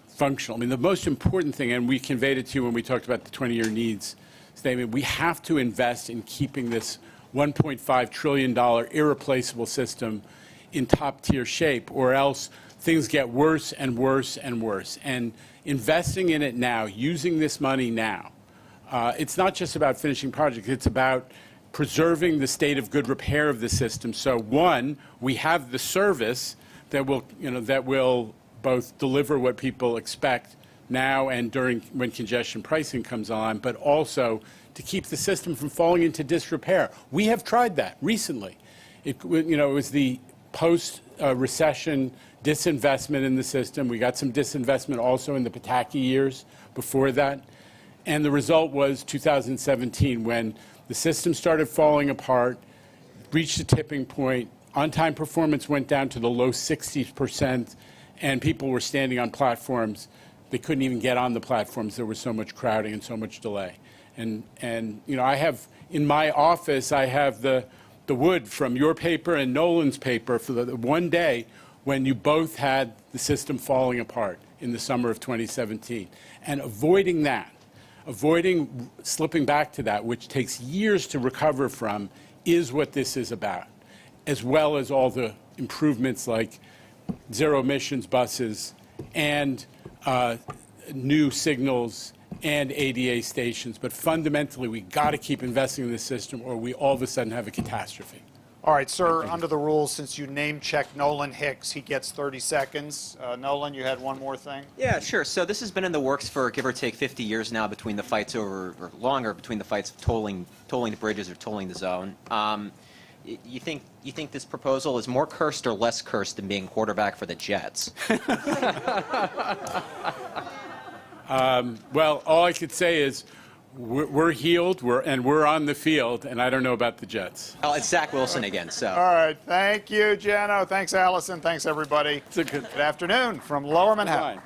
Speaker 14: functional, I mean, the most important thing, and we conveyed it to you when we talked about the 20-year needs statement, we have to invest in keeping this $1.5 trillion irreplaceable system in top-tier shape, or else things get worse and worse and worse. And investing in it now, using this money now, it's not just about finishing projects, it's about preserving the state of good repair of the system. So one, we have the service that will both deliver what people expect now and during when congestion pricing comes on, but also to keep the system from falling into disrepair. We have tried that recently. It was the post-recession disinvestment in the system. We got some disinvestment also in the Pataki years before that. And the result was 2017, when the system started falling apart, reached a tipping point, on-time performance went down to the low 60%, and people were standing on platforms. They couldn't even get on the platforms. There was so much crowding and so much delay. And I have, in my office, I have the wood from your paper and Nolan's paper for the one day when you both had the system falling apart in the summer of 2017. And avoiding that, avoiding slipping back to that, which takes years to recover from, is what this is about, as well as all the improvements like zero emissions buses and new signals and ADA stations. But fundamentally, we got to keep investing in this system, or we all of a sudden have a catastrophe.
Speaker 18: All right, sir, under the rules, since you name-checked Nolan Hicks, he gets 30 seconds. Nolan, you had one more thing?
Speaker 2: Yeah, sure. So this has been in the works for give or take 50 years now, between the fights over, or longer, between the fights of tolling the bridges or tolling the zone. You think this proposal is more cursed or less cursed than being quarterback for the Jets?
Speaker 14: Well, all I could say is we're healed, we're on the field, and I don't know about the Jets.
Speaker 2: Oh, it's Zach Wilson again. So.
Speaker 18: All right, thank you, Jano. Thanks, Allison. Thanks, everybody. Good afternoon from Lower Manhattan.